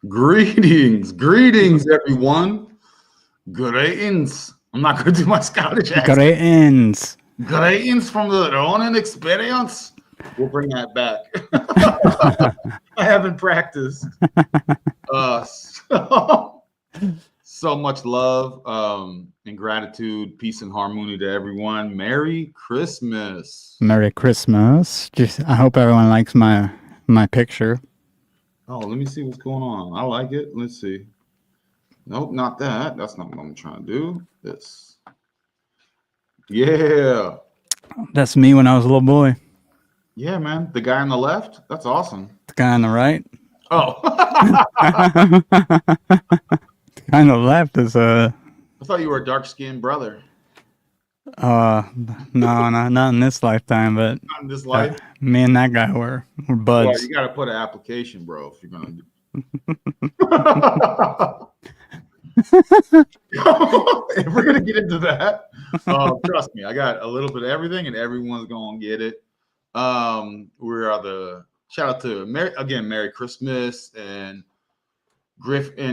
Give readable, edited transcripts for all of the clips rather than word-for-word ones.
Greetings, everyone. Greetings. I'm not going to do my Scottish accent. Greetings. Greetings from the Ronin experience. We'll bring that back. I haven't practiced. So, so much love and gratitude, peace and harmony to everyone. Merry Christmas. Merry Christmas. I hope everyone likes my picture. Oh, let me see what's going on. I like it. Let's see. Nope, not that. That's not what I'm trying to do. This. Yeah. That's me when I was a little boy. Yeah, man. The guy on the left? That's awesome. The guy on the right. Oh. The guy on the left is I thought you were a dark-skinned brother. no, not in this lifetime, but Not in this life. Me and that guy were buds. Well, you got to put an application, bro, if you're gonna do. If we're gonna get into that, trust me, I got a little bit of everything, and everyone's gonna get it. We are the shout out to Merry Christmas and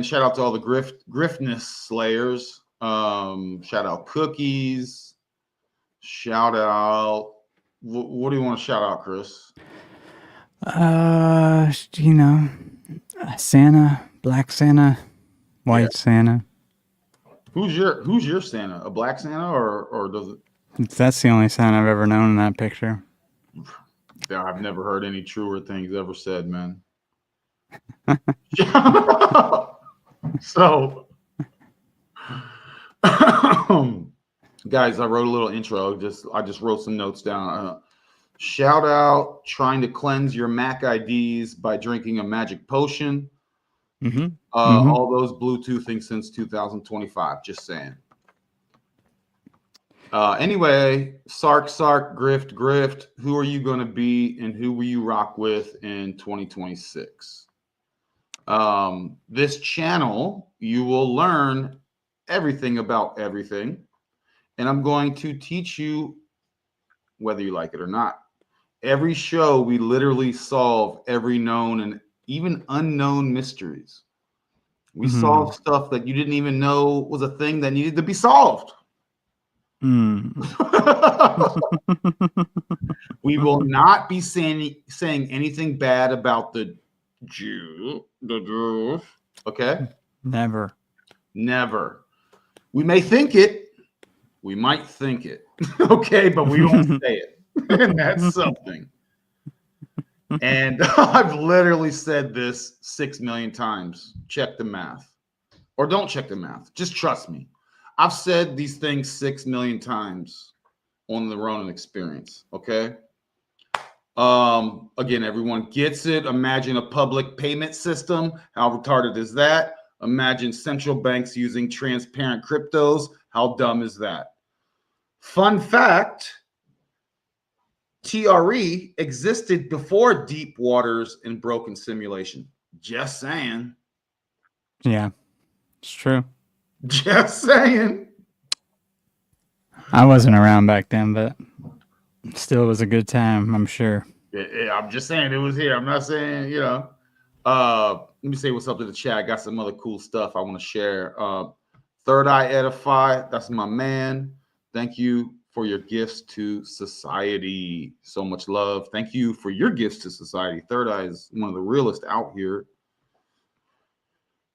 shout out to all the griftness slayers. Shout out Cookies. Shout out. What do you want to shout out, Chris? Santa, Black Santa, White Santa. Who's your Santa? A black Santa or does it? That's the only Santa I've ever known in that picture. Yeah, I've never heard any truer things ever said, man. So, guys, I wrote a little intro. I just wrote some notes down. Shout out trying to cleanse your Mac IDs by drinking a magic potion. All those Bluetoothing since 2025. Just saying. Anyway, Sark, Grift. Who are you going to be and who will you rock with in 2026? This channel, you will learn everything about everything. And I'm going to teach you whether you like it or not. Every show, we literally solve every known and even unknown mysteries. We solve stuff that you didn't even know was a thing that needed to be solved. We will not be saying anything bad about the Jew. Okay? Never. We may think it. We might think it. Okay, but we won't say it. And that's something. And I've literally said this 6 million times. Check the math. Or don't check the math. Just trust me. I've said these things 6 million times on the Ronin experience. Okay. Again, everyone gets it. Imagine a public payment system. How retarded is that? Imagine central banks using transparent cryptos. How dumb is that? Fun fact. TRE existed before deep waters and broken simulation. Just saying. Yeah, it's true. Just saying. I wasn't around back then, but still was a good time, I'm sure. Yeah, I'm just saying it was here. I'm not saying, let me say what's up to the chat. I got some other cool stuff I want to share. Third Eye Edify, that's my man. Thank you for your gifts to society. So much love. Thank you for your gifts to society. Third Eye is one of the realest out here.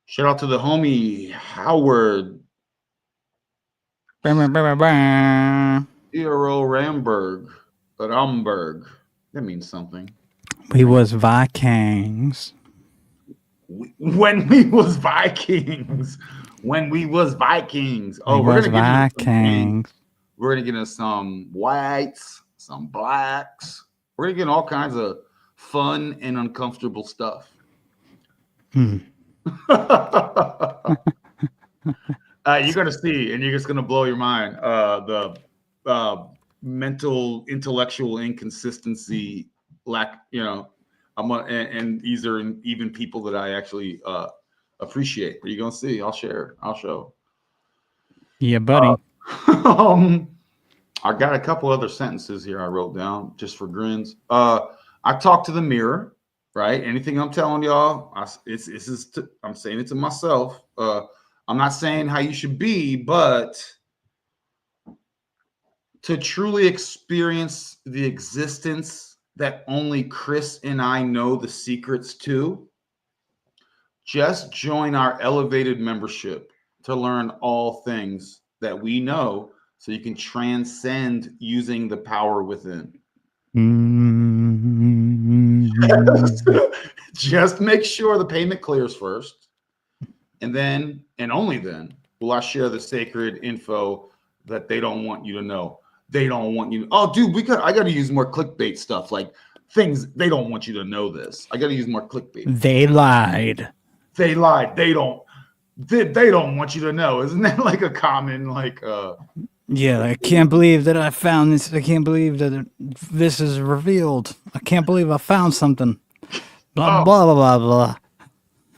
Shout out to the homie Howard. Eero Ramberg. That means something. We was Vikings. When we was Vikings. Oh, we're gonna Vikings. We're gonna get into some whites, some blacks. We're gonna get all kinds of fun and uncomfortable stuff. You're gonna see, and you're just gonna blow your mind. The mental, intellectual inconsistency, and these are even people that I actually appreciate. But you're gonna see. I'll show. Yeah, buddy. I got a couple other sentences here I wrote down just for grins. I talk to the mirror. right? Anything I'm telling y'all, I'm saying it to myself. I'm not saying how you should be, but to truly experience the existence that only Chris and I know the secrets to, just join our elevated membership to learn all things that we know so you can transcend using the power within. Just make sure the payment clears first, and then, and only then, will I share the sacred info that they don't want you to know. They don't want you to, oh, dude, I got to use more clickbait stuff, like things they don't want you to know this. I got to use more clickbait. They lied. They lied. They don't want you to know. Isn't that like a common, like, yeah, I can't believe that I found this. I can't believe that this is revealed. I can't believe I found something. Blah, blah, blah, blah, blah.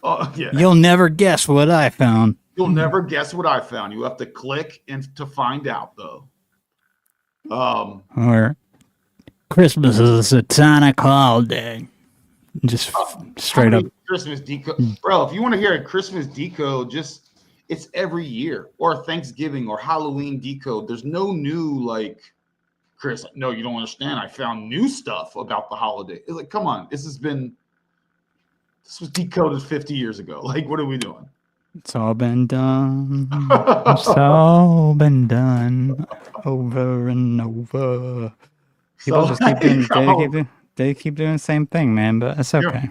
Oh, yeah. You'll never guess what I found. You'll never guess what I found. You have to click and to find out, though. Or Christmas is a satanic holiday. Just straight up. Christmas decode. Bro, if you want to hear a Christmas decode, it's every year. Or Thanksgiving or Halloween decode. There's no new, like, Chris, no, you don't understand. I found new stuff about the holiday. It's like, come on. This was decoded 50 years ago. Like, what are we doing? It's all been done. It's all been done over and over. People just keep doing, they keep doing the same thing, man, but it's okay.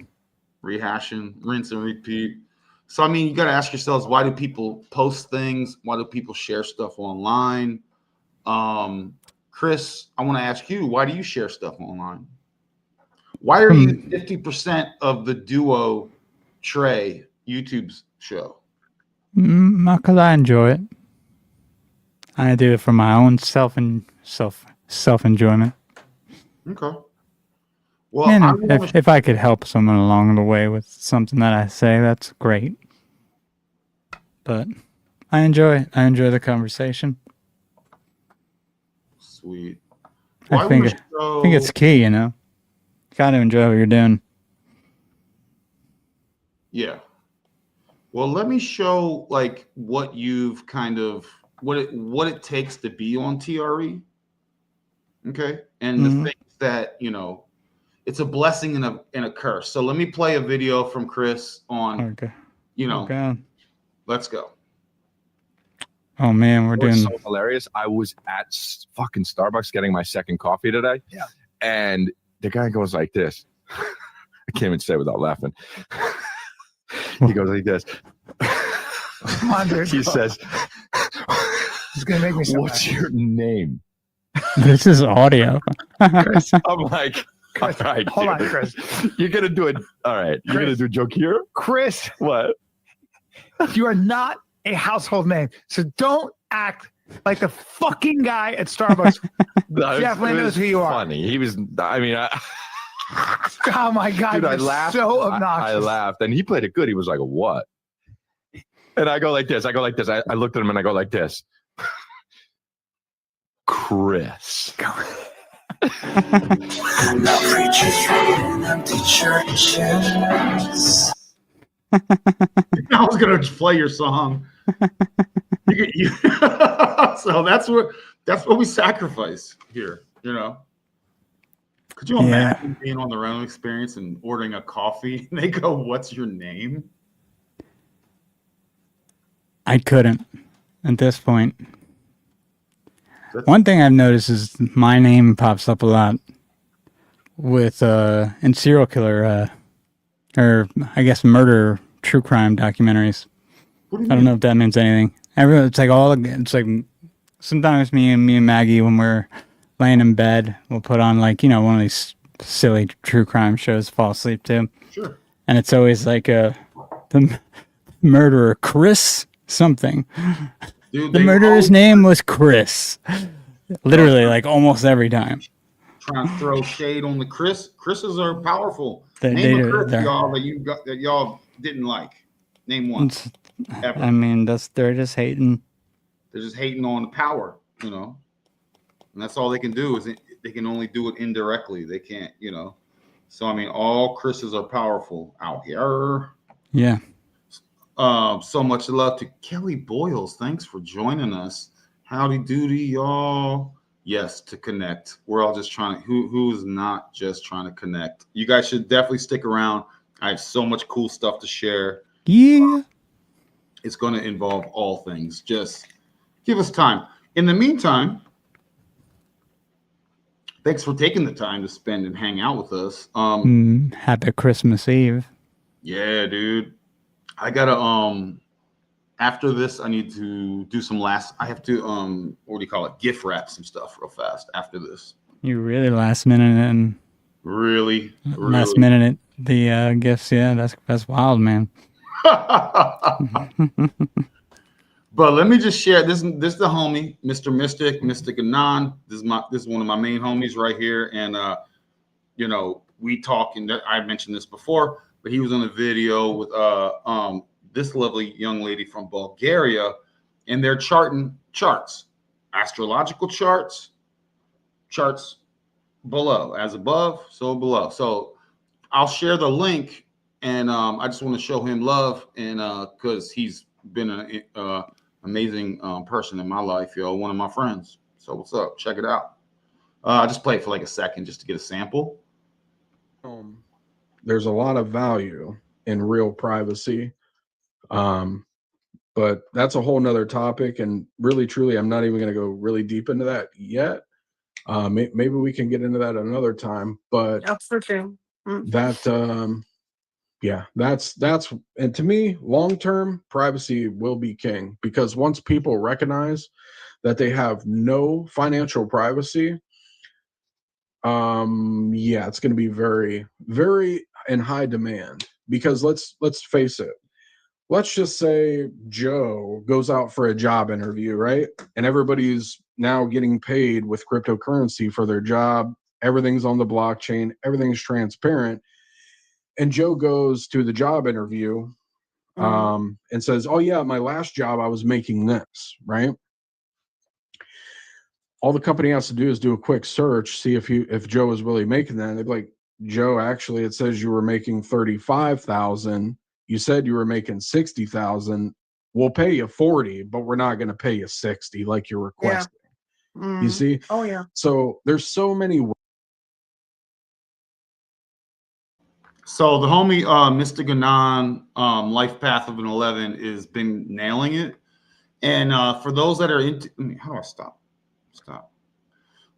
Rehashing, rinse and repeat. So, I mean, you got to ask yourselves, why do people post things? Why do people share stuff online? Chris, I want to ask you, why do you share stuff online? Why are you 50% of the duo TRE YouTube's show? Because I enjoy it. I do it for my own self enjoyment. Okay. Well, and if I could help someone along the way with something that I say, that's great. But I enjoy it. I enjoy the conversation. Sweet. Well, I think it's key, you know. Got to enjoy what you're doing. Yeah. Well, let me show like what you've kind of what it takes to be on TRE. Okay, and the things that it's a blessing and a curse. So let me play a video from Chris on. Let's go. Oh man, we're doing so hilarious. I was at fucking Starbucks getting my second coffee today. Yeah, and the guy goes like this. I can't even say it without laughing. He goes like this. Come on, dude. He says, "It's gonna make me so what's your name?" This is audio. Chris, I'm like, Chris, all right, hold on, Chris. You're gonna do it. All right, you're gonna do a joke here, Chris. What? You are not a household name, so don't act like the fucking guy at Starbucks. No, Definitely knows who you are. Funny. He was. I mean. Oh my god! Dude, I laughed. So obnoxious. I laughed, and he played it good. He was like, "What?" And I go like this. I looked at him and I go like this. Chris. Now preachers reading empty churches. I was gonna play your song. So that's what we sacrifice here. Could you imagine being on the Ronin experience and ordering a coffee and they go, "What's your name?" I couldn't at this point. One thing I've noticed is my name pops up a lot with in serial killer or I guess murder true crime documentaries. I don't know if that means anything. It's like sometimes me and Maggie when we're laying in bed, we'll put on like one of these silly true crime shows to fall asleep to. Sure. And it's always like the murderer Chris something. Dude, the murderer's name was Chris. Literally, like almost every time. Trying to throw shade on the Chris. Chris's are powerful. Name a Chris, y'all, that y'all didn't like. Name one. Ever. I mean, they're just hating. They're just hating on the power, And that's all they can do is they can only do it indirectly. They can't, So I mean, all Chris's are powerful out here. Yeah. So much love to Kelly Boyles. Thanks for joining us. Howdy doody, y'all. Yes, to connect. We're all just trying to, who's not just trying to connect? You guys should definitely stick around. I have so much cool stuff to share. Yeah. It's going to involve all things. Just give us time. In the meantime, thanks for taking the time to spend and hang out with us. Happy Christmas Eve. Yeah, dude. I gotta after this, I need to do some I have to what do you call it? Gift wrap some stuff real fast after this. You really last minute and Really? last minute the gifts. Yeah, that's wild, man. But let me just share this. This is the homie, Mr. Mystic Anon. This is one of my main homies right here. And you know, we talk, and I mentioned this before, but he was on a video with this lovely young lady from Bulgaria, and they're charting charts, astrological charts below, as above, so below. So I'll share the link, and I just want to show him love, and because he's been an amazing person in my life, yo, one of my friends. So what's up? Check it out. I just play it for like a second just to get a sample. There's a lot of value in real privacy. But that's a whole nother topic. And really, truly, I'm not even going to go really deep into that yet. Maybe we can get into that another time. But that, yeah, that's, and to me, long-term privacy will be king, because once people recognize that they have no financial privacy, yeah, it's going to be very, very in high demand. Because let's face it. Let's just say Joe goes out for a job interview, right? And everybody's now getting paid with cryptocurrency for their job. Everything's on the blockchain. Everything's transparent. And Joe goes to the job interview and says, oh, yeah, my last job, I was making this, right? All the company has to do is do a quick search, see if Joe is really making that. And they'd be like, Joe, actually, it says you were making $35,000. You said you were making $60,000. We'll pay you 40, but we're not going to pay you 60 like you're requesting. Yeah. You see? Oh yeah. So there's so many ways. So the homie Mr. Ganon, Life Path of an 11 has been nailing it. And for those that are into, how do I stop?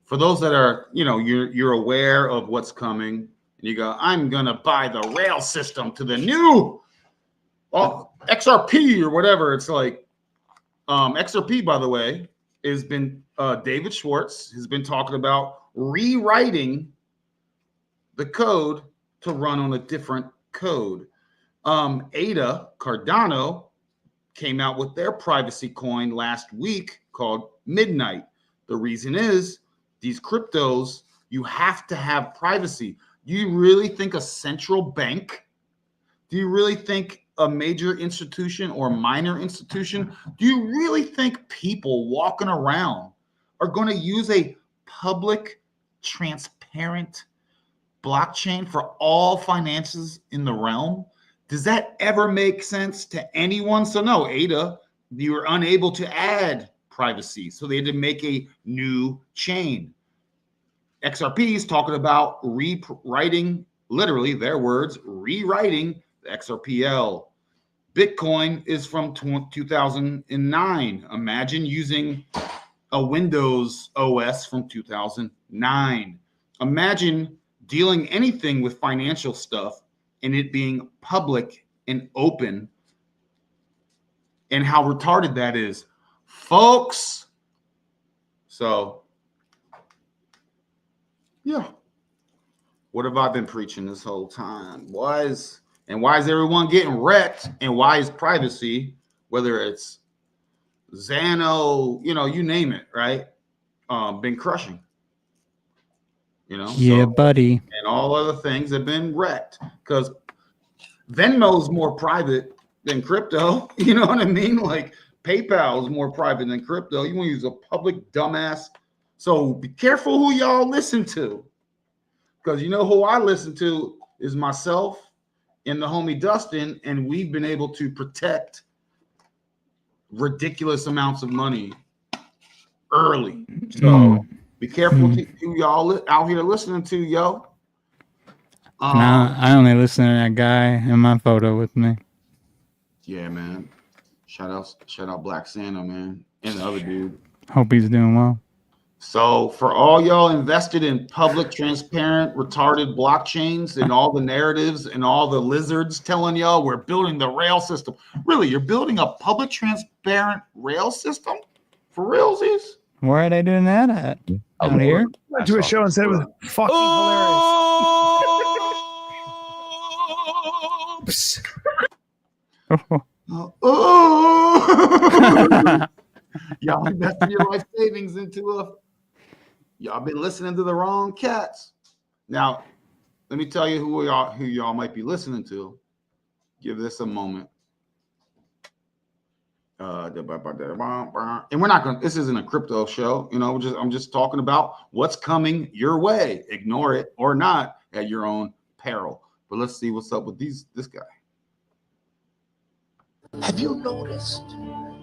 For those that are, you know, you're aware of what's coming, and you go, I'm gonna buy the rail system to the new XRP or whatever. It's like XRP, by the way, has been David Schwartz has been talking about rewriting the code to run on a different code. Ada Cardano came out with their privacy coin last week called Midnight. The reason is these cryptos, you have to have privacy. Do you really think a central bank? Do you really think a major institution or minor institution? Do you really think people walking around are going to use a public, transparent blockchain for all finances in the realm? Does that ever make sense to anyone? So no, Ada, you were unable to add privacy, so they had to make a new chain. XRP is talking about rewriting, literally their words, rewriting the XRPL. Bitcoin is from 2009. Imagine using a Windows OS from 2009. Imagine dealing anything with financial stuff and it being public and open, and how retarded that is, folks. So, yeah. What have I been preaching this whole time? Why is everyone getting wrecked? And why is privacy, whether it's Xano, you know, you name it, right? Been crushing. You know, yeah, so, buddy, and all other things have been wrecked because Venmo's more private than crypto. You know what I mean? Like PayPal is more private than crypto. You want to use a public dumbass. So be careful who y'all listen to, Because you know who I listen to is myself and the homie Dustin, and we've been able to protect ridiculous amounts of money early. So be careful to who y'all out here listening to, yo. Now I only listen to that guy in my photo with me. Yeah, man. Shout out Black Santa, man, and the other dude. Hope he's doing well. So for all y'all invested in public, transparent, retarded blockchains and all the narratives and all the lizards telling y'all we're building the rail system. Really, you're building a public, transparent rail system? For realsies? Where are they doing that at? Out here? Went to a show and said it was fucking hilarious. Oh. Y'all investing your life savings into y'all been listening to the wrong cats. Now, let me tell you who y'all might be listening to. Give this a moment. And we're not gonna, this isn't a crypto show, you know, I'm just talking about what's coming your way. Ignore it or not at your own peril. But let's see what's up with this guy. Have you noticed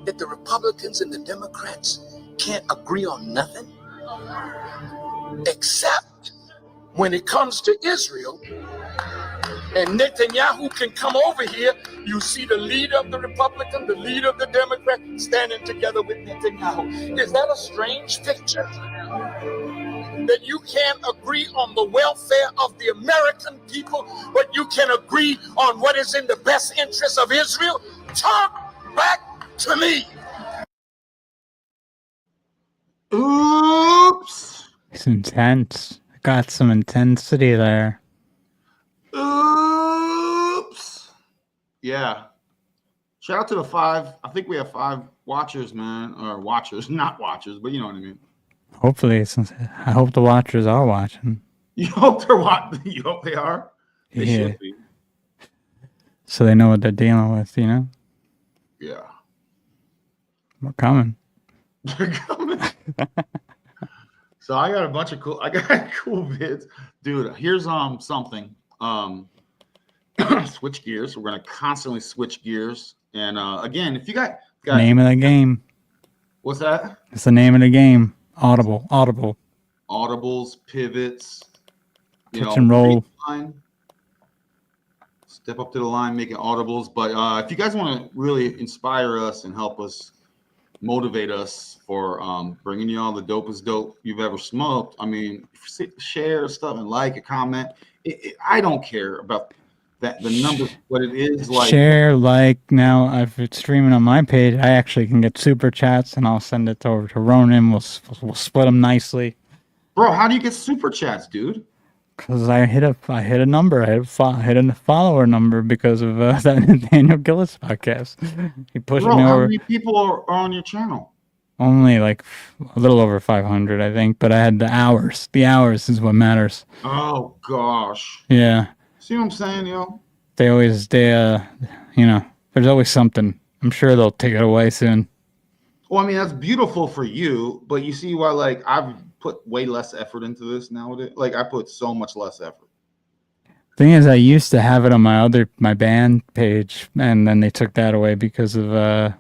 that the Republicans and the Democrats can't agree on nothing? Except when it comes to Israel, and Netanyahu can come over here, you see the leader of the Republican, the leader of the Democrat standing together with Netanyahu. Is that a strange picture? That you can't agree on the welfare of the American people, but you can agree on what is in the best interest of Israel? Talk back to me. Oops. It's intense. Got some intensity there. Oops. Yeah. Shout out to the 5. I think we have 5 watchers, man. Or watchers, not watchers, but you know what I mean. Hopefully, I hope the watchers are watching. You hope they're watching. You hope they are. They should be. So they know what they're dealing with, you know? Yeah. We're coming. They're coming. So I got a bunch of cool vids. Dude, here's something. Switch gears. We're gonna constantly switch gears. And again, if you got name of the game. What's that? It's the name of the game. Audibles, pivots, pitch and roll. Step up to the line, making audibles. But if you guys want to really inspire us and help us motivate us for bringing you all the dopest dope you've ever smoked, I mean, share stuff and like a comment. I don't care about that, the numbers, what it is like. Share, like. Now, if it's streaming on my page, I actually can get super chats, and I'll send it over to Ronin. We'll split them nicely. Bro, how do you get super chats, dude? Because I hit a number. I hit a follower number because of that Daniel Gillis podcast. He pushed me over. How many people are on your channel? Only like a little over 500, I think. But I had the hours. The hours is what matters. Oh gosh. Yeah. See what I'm saying, yo? There's always something. I'm sure they'll take it away soon. Well, I mean, that's beautiful for you, but you see why, like, I've put way less effort into this nowadays. Like, I put so much less effort. Thing is, I used to have it on my band page, and then they took that away because of I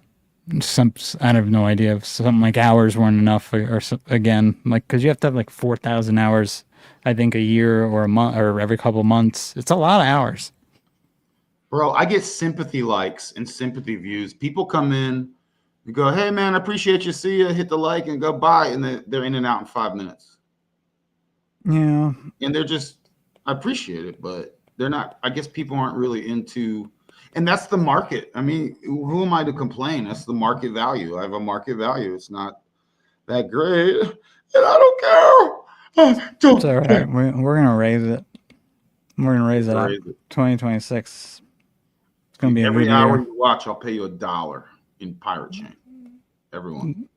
have no idea if something like hours weren't enough, or again, like, because you have to have like 4,000 hours, I think, a year or a month or every couple months. It's a lot of hours. Bro, I get sympathy likes and sympathy views. People come in, you go, hey man, I appreciate you. See you. Hit the like and go bye, and they're in and out in 5 minutes. Yeah, and they're just, I appreciate it, but they're not. I guess people aren't really into, and that's the market. I mean, who am I to complain? That's the market value. I have a market value. It's not that great, and I don't care. It's all right. We're gonna raise it. We're gonna raise it up. 2026. It's gonna be every a good hour year. you watch. I'll pay you $1 in pirate chain. Everyone.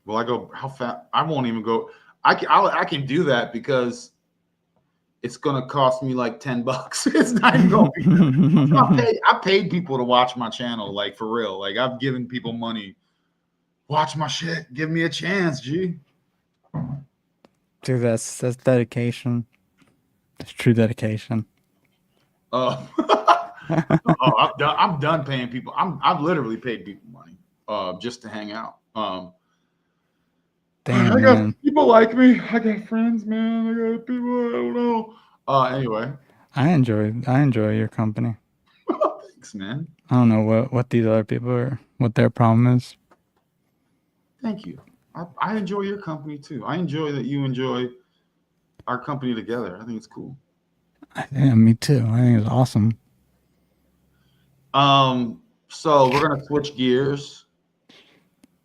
Well, I go how fast? I won't even go. I can do that because it's gonna cost me like $10. It's not even gonna be. I paid people to watch my channel, like for real. Like I've given people money. Watch my shit. Give me a chance, G. Dude, that's dedication. That's true dedication. Oh, I'm done paying people. I've literally paid people money just to hang out. Damn, I got man. people like me. I got friends, man. I got people I don't know. Anyway, I enjoy your company. thanks, man. I don't know what these other people are, what their problem is. Thank you. I enjoy your company too. I enjoy that you enjoy our company together. I think it's cool. Yeah, me too. I think it's awesome. So we're gonna switch gears.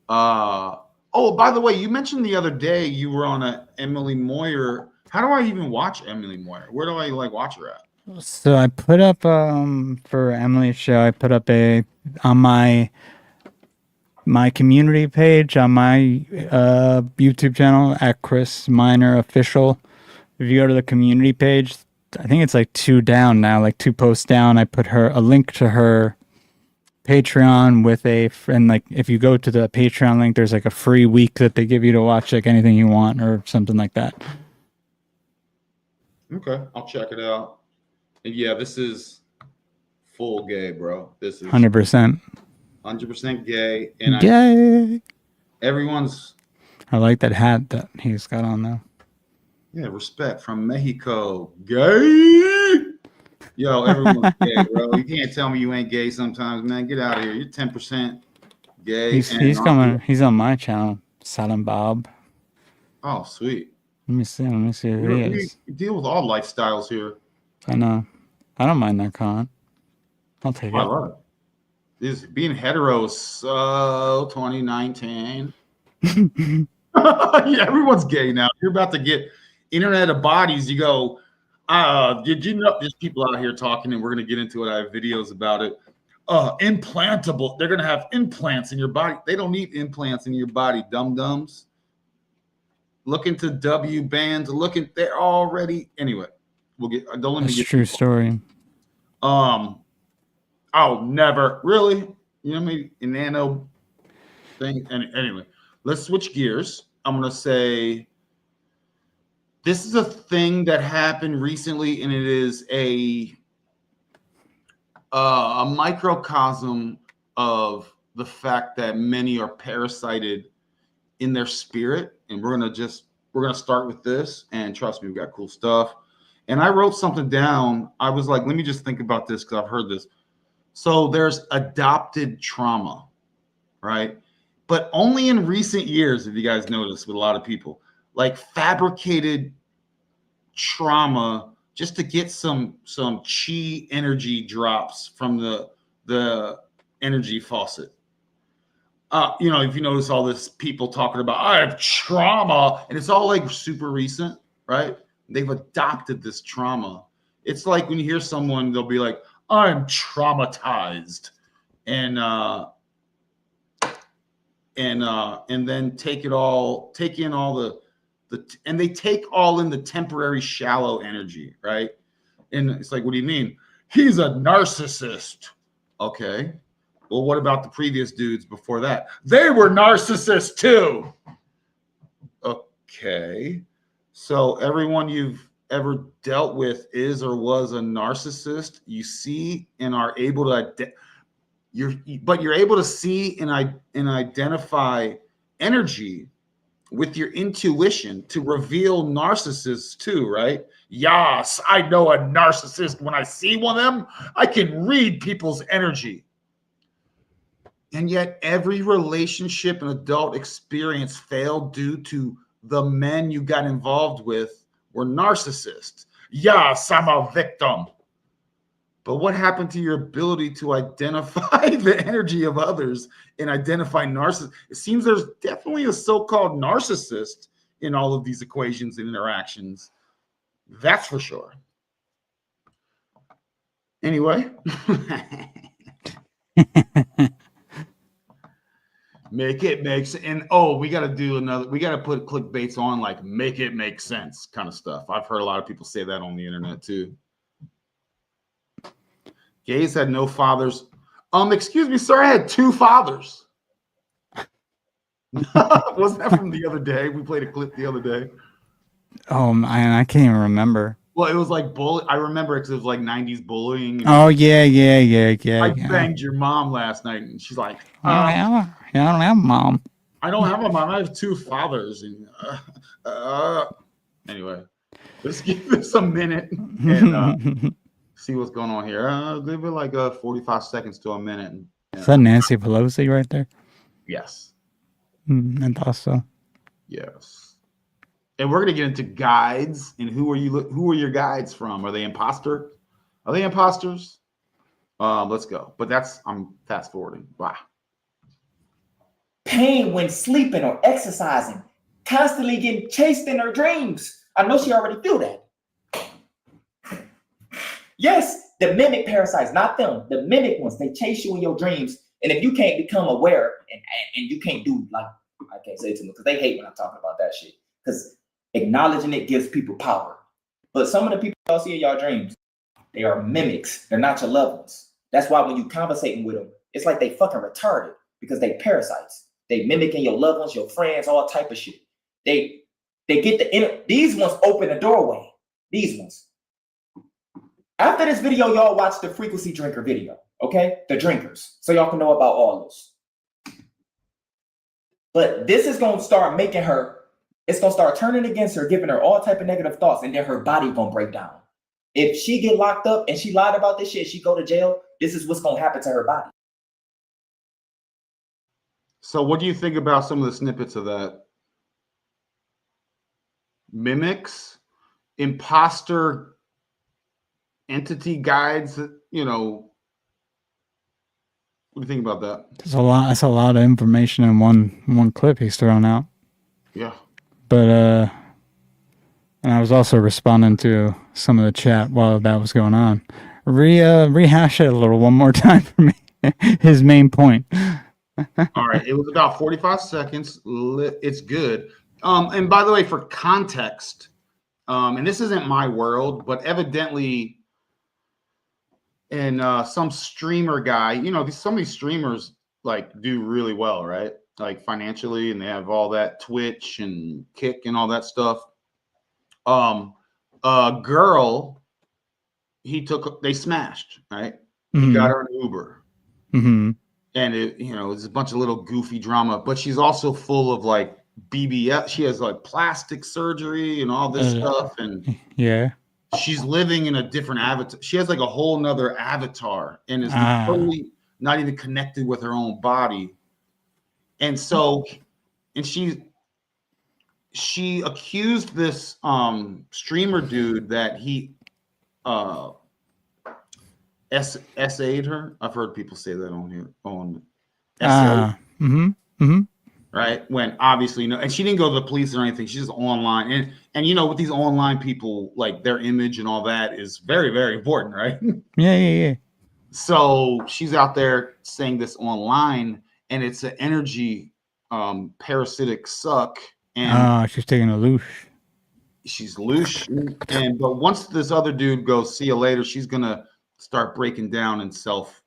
Oh, by the way, you mentioned the other day you were on a Emily Moyer. How do I even watch Emily Moyer? Where do I watch her at? So I put up for Emily's show, I put up on my community page on my YouTube channel at Chris Minor Official. If you go to the community page, I think it's like 2 down now, like 2 posts down. I put a link to her Patreon and like if you go to the Patreon link, there's like a free week that they give you to watch like anything you want or something like that. Okay, I'll check it out. And yeah, this is full gay, bro. This is 100%. 100% gay, and Gay. Everyone's. I like that hat that he's got on though. Yeah, respect from Mexico. Gay. Yo, everyone's gay, bro. You can't tell me you ain't gay sometimes, man. Get out of here. You're 10% gay. He's coming. He's on my channel, Silent Bob. Oh, sweet. Let me see who he is. We deal with all lifestyles here. I know. I don't mind that con. I'll take it. I love it. This being hetero is so 2019. Yeah, everyone's gay now. You're about to get Internet of Bodies. You go, did you know there's people out here talking, and we're going to get into it. I have videos about it. Implantable. They're going to have implants in your body. They don't need implants in your body, dum-dums. Look into W bands. They're already. Anyway, we'll get. Don't let me That's get. True story. Oh, never really. You know, maybe a nano thing. Anyway, let's switch gears. I'm gonna say this is a thing that happened recently, and it is a microcosm of the fact that many are parasited in their spirit. And we're gonna start with this. And trust me, we got cool stuff. And I wrote something down. I was like, let me just think about this because I've heard this. So there's adopted trauma, right? But only in recent years, if you guys notice, with a lot of people, like fabricated trauma just to get some chi energy drops from the energy faucet. You know, if you notice all this people talking about, I have trauma, and it's all like super recent, right? They've adopted this trauma. It's like when you hear someone, they'll be like, I'm traumatized, and then take in all and they take all in the temporary shallow energy, right? And it's like, what do you mean? He's a narcissist. Okay. Well, what about the previous dudes before that? They were narcissists too. Okay. So everyone you've ever dealt with is or was a narcissist. You see and are able to you're able to see and identify energy with your intuition to reveal narcissists too, right? Yes, I know a narcissist. When I see one of them, I can read people's energy. And yet every relationship and adult experience failed due to the men you got involved with were narcissists. Yes, I'm a victim. But what happened to your ability to identify the energy of others and identify narcissists? It seems there's definitely a so-called narcissist in all of these equations and interactions. That's for sure. Anyway. Make it make sense. And we got to put clickbaits on, like make it make sense kind of stuff. I've heard a lot of people say that on the internet too. Gays had no fathers. Excuse me, sir, I had 2 fathers. Wasn't that from the other day? We played a clip the other day. Oh man, I can't even remember. Well, it was like I remember because it was like 90s bullying. Oh yeah. I banged your mom last night, and she's like, I don't have a mom. I don't have a mom. I have 2 fathers. And anyway, let's give this a minute and see what's going on here. Give it like 45 seconds to a minute. And, Is that Nancy Pelosi right there? yes. I thought so. Yes. And we're gonna get into guides and who are your guides from? Are they imposters? Let's go. But I'm fast forwarding. Wow. Pain when sleeping or exercising, constantly getting chased in her dreams. I know she already feel that. Yes, the mimic parasites, not them. The mimic ones, they chase you in your dreams. And if you can't become aware and you can't do, like, I can't say it to them because they hate when I'm talking about that shit. Because acknowledging it gives people power. But some of the people y'all see in y'all dreams, they are mimics. They're not your loved ones. That's why when you conversating with them, it's like they fucking retarded because they parasites. They mimicking your loved ones, your friends, all type of shit. They get these ones open the doorway. These ones. After this video, y'all watch the frequency drinker video, okay? The drinkers, so y'all can know about all this. But this is gonna start making her, it's gonna start turning against her, giving her all type of negative thoughts, and then her body gonna break down. If she get locked up and she lied about this shit, she go to jail, this is what's gonna happen to her body. So what do you think about some of the snippets of that? Mimics, imposter entity guides, you know. What do you think about that? That's a lot of information in one clip he's thrown out. Yeah. But and I was also responding to some of the chat while that was going on. Rehash it a little one more time for me. His main point. All right. It was about 45 seconds. It's good. And by the way, for context, and this isn't my world, but evidently and some streamer guy, you know, some of these streamers like do really well, right? Like financially, and they have all that Twitch and Kick and all that stuff. A girl, they smashed, right? He got her an Uber. Mm-hmm. And it's a bunch of little goofy drama, but she's also full of like BBL. She has like plastic surgery and all this stuff. And yeah, she's living in a different avatar. She has like a whole nother avatar and is totally not even connected with her own body. And so, and she accused this streamer dude that he SA'd her. I've heard people say that on here on SA. Right, when obviously and she didn't go to the police or anything. She's just online, and you know, with these online people, like their image and all that is very, very important, right? Yeah. So she's out there saying this online, and it's an energy parasitic suck. And she's taking a loosh. She's loose, but once this other dude goes, see you later, she's gonna start breaking down and self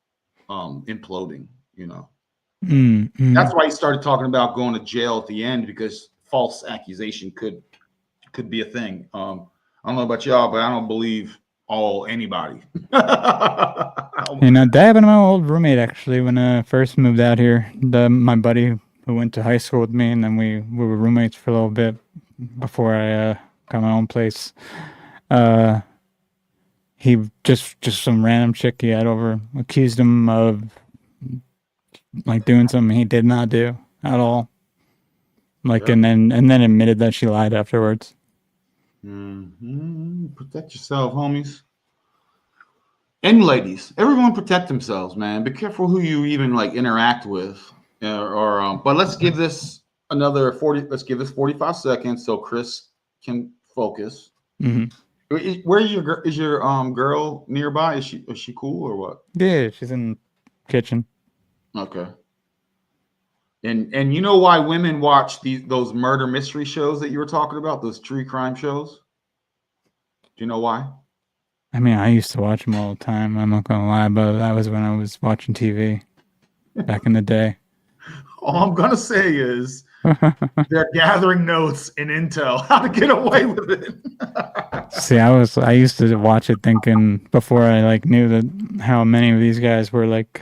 imploding, you know. That's why he started talking about going to jail at the end, because false accusation could be a thing. I don't know about y'all, but I don't believe anybody. And that happened to my old roommate actually when I first moved out here. My buddy who went to high school with me, and then we were roommates for a little bit before I got my own place. He just some random chick he had over accused him of like doing something he did not do at all. Like, and then admitted that she lied afterwards. Protect yourself, homies. And ladies, everyone protect themselves, man. Be careful who you even like interact with. But let's give this another 40. Let's give this 45 seconds so Chris can focus. Where is your girl nearby? Is she cool or what? Yeah, she's in the kitchen. Okay. And you know why women watch those murder mystery shows that you were talking about, those true crime shows? Do you know why? I mean, I used to watch them all the time. I'm not gonna lie, but that was when I was watching TV back in the day. All I'm gonna say is They're gathering notes and intel how to get away with it. See, I used to watch it thinking before I like knew that how many of these guys were like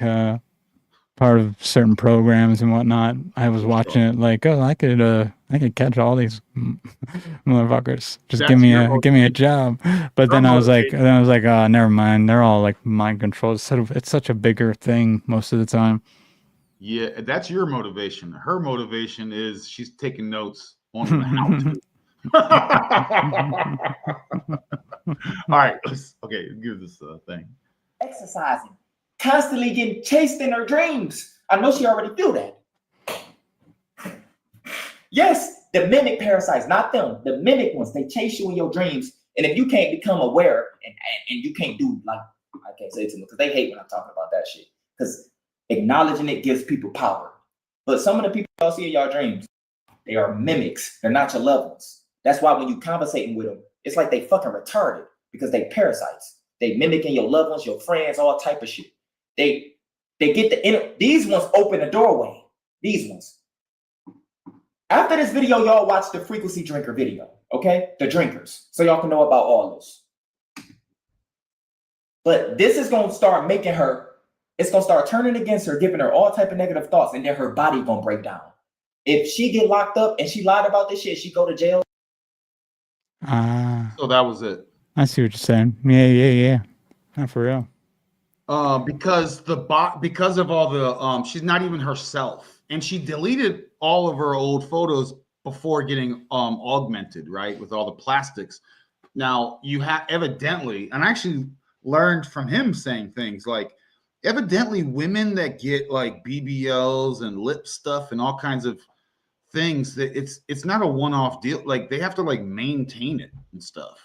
part of certain programs and whatnot. I was watching it like, oh, I could catch all these motherfuckers. Just That's give me your a job. But then I was like, oh, never mind. They're all like mind controlled. It's such a bigger thing most of the time. Yeah, that's your motivation. Her motivation is she's taking notes on the how to. All right, okay, give this thing. Exercising, constantly getting chased in her dreams. I know she already feel that. Yes, the mimic parasites, not them. The mimic ones, they chase you in your dreams. And if you can't become aware and you can't do, like, I can't say it to them because they hate when I'm talking about that shit. Because acknowledging it gives people power. But some of the people y'all see in y'all dreams, they are mimics. They're not your loved ones. That's why when you conversating with them, it's like they fucking retarded because they parasites. They mimicking your loved ones, your friends, all type of shit. They get the inner. These ones open the doorway. These ones. After this video, y'all watch the frequency drinker video, okay? The drinkers, so y'all can know about all this. But this is gonna start making her. It's gonna start turning against her, giving her all type of negative thoughts, and then her body gonna break down. If she get locked up and she lied about this shit, she go to jail. So that was it. I see what you're saying. Yeah. Not for real. Because because of all the she's not even herself, and she deleted all of her old photos before getting augmented, right, with all the plastics. Now you have evidently, and I actually learned from him saying things like, evidently women that get like BBLs and lip stuff and all kinds of things, that it's not a one-off deal. Like they have to like maintain it and stuff.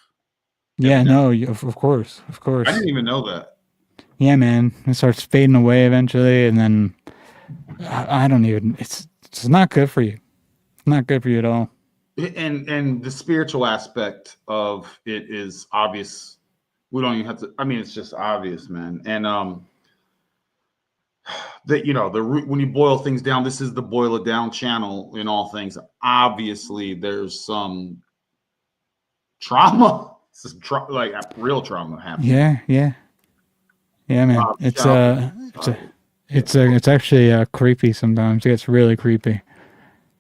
Yeah, no, of course. I didn't even know that. Yeah, man. It starts fading away eventually, and then I don't even. It's not good for you. It's not good for you at all. And the spiritual aspect of it is obvious. We don't even have to. I mean, it's just obvious, man. And that the root, when you boil things down, this is the boil it down channel in all things. Obviously, there's some trauma. Like real trauma happening. Yeah, man. It's actually creepy sometimes. It gets really creepy.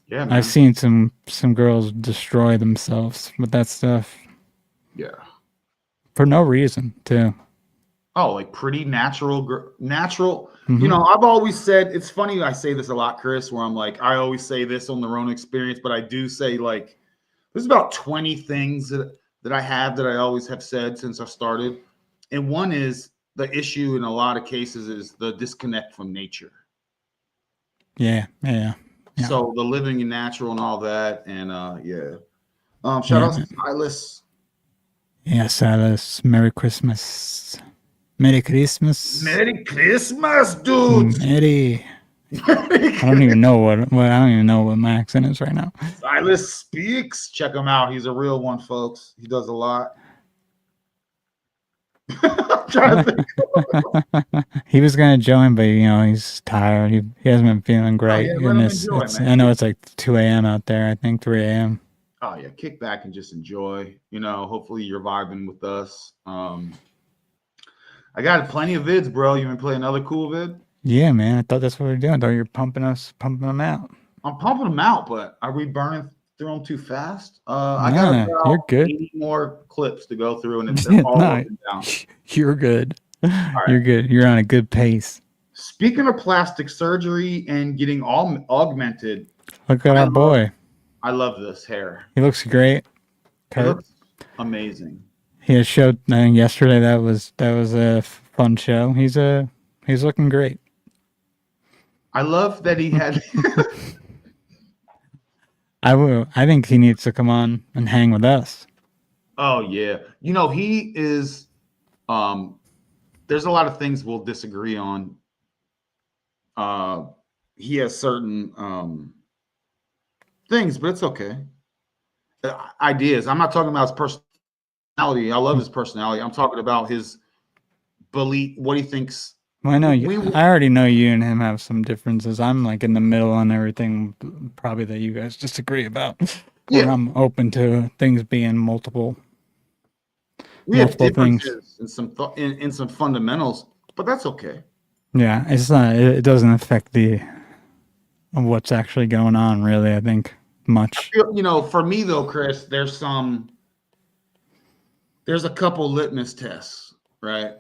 Yeah, man. I've seen some girls destroy themselves with that stuff. Yeah. For no reason, too. Oh, like pretty natural. Mm-hmm. I've always said, it's funny, I say this a lot, Chris, where I'm like, I always say this on the Ronin experience, but I do say like, there's about 20 things that I have that I always have said since I started. And one is the issue in a lot of cases is the disconnect from nature. Yeah. So the living in natural and all that. And shout out to Silas. Yeah, Silas. Merry Christmas. Merry Christmas. Merry Christmas, dude. Merry. I don't even know what my accent is right now. Silas speaks. Check him out. He's a real one, folks. He does a lot. I'm trying to think. He was gonna join, but he's tired. He hasn't been feeling great. I know it's like 2 a.m. out there. I think 3 a.m. Oh yeah, kick back and just enjoy. Hopefully you're vibing with us. I got plenty of vids, bro. You want to play another cool vid? Yeah, man. I thought that's what we were doing. I thought you were pumping them out. I'm pumping them out, but are we burning through them too fast? I got you're good. 80 more clips to go through, and they're all up and down. You're good. Right. You're good. You're on a good pace. Speaking of plastic surgery and getting all augmented, look at our boy. I love this hair. He looks great. He looks amazing. He had showed, I think, yesterday. That was a fun show. He's looking great. I love that he had. I think he needs to come on and hang with us. Oh yeah, he is. There's a lot of things we'll disagree on. He has certain things, but it's okay. Ideas. I'm not talking about his personality. I love his personality. I'm talking about his belief, what he thinks Well, I know you. I already know you and him have some differences. I'm like in the middle on everything, probably that you guys disagree about. Where Yeah. I'm open to things being multiple. We have multiple things. differences in some in some fundamentals, but that's okay. Yeah, it's not. It doesn't affect what's actually going on, really. I think much. You know, for me though, Chris, there's a couple litmus tests, right?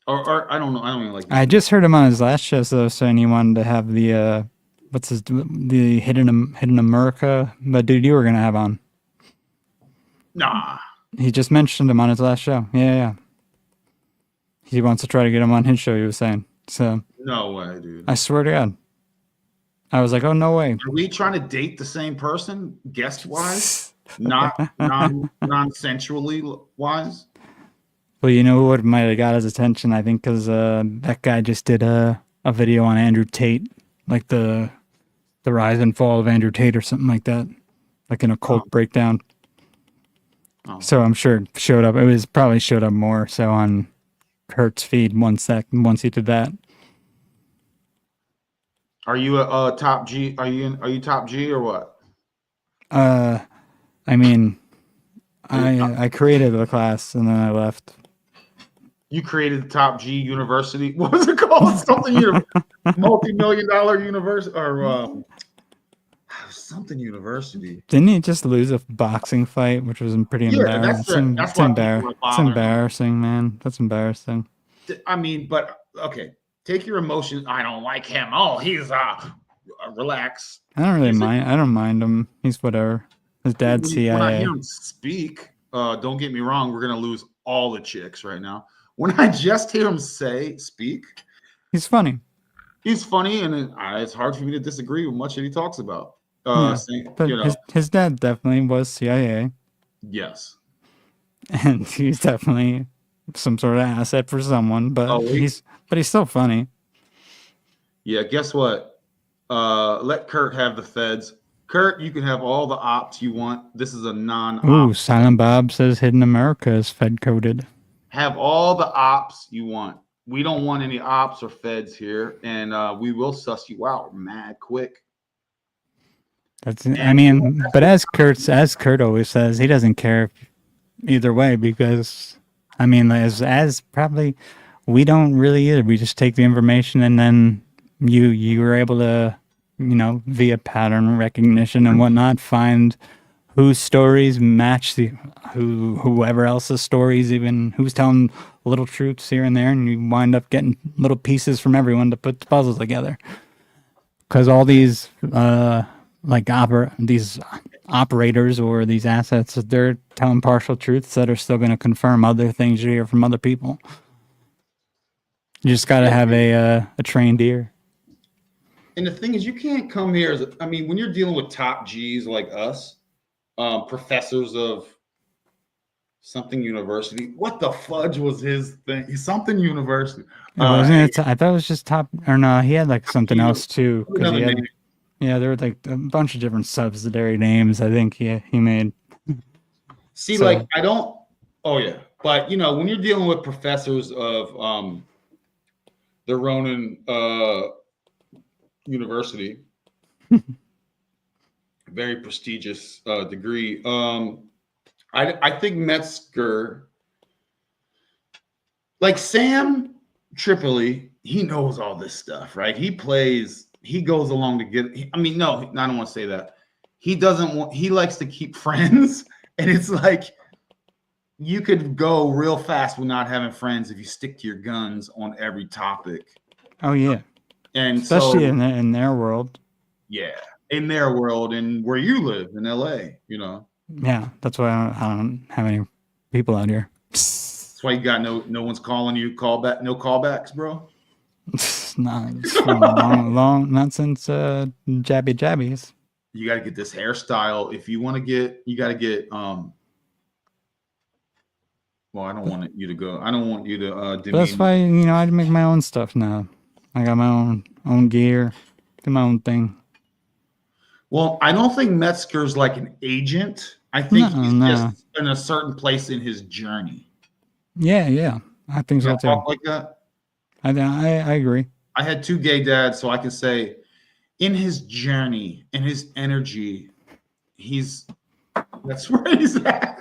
Or I don't know. I don't even like. I just heard him on his last show, so saying he wanted to have the the hidden America. But dude, you were gonna have on. Nah. He just mentioned him on his last show. Yeah. He wants to try to get him on his show. He was saying. So. No way, dude. I swear to God. I was like, oh no way. Are we trying to date the same person, guest wise, not non-sensually wise? Well, you know what might have got his attention, I think, because that guy just did a video on Andrew Tate, like the rise and fall of Andrew Tate or something like that, like an occult breakdown. Oh. So I'm sure it showed up. It was probably showed up more so on Kurt's feed once he did that. Are you a top G? Are you top G or what? I mean, I created the class and then I left. You created the top G university. What was it called? Something multi-million-dollar university or something university. Didn't he just lose a boxing fight, which was pretty embarrassing? It's embarrassing, man. That's embarrassing. I mean, but okay. Take your emotions. I don't like him. Oh, he's relax. I don't really mind. I don't mind him. He's whatever. His dad's CIA. When I hear him speak, don't get me wrong. We're gonna lose all the chicks right now. When I just hear him speak, he's funny. He's funny, and it's hard for me to disagree with much that he talks about. But you know, his dad definitely was CIA. Yes, and he's definitely some sort of asset for someone. But he's still funny. Yeah. Guess what? Let Kurt have the feds. Kurt, you can have all the ops you want. This is a non-op. Ooh, Silent Bob says Hidden America is Fed coded. Have all the ops you want. We don't want any ops or feds here, and we will suss you out mad quick. I mean, but as Kurt always says, he doesn't care either way because, I mean, as probably we don't really either. We just take the information and then you were able to, you know, via pattern recognition and whatnot, find whose stories match whoever else's stories, even who's telling little truths here and there, and you wind up getting little pieces from everyone to put the puzzle together. Because all these these operators or these assets, they're telling partial truths that are still going to confirm other things you hear from other people. You just got to have a trained ear. And the thing is, you can't come here when you're dealing with top G's like us, professors of something university. What the fudge was his thing? Something university. I thought it was just top, or no, he had like something else too. Yeah, there were like a bunch of different subsidiary names. I think he made. See, so, like I don't. Oh yeah, but you know when you're dealing with professors of the Ronin University, very prestigious degree. I think Metzger, like Sam Tripoli, he knows all this stuff, right? He goes along to get. I don't want to say that. He likes to keep friends, and it's like you could go real fast with not having friends if you stick to your guns on every topic. Oh yeah, and especially in their world. Yeah, in their world and where you live in LA, you know. Yeah, that's why I don't have any people out here. That's why you got no one's calling you. No callbacks, bro. Not since Jabbies. You got to get this hairstyle. If you want to get, you got to get. Well, I don't want you to go. I don't want you to. That's why I make my own stuff now. I got my own gear, do my own thing. Well, I don't think Metzger's like an agent. I think he's just in a certain place in his journey. Yeah. I think so too. Talk like that? I agree. I had 2 gay dads, so I can say in his journey, in his energy, that's where he's at.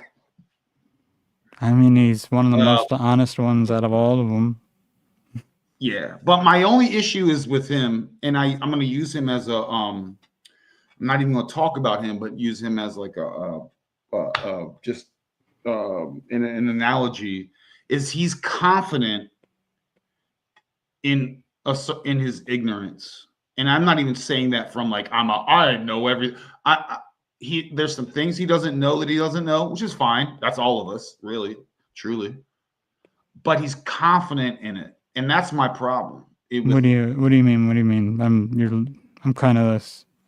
I mean, he's one of the most honest ones out of all of them. Yeah, but my only issue is with him, and I'm going to use him as a I'm not even going to talk about him, but use him as like just in an analogy. Is he's confident in his ignorance, and I'm not even saying that from like I know everything. There's some things he doesn't know that he doesn't know, which is fine. That's all of us, really, truly. But he's confident in it, and that's my problem. What do you mean? What do you mean? I'm kind of.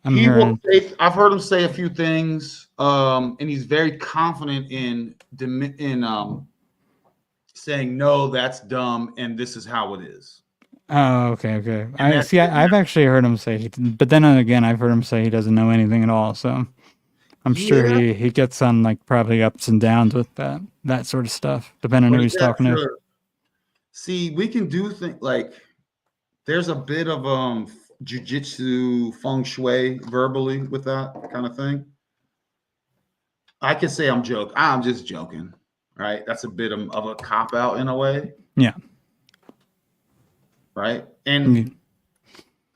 I've heard him say a few things, and he's very confident in saying no, that's dumb, and this is how it is. Oh, okay. I've actually heard him say, but then again, I've heard him say he doesn't know anything at all. So I'm sure he gets on like probably ups and downs with that sort of stuff, depending on who he's talking to. See, we can do things like there's a bit of jujitsu feng shui verbally with that kind of thing. I can say I'm just joking, right? That's a bit of a cop out in a way. Yeah. Right. And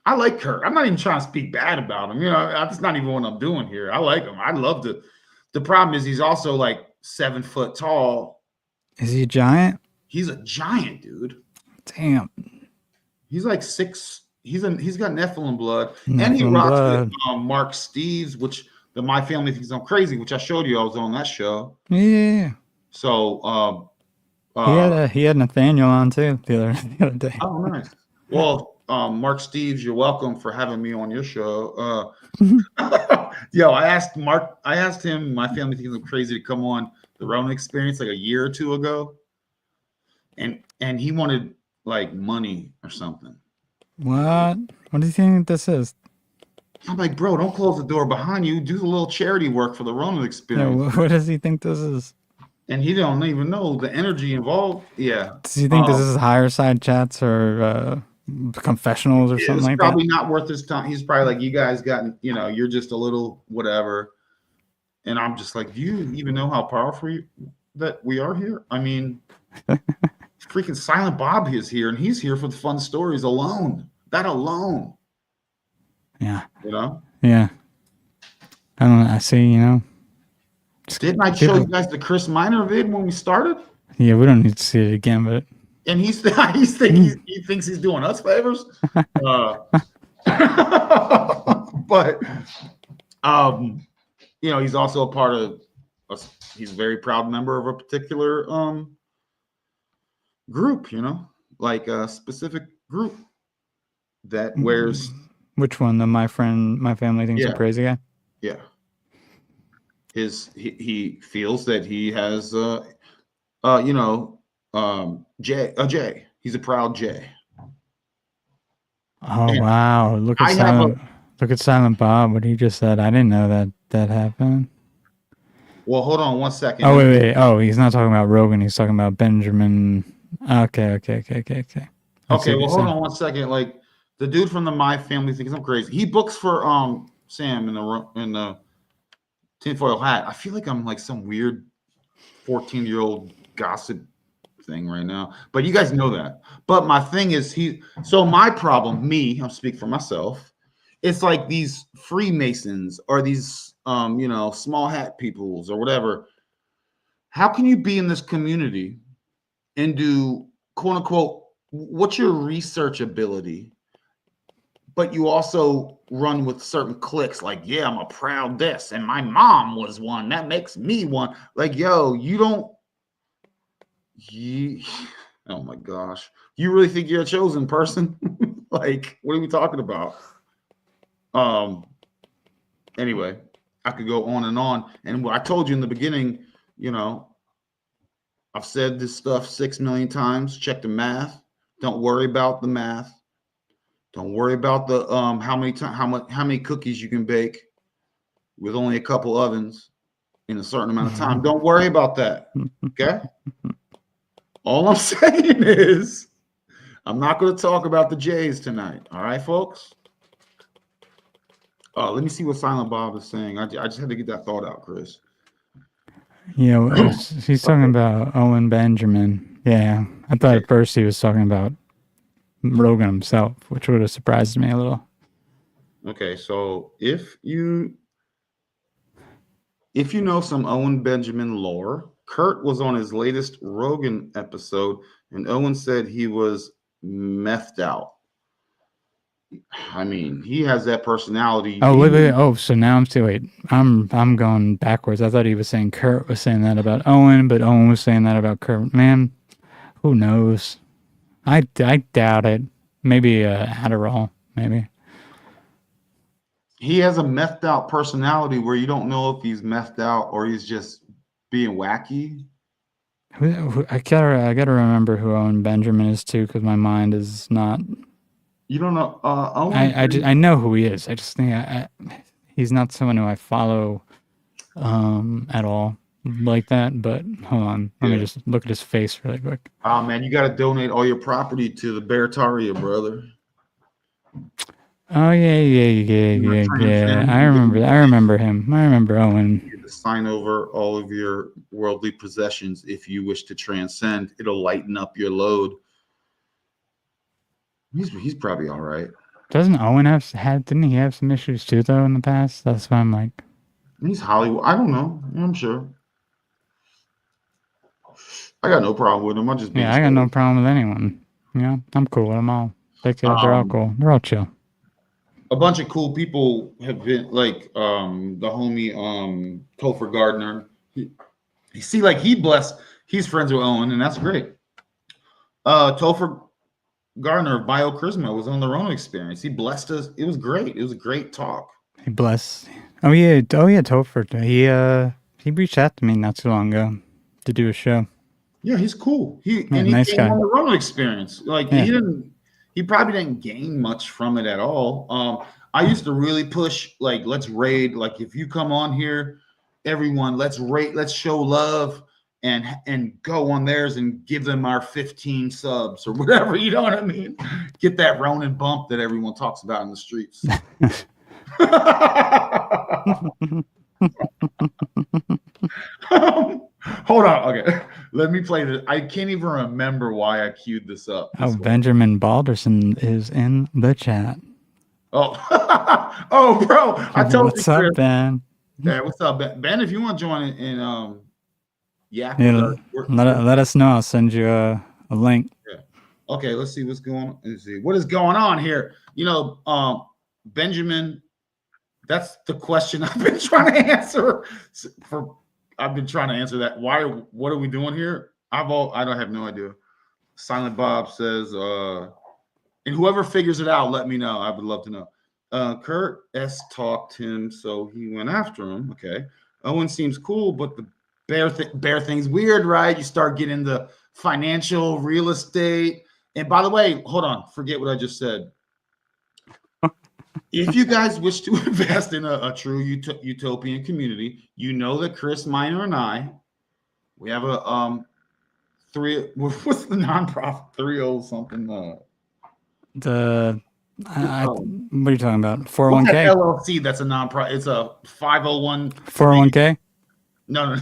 I like Kurt. I'm not even trying to speak bad about him. That's not even what I'm doing here. I like him. I love the problem is he's also like 7 foot tall. Is he a giant? He's a giant, dude. Damn. He's like 6. He's got Nephilim blood. And he rocks with Mark Steves, which my family thinks I'm crazy, which I showed you. I was on that show. Yeah. So he had Nathaniel on too the other day. Oh, nice. Well, Mark Steves, you're welcome for having me on your show. I asked him, my family thinks I'm crazy, to come on the Ronin Experience like a year or 2 ago. And he wanted like money or something. What do you think this is? I'm like, bro, don't close the door behind you. Do a little charity work for the Ronin Experience. Yeah, what does he think this is? And he don't even know the energy involved. Yeah. Does he think this is higher side chats or confessionals or something like that? It's probably not worth his time. He's probably like, you guys got, you're just a little whatever. And I'm just like, do you even know how powerful that we are here? I mean, freaking Silent Bob is here, and he's here for the fun stories alone. That alone. Yeah. Yeah. I don't know. I see, Didn't I show you guys the Chris Minor vid when we started? Yeah, we don't need to see it again, but. And he thinks he's doing us favors. But he's also a part of he's a very proud member of a particular group, like a specific group that wears. Which one? My family thinks I'm crazy guy? Yeah. He feels that he has J. He's a proud J. Oh, and wow. Look at Silent Bob, what he just said. I didn't know that happened. Well, hold on 1 second. Oh, wait. Oh, he's not talking about Rogan. He's talking about Benjamin. Okay. Okay, well, hold on 1 second. Like, the dude from the My Family thinks I'm crazy. He books for Sam in the tinfoil hat. I feel like I'm like some weird 14-year-old gossip thing right now, but you guys know that. But my thing is my problem, I'm speaking for myself, it's like these Freemasons or these small hat peoples or whatever. How can you be in this community and do quote unquote what's your research ability, but you also run with certain cliques like, yeah, I'm a proud this, and my mom was one. That makes me one. Like, yo, oh my gosh. You really think you're a chosen person? Like, what are we talking about? Anyway, I could go on. And what I told you in the beginning, I've said this stuff 6 million times. Check the math. Don't worry about the math. Don't worry about the how many cookies you can bake with only a couple ovens in a certain amount of time. Don't worry about that. Okay. All I'm saying is I'm not going to talk about the Jays tonight. All right, folks? Let me see what Silent Bob is saying. I just had to get that thought out, Chris. Yeah, he's talking about Owen Benjamin. Yeah, I thought at first he was talking about Rogan himself, which would have surprised me a little. Okay, so if you know some Owen Benjamin lore, Kurt was on his latest Rogan episode, and Owen said he was methed out. I mean, he has that personality. Oh, wait. Oh, so now I'm going backwards. I thought he was saying Kurt was saying that about Owen, but Owen was saying that about Kurt. Man, who knows? I doubt it. Maybe Adderall, maybe. He has a methed out personality where you don't know if he's methed out or he's just being wacky. I gotta remember who Owen Benjamin is too, because my mind is not. You don't know Owen? I know who he is. I just think he's not someone who I follow at all like that. But hold on, let me just look at his face really quick. Oh man, you got to donate all your property to the Beartaria, brother. Oh yeah. I remember him. I remember Owen. You to sign over all of your worldly possessions if you wish to transcend. It'll lighten up your load. He's probably all right. Doesn't Owen didn't he have some issues too though in the past? That's why I'm like. He's Hollywood. I don't know. I'm sure. I got no problem with him. I got no problem with anyone. I'm cool with them all. They're all cool. They're all chill. A bunch of cool people have been like the homie Topher Gardner. He's friends with Owen, and that's great. Topher Gardner of BioCharisma was on the Ronin experience. He blessed us. It was great. It was a great talk. He blessed. Oh yeah, Topher. He reached out to me not too long ago to do a show. Yeah, he's cool. He nice came guy. on the Ronin experience. Like he probably didn't gain much from it at all. I used to really push like let's raid. Like if you come on here, everyone, let's rate, let's show love. And go on theirs and give them our 15 subs or whatever, you know what I mean? Get that Ronin bump that everyone talks about in the streets. Hold on, okay. Let me play this. I can't even remember why I queued this up. Benjamin Balderson is in the chat. Oh, oh, bro! I told what's you. What's up, Ben? Yeah, what's up, Ben? Ben, if you want to join in let us know. I'll send you a link. Yeah. Okay, let's see what's going on. Let's see what is going on here. Benjamin, that's the question I've been trying to answer. I've been trying to answer that. What are we doing here? I don't have no idea. Silent Bob says, and whoever figures it out, let me know. I would love to know. Kurt S talked him, so he went after him. Okay. Owen seems cool, but the bear thing's weird, right? You start getting the financial real estate. And by the way, hold on, forget what I just said. If you guys wish to invest in a true utopian community, you know that Chris Miner and I, we have a what's the nonprofit 30 something? What are you talking about? 401k LLC. That's a nonprofit. It's a 501 401k. No.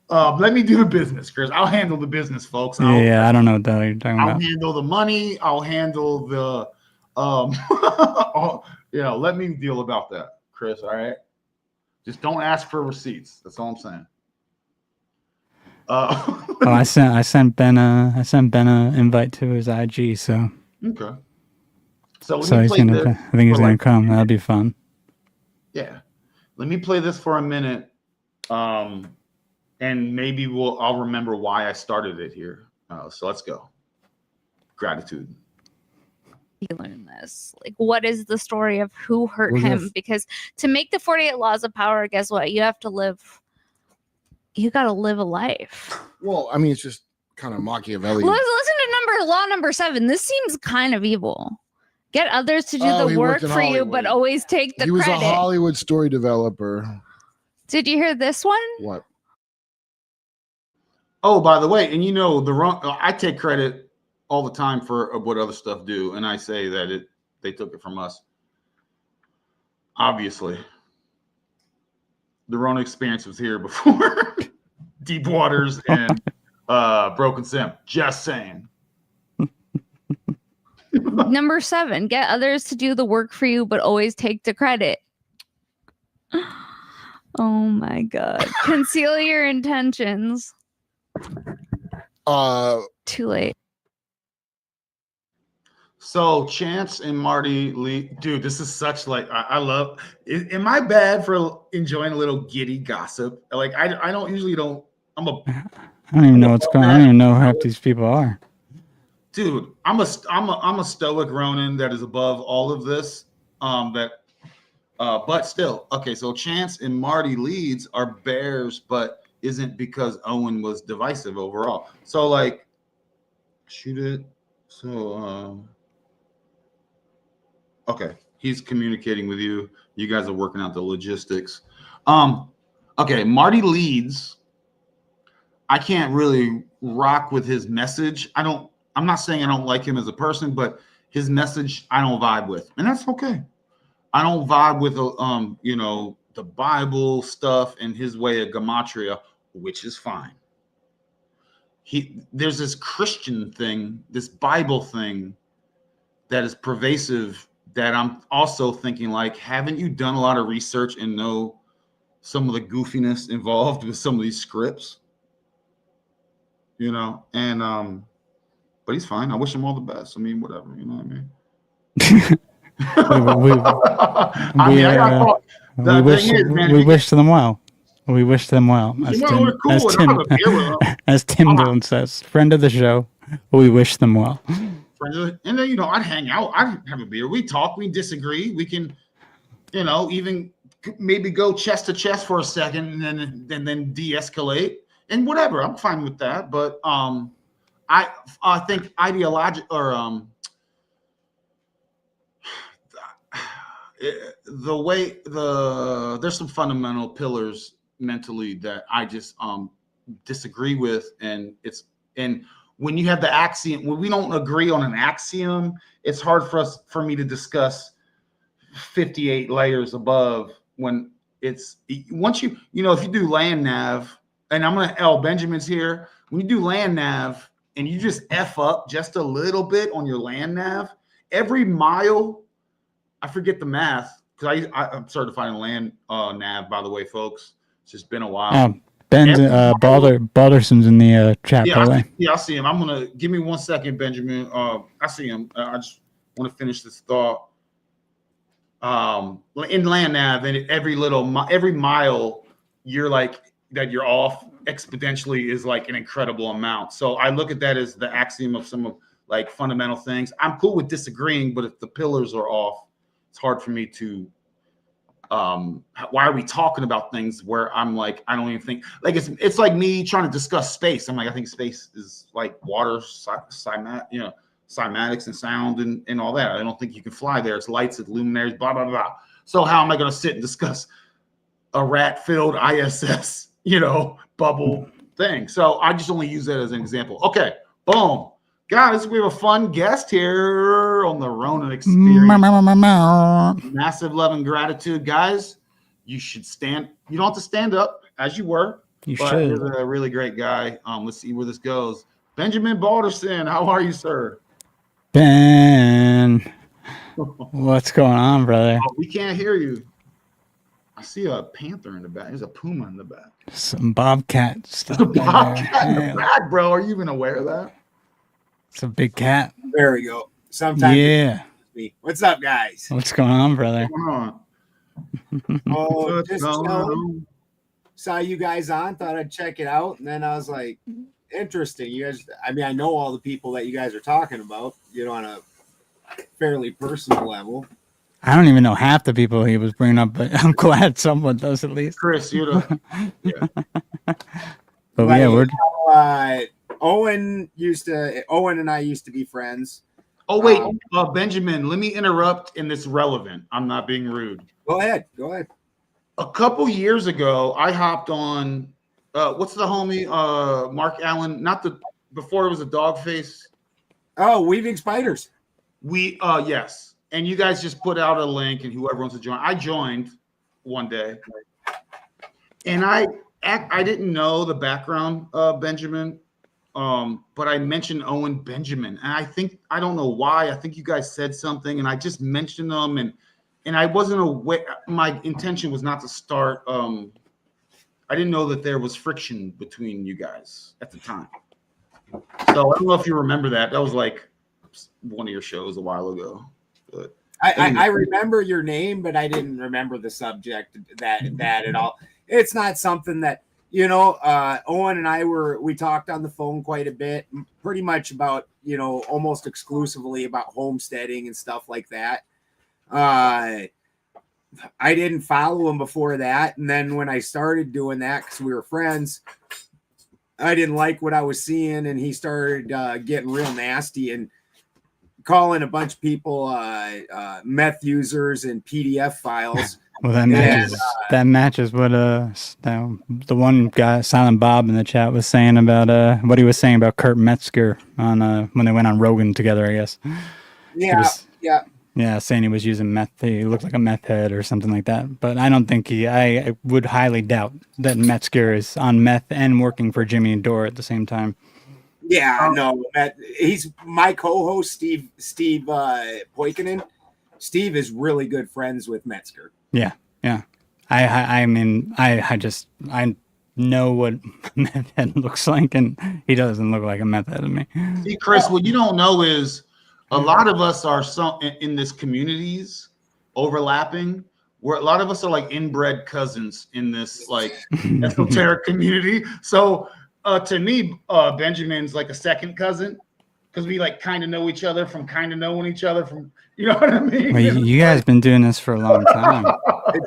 Let me do the business, Chris. I'll handle the business, folks. I don't know what the hell you're talking about. I'll handle the money. I'll handle the let me deal about that, Chris. All right. Just don't ask for receipts. That's all I'm saying. I sent Ben a invite to his IG, so okay. So he's gonna. I think he's gonna come. That'll be fun. Yeah. Let me play this for a minute, and maybe I'll remember why I started it here. So let's go. Gratitude. You learn this. Like, what is the story of who hurt him? Because to make the 48 laws of power, guess what? You have to live. You got to live a life. Well, I mean, it's just kind of Machiavelli. Listen to law number 7. This seems kind of evil. Get others to do the work for you, but always take the credit. He was a Hollywood story developer. Did you hear this one? What? Oh, by the way, and you know I take credit all the time for what other stuff do, and I say that they took it from us. Obviously, the Ronin experience was here before Deep Waters and Broken Sim. Just saying. Number 7, get others to do the work for you, but always take the credit. Oh my God. Conceal your intentions. Too late. So Chance and Marty Lee, dude, this is such like I love. Am I bad for enjoying a little giddy gossip? Like I don't usually don't. I don't even know what's going on. I don't even know who half these people are. Dude, I'm a stoic Ronin that is above all of this. But still, okay. So Chance and Marty leads are bears, but isn't because Owen was divisive overall. So like, shoot it. So okay, he's communicating with you. You guys are working out the logistics. Okay, Marty leads. I can't really rock with his message. I'm not saying I don't like him as a person, but his message I don't vibe with, and that's okay. I don't vibe with the Bible stuff and his way of gematria, which is fine. There's this Christian thing, this Bible thing that is pervasive that I'm also thinking like, haven't you done a lot of research and know some of the goofiness involved with some of these scripts? You know, and but he's fine. I wish him all the best. I mean, whatever, you know what I mean? We wish them well. We wish them well. As Tim Dillon says, friend of the show, we wish them well. And then, I'd hang out. I'd have a beer. We talk. We disagree. We can, even maybe go chest to chest for a second and then de-escalate and whatever. I'm fine with that. But I think the way there's some fundamental pillars mentally that I just disagree with, and when you have the axiom, when we don't agree on an axiom, it's hard for me to discuss 58 layers above when it's once if you do land nav, and I'm gonna Benjamin's here. When you do land nav and you just F up just a little bit on your land nav, every mile, I forget the math because I'm certified in land nav, by the way, folks. It's just been a while. Balderson's in the chat. I see him. I'm gonna give me 1 second, Benjamin. I see him. I just want to finish this thought. In land nav, and every mile you're off exponentially is like an incredible amount. So I look at that as the axiom of some of like fundamental things. I'm cool with disagreeing, but if the pillars are off, it's hard for me to. Why are we talking about things where I'm like, I don't even think like it's like me trying to discuss space. I'm like, I think space is like water, cymatics and sound and all that. I don't think you can fly there. It's lights, it's luminaries, blah, blah, blah. So how am I going to sit and discuss a rat-filled ISS, bubble thing? So I just only use that as an example. Okay, boom. Guys, we have a fun guest here on the Ronin experience. Massive love and gratitude, guys. You should stand. You don't have to stand up as you were. You should. You're a really great guy. Let's see where this goes. Benjamin Balderson, how are you, sir? Ben, what's going on, brother? We can't hear you. I see a panther in the back. There's a puma in the back. Some bobcat stuff. There's a bobcat in the back, bro. Are you even aware of that? It's a big cat. There we go. Sometimes. Yeah. What's up, guys? What's going on, brother? Just saw you guys on. Thought I'd check it out, and then I was like, interesting. You guys. I mean, I know all the people that you guys are talking about. On a fairly personal level. I don't even know half the people he was bringing up, but I'm glad someone does at least. Chris, yeah. But yeah, we're. Owen and I used to be friends. Oh, wait, Benjamin, let me interrupt, and it's relevant. I'm not being rude. Go ahead. A couple years ago, I hopped on what's the homie? Mark Allen, not the before it was a dog face. Oh, Weaving Spiders. Yes. And you guys just put out a link and whoever wants to join. I joined one day. And I didn't know the background of Benjamin. But I mentioned Owen Benjamin. And I don't know why. I think you guys said something and I just mentioned them and I wasn't aware. My intention was not to start. I didn't know that there was friction between you guys at the time. So I don't know if you remember that. That was like one of your shows a while ago. But I remember your name, but I didn't remember the subject that at all. It's not something that, you know, Owen and we talked on the phone quite a bit, pretty much about, you know, almost exclusively about homesteading and stuff like that. I didn't follow him before that. And then when I started doing that, because we were friends, I didn't like what I was seeing. And he started getting real nasty and calling a bunch of people meth users and PDF files. Well, that matches what the one guy, Silent Bob, in the chat was saying about what he was saying about Kurt Metzger on when they went on Rogan together, I guess. Yeah, saying he was using meth. He looked like a meth head or something like that. But I don't think I would highly doubt that Metzger is on meth and working for Jimmy and Dora at the same time. Yeah, no, he's my co-host, Steve Poikinen. Steve is really good friends with Metzger. Yeah. I mean, I know what meth head looks like, and he doesn't look like a meth head to me. See, Chris, what you don't know is a lot of us are in this communities overlapping, where a lot of us are like inbred cousins in this like esoteric community. So to me, Benjamin's like a second cousin because we like kind of know each other from kind of knowing each other from, you know what I mean? Well, you guys been doing this for a long time.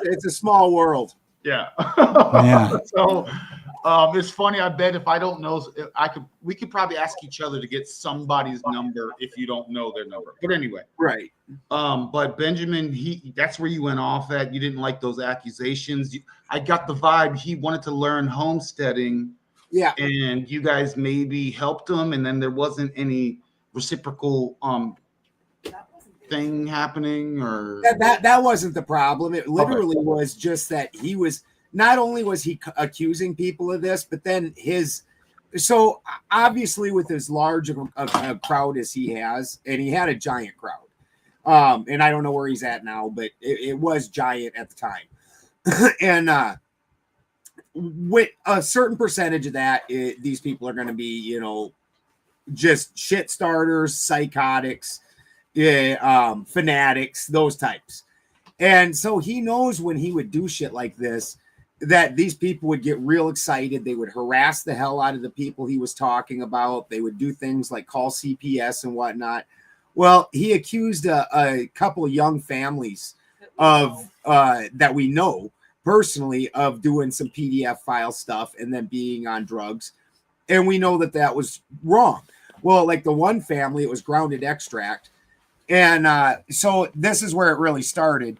It's a small world. Yeah. Yeah. So it's funny. I bet if I don't know, we could probably ask each other to get somebody's number if you don't know their number. But anyway, right. But Benjamin, that's where you went off at. You didn't like those accusations. I got the vibe he wanted to learn homesteading. Yeah. And you guys maybe helped him, and then there wasn't any reciprocal thing happening, or that wasn't the problem. It literally was just that he was not only was he accusing people of this, but then so obviously with as large of a crowd as he has, and he had a giant crowd. And I don't know where he's at now, but it was giant at the time. And with a certain percentage of that, these people are going to be, you know, just shit starters, psychotics, fanatics, those types. And so he knows when he would do shit like this, that these people would get real excited. They would harass the hell out of the people he was talking about. They would do things like call CPS and whatnot. Well, he accused a couple of young families of that we know personally of doing some PDF file stuff and then being on drugs. And we know that that was wrong. Well, like the one family, it was grounded extract. And so this is where it really started.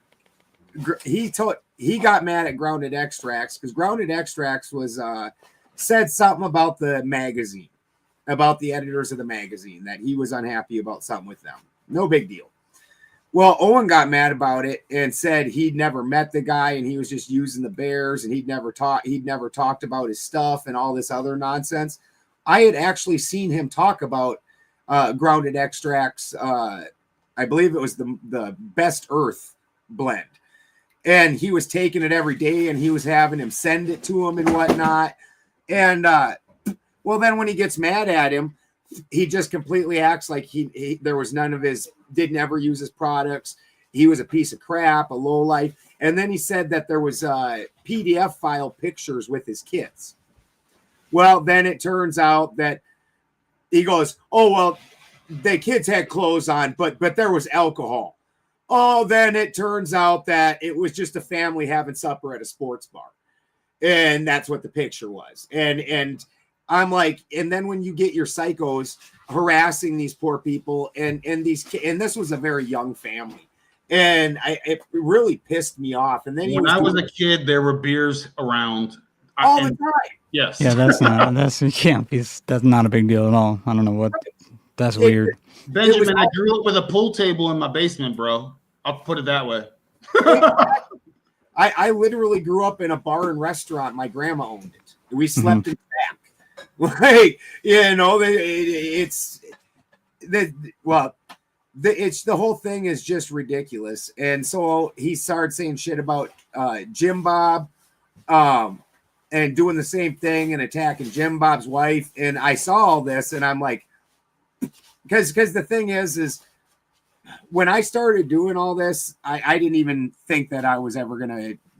He got mad at Grounded Extracts because Grounded Extracts was said something about the magazine, about the editors of the magazine, that he was unhappy about something with them. No big deal. Well, Owen got mad about it and said he'd never met the guy and he was just using the bears and he'd never talked about his stuff and all this other nonsense. I had actually seen him talk about Grounded Extracts. I believe it was the Best Earth blend. And he was taking it every day and he was having him send it to him and whatnot. And well, then when he gets mad at him, he just completely acts like there was none of his, didn't ever use his products. He was a piece of crap, a lowlife. And then he said that there was PDF file pictures with his kids. Well, then it turns out that he goes, oh, well, the kids had clothes on, but there was alcohol. Oh, then it turns out that it was just a family having supper at a sports bar. And that's what the picture was. And I'm like, and then when you get your psychos harassing these poor people and this was a very young family. And it really pissed me off. And then when I was a kid, there were beers around. all the time. Yes. Yeah, that's you can't be. That's not a big deal at all. I don't know what. That's weird. Benjamin, I grew up with a pool table in my basement, bro. I'll put it that way. I literally grew up in a bar and restaurant. My grandma owned it. We slept in the back. Like, you know, it's the whole thing is just ridiculous. And so he started saying shit about Jim Bob, and doing the same thing and attacking Jim Bob's wife. And I saw all this, and I'm like, because the thing is when I started doing all this, I didn't even think that I was ever going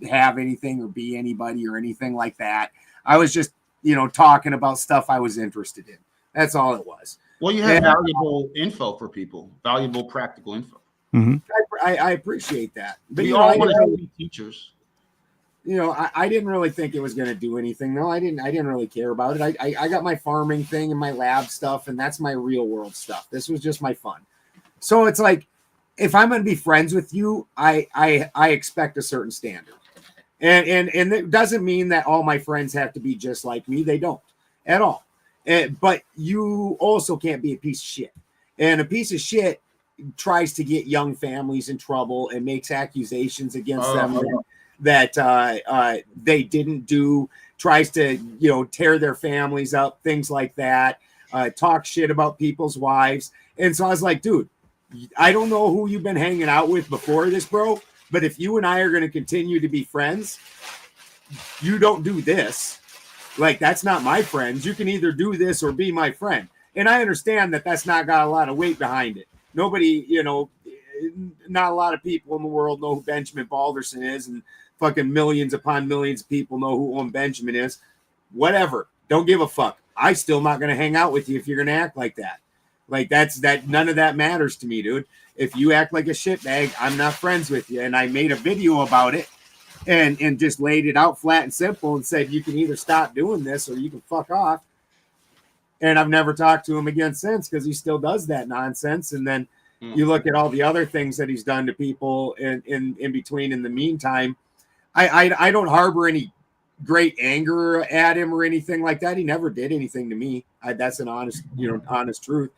to have anything or be anybody or anything like that. I was just, you know, talking about stuff I was interested in. That's all it was. Well, you have valuable info for people, valuable practical info. Mm-hmm. I appreciate that. But we you all know, want to be teachers. You know, I didn't really think it was going to do anything. No, I didn't really care about it. I got my farming thing and my lab stuff, and that's my real world stuff. This was just my fun. So it's like, if I'm going to be friends with you, I expect a certain standard. And it doesn't mean that all my friends have to be just like me. They don't at all. But you also can't be a piece of shit. And a piece of shit tries to get young families in trouble and makes accusations against them that they didn't do, tries to, you know, tear their families up, things like that, talk shit about people's wives. And so I was like, dude, I don't know who you've been hanging out with before this, bro, but if you and I are going to continue to be friends, you don't do this. Like, that's not my friends. You can either do this or be my friend. And I understand that that's not got a lot of weight behind it. Nobody, you know, not a lot of people in the world know who Benjamin Balderson is, and fucking millions upon millions of people know who Owen Benjamin is. Whatever. Don't give a fuck. I still not going to hang out with you if you're going to act like that. Like, none of that matters to me, dude. If you act like a shitbag, I'm not friends with you. And I made a video about it and just laid it out flat and simple and said, you can either stop doing this or you can fuck off. And I've never talked to him again since, because he still does that nonsense. And then you look at all the other things that he's done to people in between. In the meantime, I don't harbor any great anger at him or anything like that. He never did anything to me. That's an honest truth.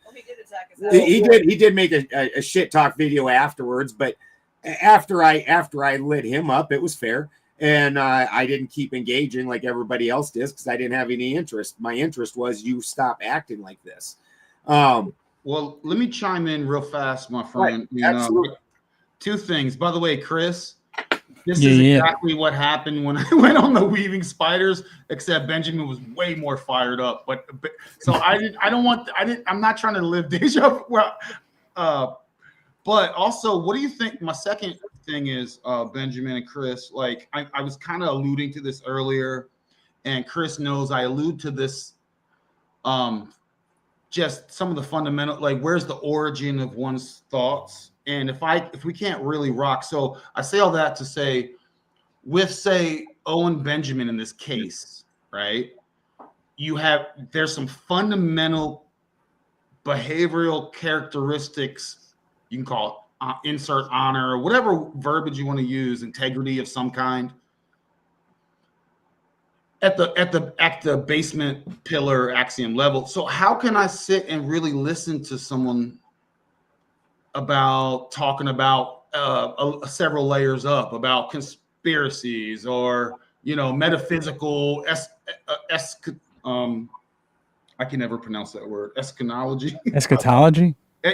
Well, he did make a shit talk video afterwards, but after I lit him up, it was fair. And I didn't keep engaging like everybody else did, because I didn't have any interest. My interest was, you stop acting like this. Well, let me chime in real fast, my friend. Right. Absolutely. Two things. By the way, Chris, this is exactly what happened when I went on the Weaving Spiders, except Benjamin was way more fired up. But so I'm not trying to live deja vu. Well, but also, what do you think? My second thing is, Benjamin and Chris, like I was kind of alluding to this earlier, and Chris knows I allude to this, just some of the fundamental, like, where's the origin of one's thoughts? And if we can't really rock, so I say all that to say, with, say, Owen Benjamin in this case, right? There's some fundamental behavioral characteristics, you can call it insert honor or whatever verbiage you want to use, integrity of some kind, at the basement pillar axiom level. So how can I sit and really listen to someone about talking about several layers up about conspiracies or, you know, metaphysical I can never pronounce that word, eschatology.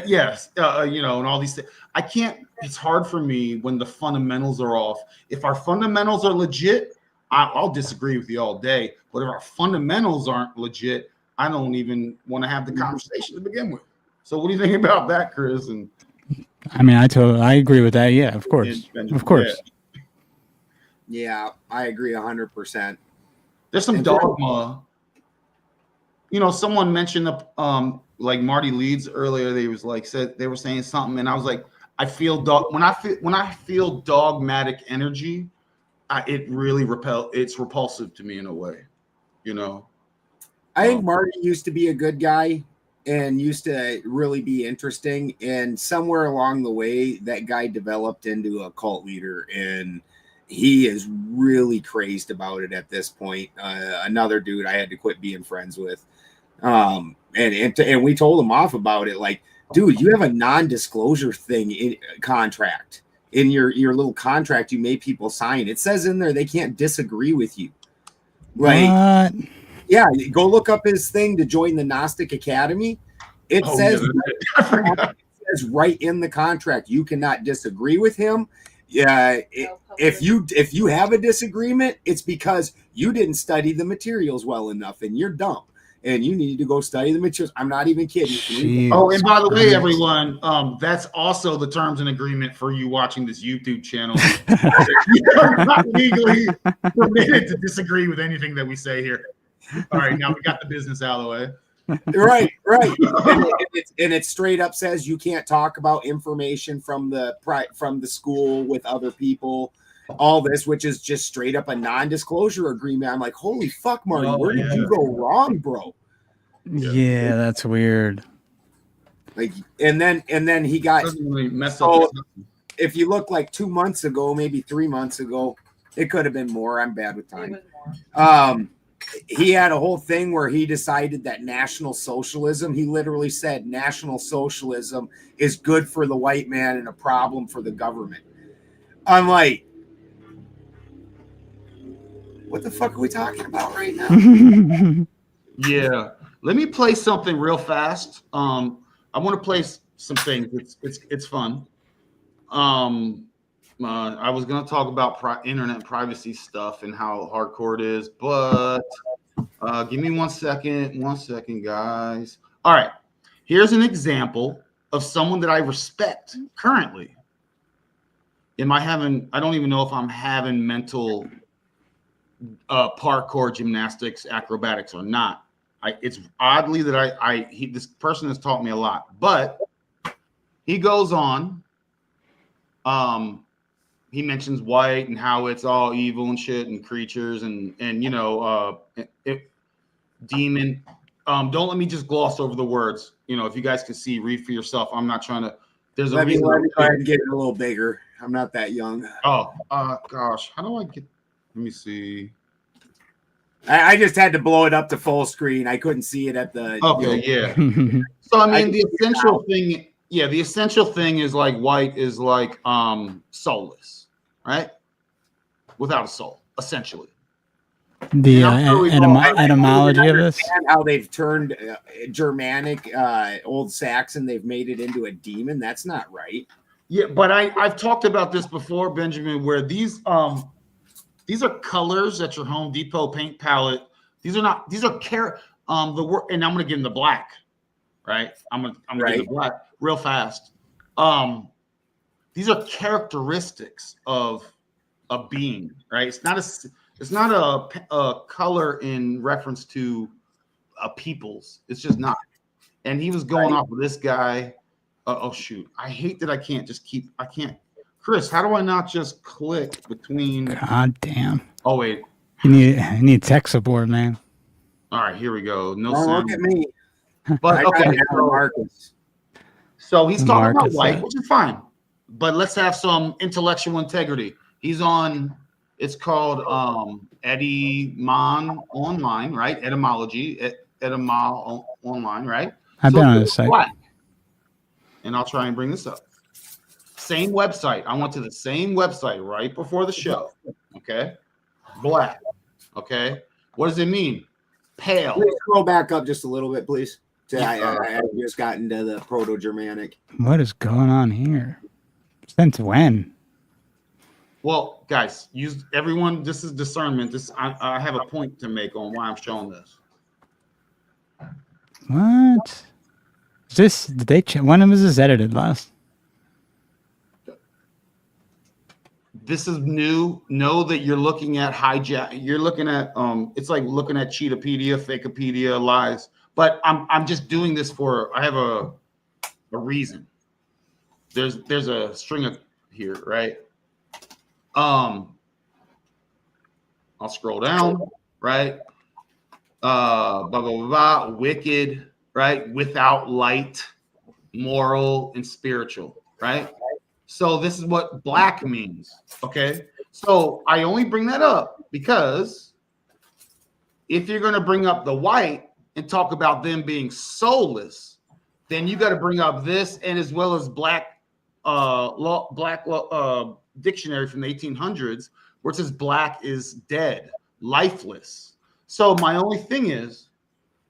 Yes, you know, and all these things. I can't. It's hard for me when the fundamentals are off. If our fundamentals are legit, I'll disagree with you all day. But if our fundamentals aren't legit, I don't even want to have the conversation to begin with. So, what do you think about that, Chris? And I mean, I agree with that. Yeah, of course, of course. Yeah, I agree 100%. There's some dogma. You know, someone mentioned like Marty Leeds earlier. They were saying something, and I was like, when I feel dogmatic energy, it really it's repulsive to me in a way, you know. I think Marty used to be a good guy and used to really be interesting, and somewhere along the way, that guy developed into a cult leader, and he is really crazed about it at this point. Another dude I had to quit being friends with. And we told him off about it. Like, dude, you have a non-disclosure thing in contract. In your little contract you made people sign. It says in there they can't disagree with you. Like, What? yeah, go look up his thing to join the Gnostic Academy. It says right in the contract you cannot disagree with him. Yeah, if you have a disagreement, it's because you didn't study the materials well enough, and you're dumb, and you need to go study the materials. I'm not even kidding. Jeez. Oh, and by the way, everyone, that's also the terms and agreement for you watching this YouTube channel. You're not legally permitted to disagree with anything that we say here. All right, now we got the business out of the way. Right. And it straight up says you can't talk about information from the school with other people. All this, which is just straight up a non-disclosure agreement. I'm like, holy fuck, Marty, where did you go wrong, bro? Yeah, that's weird. Like, and then he got messed up. If you look like 2 months ago, maybe 3 months ago, it could have been more. I'm bad with time. He had a whole thing where he decided that National Socialism, he literally said National Socialism is good for the white man and a problem for the government. I'm like, what the fuck are we talking about right now? Yeah. Let me play something real fast. I want to play some things. It's fun. I was going to talk about internet privacy stuff and how hardcore it is, but give me 1 second. 1 second, guys. All right. Here's an example of someone that I respect currently. I don't even know if I'm having mental parkour, gymnastics, acrobatics or not. It's oddly that this person has taught me a lot, but he goes on. He mentions white and how it's all evil and shit and creatures and demon. Don't let me just gloss over the words. If you guys can see, read for yourself. I'm not trying to. There's a reason. Let me go ahead and get it a little bigger. I'm not that young. Oh, gosh. How do I get? Let me see. I just had to blow it up to full screen. I couldn't see it at the. Okay, yeah. So I mean, the essential thing. Yeah, the essential thing is like white is like soulless, right? Without a soul, essentially. The etymology of this? How they've turned Germanic, Old Saxon, they've made it into a demon. That's not right. Yeah, but I've talked about this before, Benjamin, where these are colors at your Home Depot paint palette. These are the word, and I'm gonna give them the black, right? I'm gonna give the black real fast. These are characteristics of a being, right? It's not a color in reference to a people's. It's just not. And he was going off of this guy. Oh shoot! I hate that I can't. Chris, how do I not just click between? God damn. Oh wait. You need tech support, man. All right, here we go. No Don't sound. look at me. But okay. Marcus. So he's talking about Marcus, white, which is fine. But let's have some intellectual integrity. He's on. It's called Etymon Online, right? Etymology, Etymol Online, right? I've been on this site. Black. And I'll try and bring this up. Same website. I went to the same website right before the show. Okay. Black. Okay. What does it mean? Pale. Please scroll back up just a little bit, please. I just got into the Proto-Germanic. What is going on here? Since when? Well, guys, everyone. This is discernment. I have a point to make on why I'm showing this. What? When was this edited last? This is new. Know that you're looking at hijack. You're looking at it's like looking at Cheatopedia, Fakeopedia, lies. But I'm just doing this I have a reason. There's a string of here, right? I'll scroll down, right? Blah blah blah blah. Wicked, right? Without light, moral, and spiritual, right? So this is what black means, okay? So I only bring that up because if you're going to bring up the white and talk about them being soulless, then you got to bring up this and as well as black dictionary from the 1800s, where it says black is dead, lifeless. So my only thing is,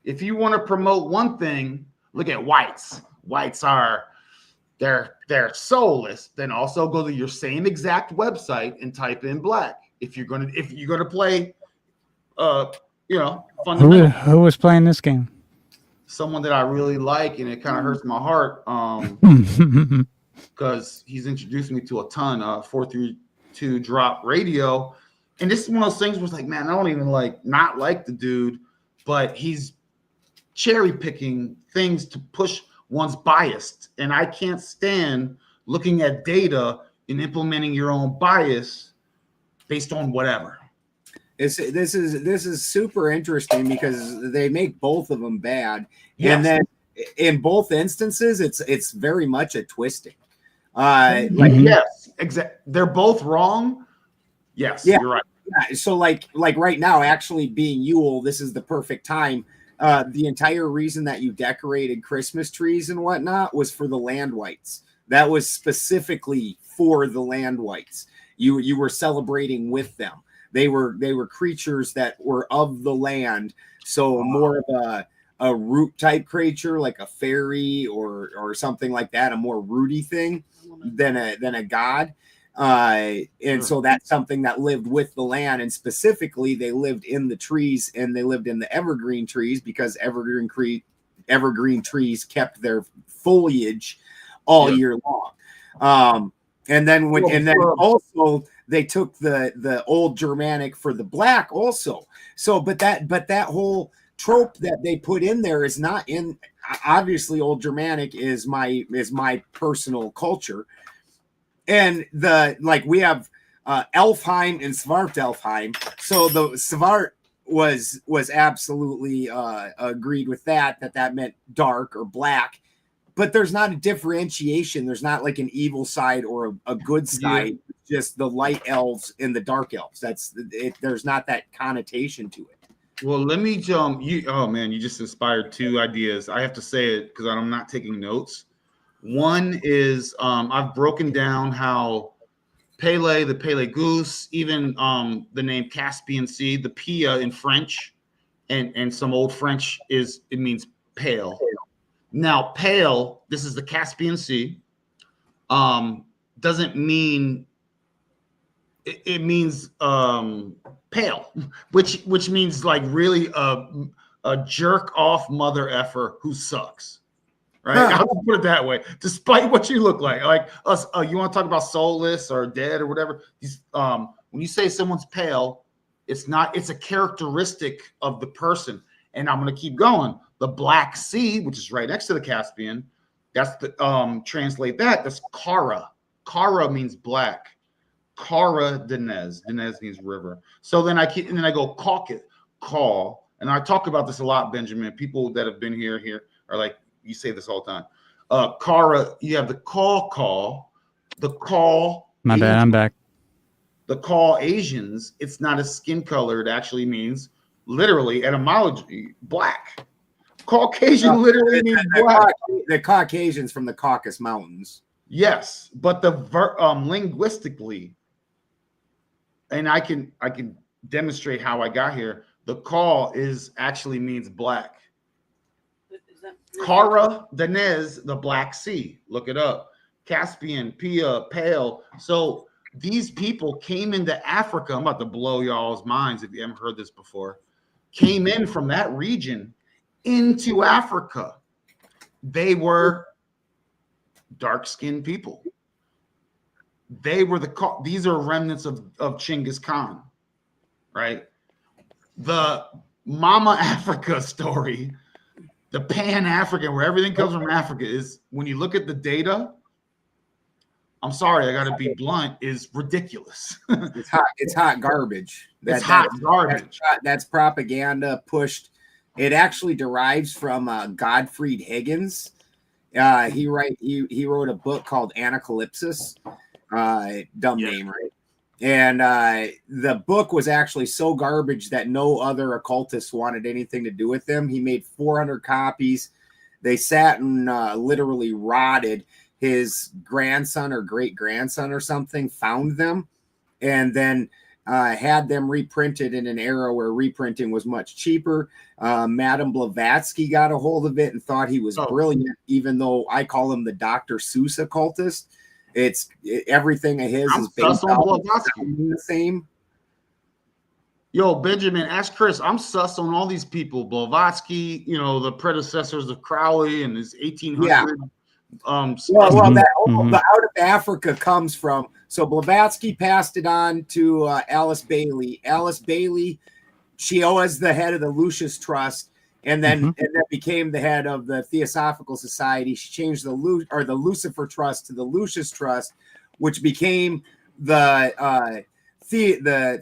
if you want to promote one thing, look at whites. Whites are they're soulless. Then also go to your same exact website and type in black. If you're gonna play, fundamental. Who was playing this game? Someone that I really like, and it kind of hurts my heart. Because he's introduced me to a ton of 432 Drop Radio. And this is one of those things where it's like, man, I don't even not like the dude, but he's cherry picking things to push one's bias. And I can't stand looking at data and implementing your own bias based on whatever. This is super interesting because they make both of them bad. Yes. And then in both instances, it's very much a twisting. Yes, exactly. They're both wrong. Yes, yeah, you're right. Yeah. So like right now, actually being Yule, this is the perfect time. The entire reason that you decorated Christmas trees and whatnot was for the land whites. That was specifically for the land whites. You were celebrating with them. They were creatures that were of the land. So more of a root type creature like a fairy or something like that, a more rooty thing than a god. And so that's something that lived with the land, and specifically they lived in the trees, and they lived in the evergreen trees because evergreen trees kept their foliage all year long. And then also they took the old Germanic for the black also. So but that whole trope that they put in there is not in. Obviously old Germanic is my personal culture. And we have Elfheim and Svartalfheim. So the Svart was absolutely agreed with that meant dark or black. But there's not a differentiation. There's not like an evil side or a good side. Yeah. Just the light elves and the dark elves. That's it. There's not that connotation to it. Well, let me jump. You just inspired two ideas. I have to say it because I'm not taking notes. One is I've broken down how Pele, the Pele goose, even the name Caspian Sea, the Pia in French, and some old French it means pale. Now, pale, this is the Caspian Sea, doesn't mean it means pale, which means like really a jerk off mother effer who sucks. Right, I'll just put it that way. Despite what you look like us, you want to talk about soulless or dead or whatever. When you say someone's pale, it's a characteristic of the person. And I'm going to keep going. The Black Sea, which is right next to the Caspian, that's the translate that. That's Kara. Kara means black. Kara Denez. Denez means river. So then I go call, and I talk about this a lot, Benjamin. People that have been here are like. You say this all the time. Kara, you have the call, the call. My Asians, bad, I'm back. The call Asians, it's not a skin color. It actually means literally etymology, black. Caucasian literally means black. The Caucasians from the Caucasus Mountains. Yes, but the linguistically, and I can demonstrate how I got here. The call actually means black. Kara Denez, the Black Sea. Look it up. Caspian, Pia, Pale. So these people came into Africa. I'm about to blow y'all's minds if you haven't heard this before. Came in from that region into Africa. They were dark-skinned people. They were these are remnants of Genghis Khan, right? The Mama Africa story. The Pan-African, where everything comes from Africa, is when you look at the data, I'm sorry, I got to be blunt, is ridiculous. It's hot garbage. It's hot garbage. That's propaganda pushed. It actually derives from Gottfried Higgins. He wrote a book called Anacalypsis. Dumb name, right? And the book was actually so garbage that no other occultists wanted anything to do with them. He made 400 copies. They sat and literally rotted. His grandson or great grandson or something found them, and then had them reprinted in an era where reprinting was much cheaper. Madame Blavatsky got a hold of it and thought he was brilliant, even though I call him the Dr. Seuss occultist. Everything of his is based on the same. Yo, Benjamin, ask Chris. I'm sus on all these people. Blavatsky, the predecessors of Crowley and his 1800. Yeah. The out of Africa comes from. So Blavatsky passed it on to Alice Bailey. Alice Bailey, she was the head of the Lucius Trust, and then became the head of the Theosophical Society. She changed the Lucifer Trust to the Lucius Trust, which became the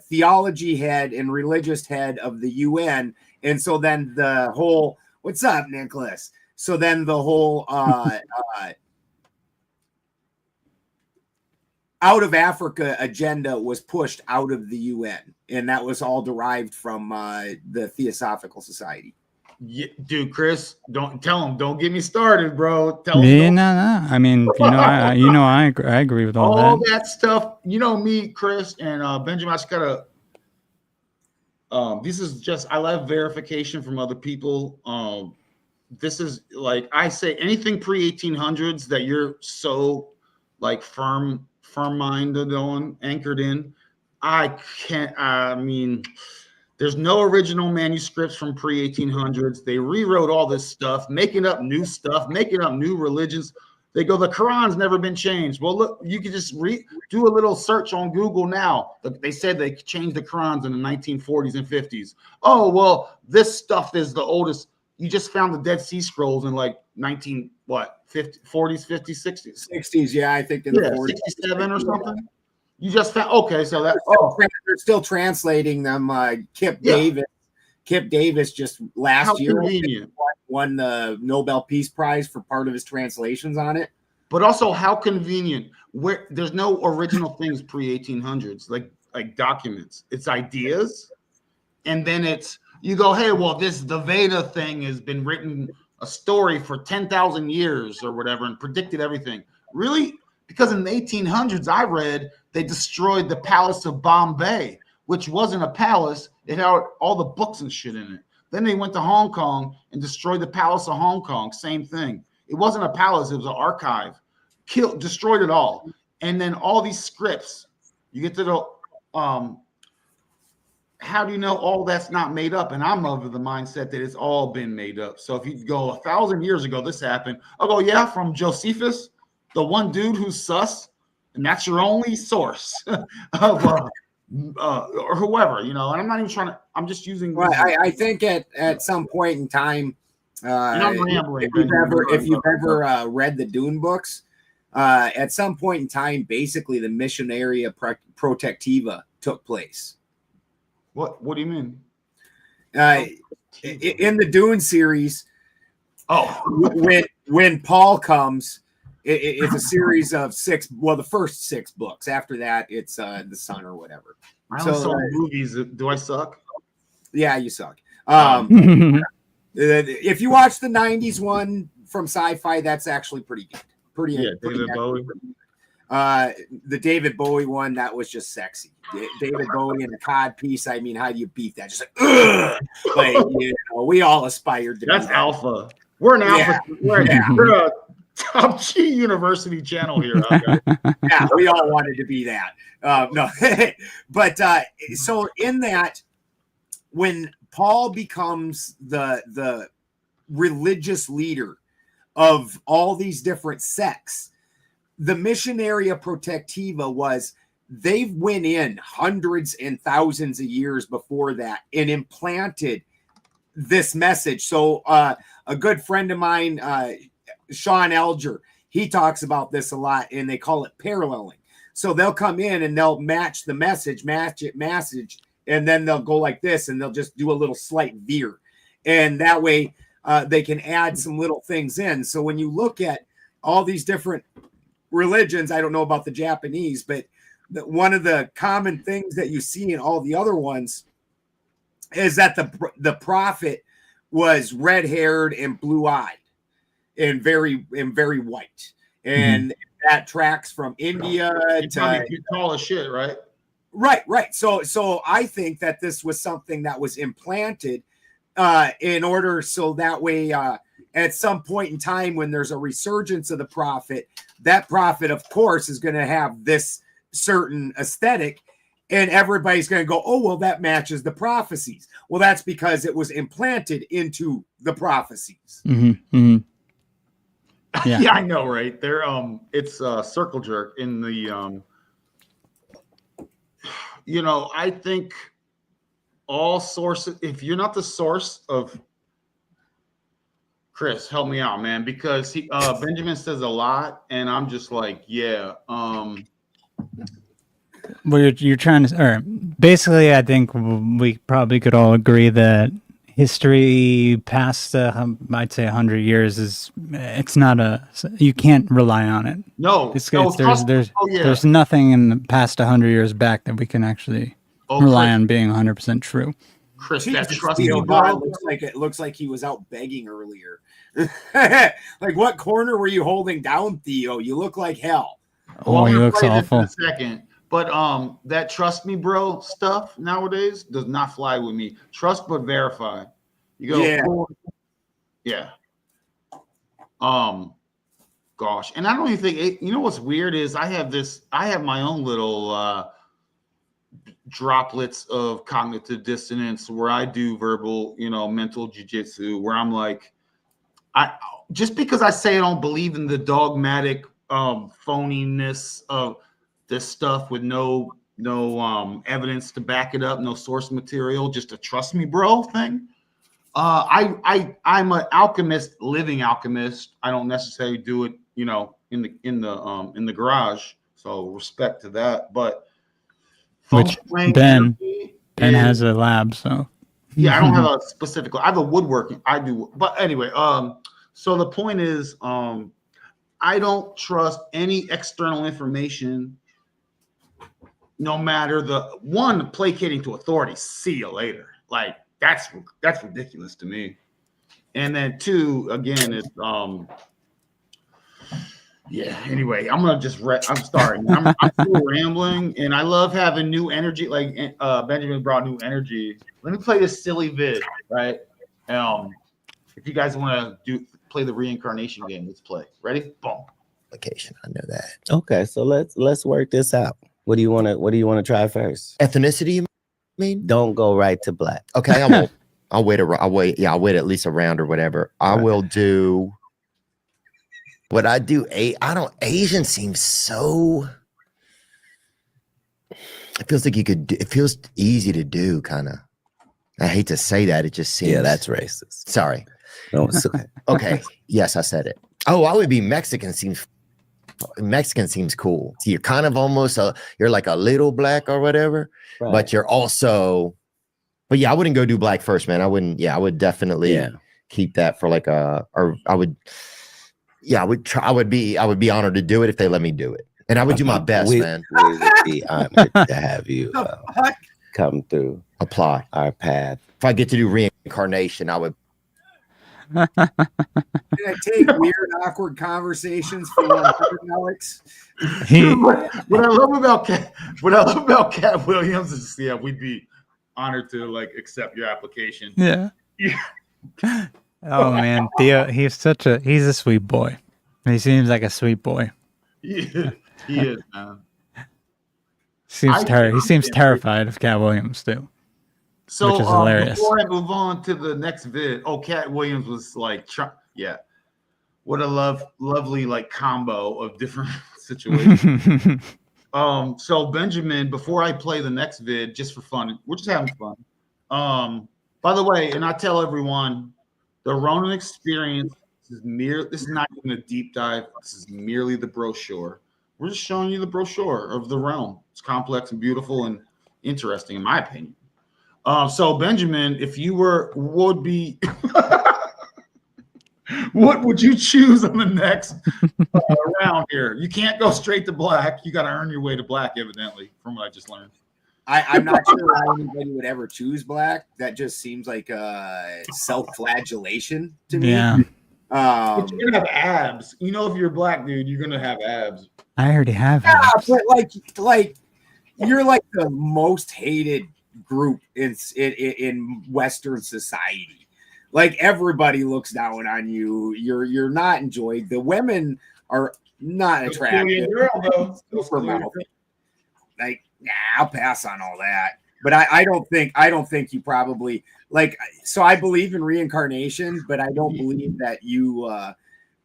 theology head and religious head of the UN. And so then the whole, what's up, Nicholas? So then the whole out of Africa agenda was pushed out of the UN, and that was all derived from the Theosophical Society. Yeah, dude, Chris, don't get me started, bro. Tell him. No. I mean, I agree with all that stuff. Me, Chris, and Benjamin. I just gotta. This is just. I love verification from other people. This is like I say, anything pre-1800s that you're so like firm-minded on, anchored in. I can't. I mean. There's no original manuscripts from pre-1800s. They rewrote all this stuff, making up new stuff, making up new religions. They go, the Quran's never been changed. Well, look, you can just do a little search on Google now. They said they changed the Qurans in the 1940s and 50s. Oh, well, this stuff is the oldest. You just found the Dead Sea Scrolls in like 40s, 50s, 60s. 60s, yeah, I think in the 40s. 67 or something. You just found so that they're still translating them. Kip Davis just last year won the Nobel Peace Prize for part of his translations on it. But also, how convenient. Where there's no original things pre-1800s, like documents. It's ideas, and then you go, hey, well, the Veda thing has been written a story for 10,000 years or whatever, and predicted everything. Really? Because in the 1800s, I read they destroyed the Palace of Bombay, which wasn't a palace. It had all the books and shit in it. Then they went to Hong Kong and destroyed the Palace of Hong Kong. Same thing. It wasn't a palace. It was an archive. Destroyed it all. And then all these scripts, you get to the, how do you know all that's not made up? And I'm of the mindset that it's all been made up. So if you go 1,000 years ago, this happened. I'll go, yeah, from Josephus, the one dude who's sus, and that's your only source of or whoever, and I'm not even trying to. I'm just using. Well, I think at some point in time, if you've ever read the Dune books, at some point in time, basically the Missionaria Protectiva took place. What do you mean? In the Dune series, when Paul comes. It's a series of 6. Well, the first 6 books. After that, it's the Sun or whatever. I only saw movies. Do I suck? Yeah, you suck. If you watch the 90s one from Sci-Fi, that's actually pretty good. David Bowie. The David Bowie one, that was just sexy. David Bowie in a cod piece. I mean, how do you beat that? Just like, we all aspired to. That's alpha. We're an alpha. We're a Top G University channel here. Yeah, we all wanted to be that. No, but so in that, when Paul becomes the religious leader of all these different sects, the Missionaria Protectiva was they went in hundreds and thousands of years before that and implanted this message. So a good friend of mine, Sean Elger, he talks about this a lot, and they call it paralleling. So they'll come in and they'll match the message, and then they'll go like this, and they'll just do a little slight veer. And that way they can add some little things in. So when you look at all these different religions, I don't know about the Japanese, but one of the common things that you see in all the other ones is that the prophet was red-haired and blue-eyed and very white, and that tracks from India to tall as shit, right? Right. So I think that this was something that was implanted in order so that way at some point in time when there's a resurgence of the prophet, that prophet, of course, is going to have this certain aesthetic, and everybody's going to go, oh, well, that matches the prophecies. Well, that's because it was implanted into the prophecies. Yeah. Yeah, I know, right? There, it's circle jerk in the you know, I think all sources, if you're not the source of Chris, help me out, man, because he Benjamin says a lot, and I'm just like, yeah. Well, you're trying to, or basically, I think we probably could all agree that history past, I'd say 100 years it's not you can't rely on it. No, there's nothing in the past 100 years back that we can actually rely on being 100% true. Chris, Jesus, that trust Theo me, Ball looks like he was out begging earlier. Like, what corner were you holding down, Theo? You look like hell. Oh, he looks awful. In a second. But that trust me, bro stuff nowadays does not fly with me. Trust but verify. You go, yeah. Gosh, and I don't even think you know what's weird is I have my own little droplets of cognitive dissonance where I do verbal, mental jujitsu, where I'm like, just because I say I don't believe in the dogmatic phoniness of this stuff with no evidence to back it up, no source material, just a trust me, bro thing. I'm an alchemist, living alchemist. I don't necessarily do it, in the garage. So respect to that, but which Ben has a lab, so yeah, I don't have a specific. I have a woodworking. I do, but anyway, so the point is, I don't trust any external information. No matter the one placating to authority, see you later. Like that's ridiculous to me. And then two, again, it's yeah. Anyway, I'm gonna just I'm sorry, man. I'm still rambling, and I love having new energy. Like Benjamin brought new energy. Let me play this silly vid, right? If you guys want to play the reincarnation game, let's play. Ready? Boom. Application. I know that. Okay, so let's work this out. What do you want to try first? Ethnicity, you mean? Don't go right to black. Okay, I won't. I'll wait at least a round or whatever. I will do what I do. Asian seems so, it feels like it feels easy to do, kind of. I hate to say that. It just seems. Yeah, that's racist. Sorry. No, it's okay. Okay. Yes, I said it. Oh, I would be Mexican seems cool. So you're kind of almost you're like a little black or whatever, right. But you're also, but yeah, I wouldn't go do black first, man. I wouldn't. Yeah, I would definitely keep that for like I would be honored to do it if they let me do it. And I would do my best, man. We would be honored to have you come through, apply our path. If I get to do reincarnation, I would. Can I take weird, awkward conversations from Alex? What I love about Cat Williams is, we'd be honored to accept your application. Yeah. Oh man, Theo, he's a sweet boy. He seems like a sweet boy. Yeah, he is, man. He seems terrified of Cat Williams too. So which is hilarious. Before I move on to the next vid, Cat Williams was what a lovely combo of different situations. So Benjamin, before I play the next vid, just for fun, we're just having fun. By the way, and I tell everyone, the Ronin experience this is not even a deep dive. This is merely the brochure. We're just showing you the brochure of the realm. It's complex and beautiful and interesting, in my opinion. So Benjamin, if you would be What would you choose on the next round here? You can't go straight to black. You got to earn your way to black, evidently, from what I just learned. I'm not sure why anybody would ever choose black. That just seems like self-flagellation to me. Yeah. But you're gonna have abs. You know, if you're a black dude, you're gonna have abs. I already have. Yeah, abs. but like you're like the most hated group in Western society. Like everybody looks down on you. You're not enjoyed. The women are not attractive. Like, nah, I'll pass on all that. But I don't think you probably like. So I believe in reincarnation, but I don't believe that you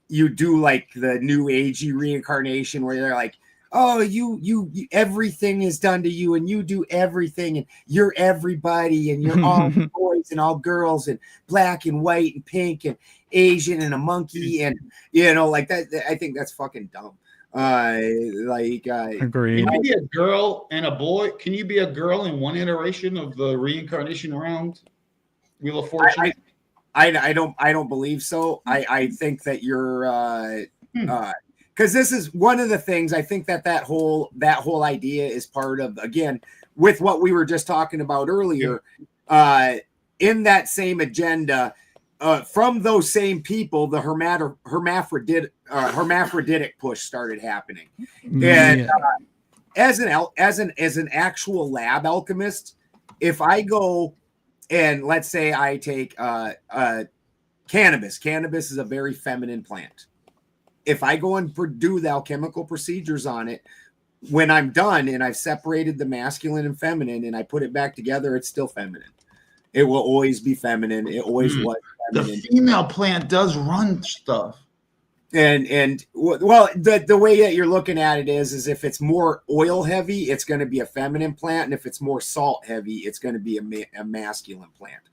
do like the new agey reincarnation where they're like, oh, you everything is done to you and you do everything and you're everybody and you're all boys and all girls and black and white and pink and Asian and a monkey and like that. I think that's fucking dumb. Agreed. Can you be a girl and a boy? Can you be a girl in one iteration of the reincarnation round? Wheel of Fortune. I don't believe so. I think that you're because this is one of the things I think that whole idea is part of, again, with what we were just talking about earlier, in that same agenda. From those same people, the hermaphroditic push started happening, and as an actual lab alchemist, if I go and let's say I take cannabis is a very feminine plant. If I go and do the alchemical procedures on it, when I'm done and I've separated the masculine and feminine and I put it back together, it's still feminine. It will always be feminine. It always was feminine. The female plant does run stuff. And well, the way that you're looking at it is if it's more oil heavy, it's going to be a feminine plant. And if it's more salt heavy, it's going to be a masculine plant.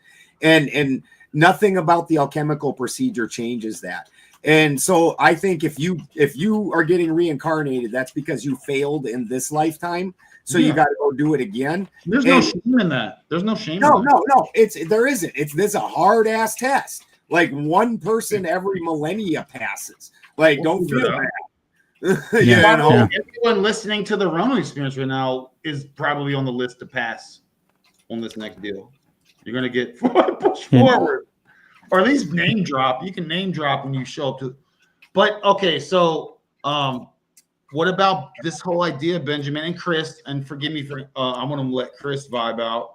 And nothing about the alchemical procedure changes that. And so I think if you are getting reincarnated, that's because you failed in this lifetime. So you got to go do it again. There's no shame in that. There's no shame. No. There isn't. This is a hard ass test. Like one person every millennia passes. Like don't feel bad. Everyone listening to the Ronin experience right now is probably on the list to pass on this next deal. You're gonna get pushed forward, or at least name drop. You can name drop when you show up to. But okay, so what about this whole idea, Benjamin and Chris? And forgive me for I want to let Chris vibe out.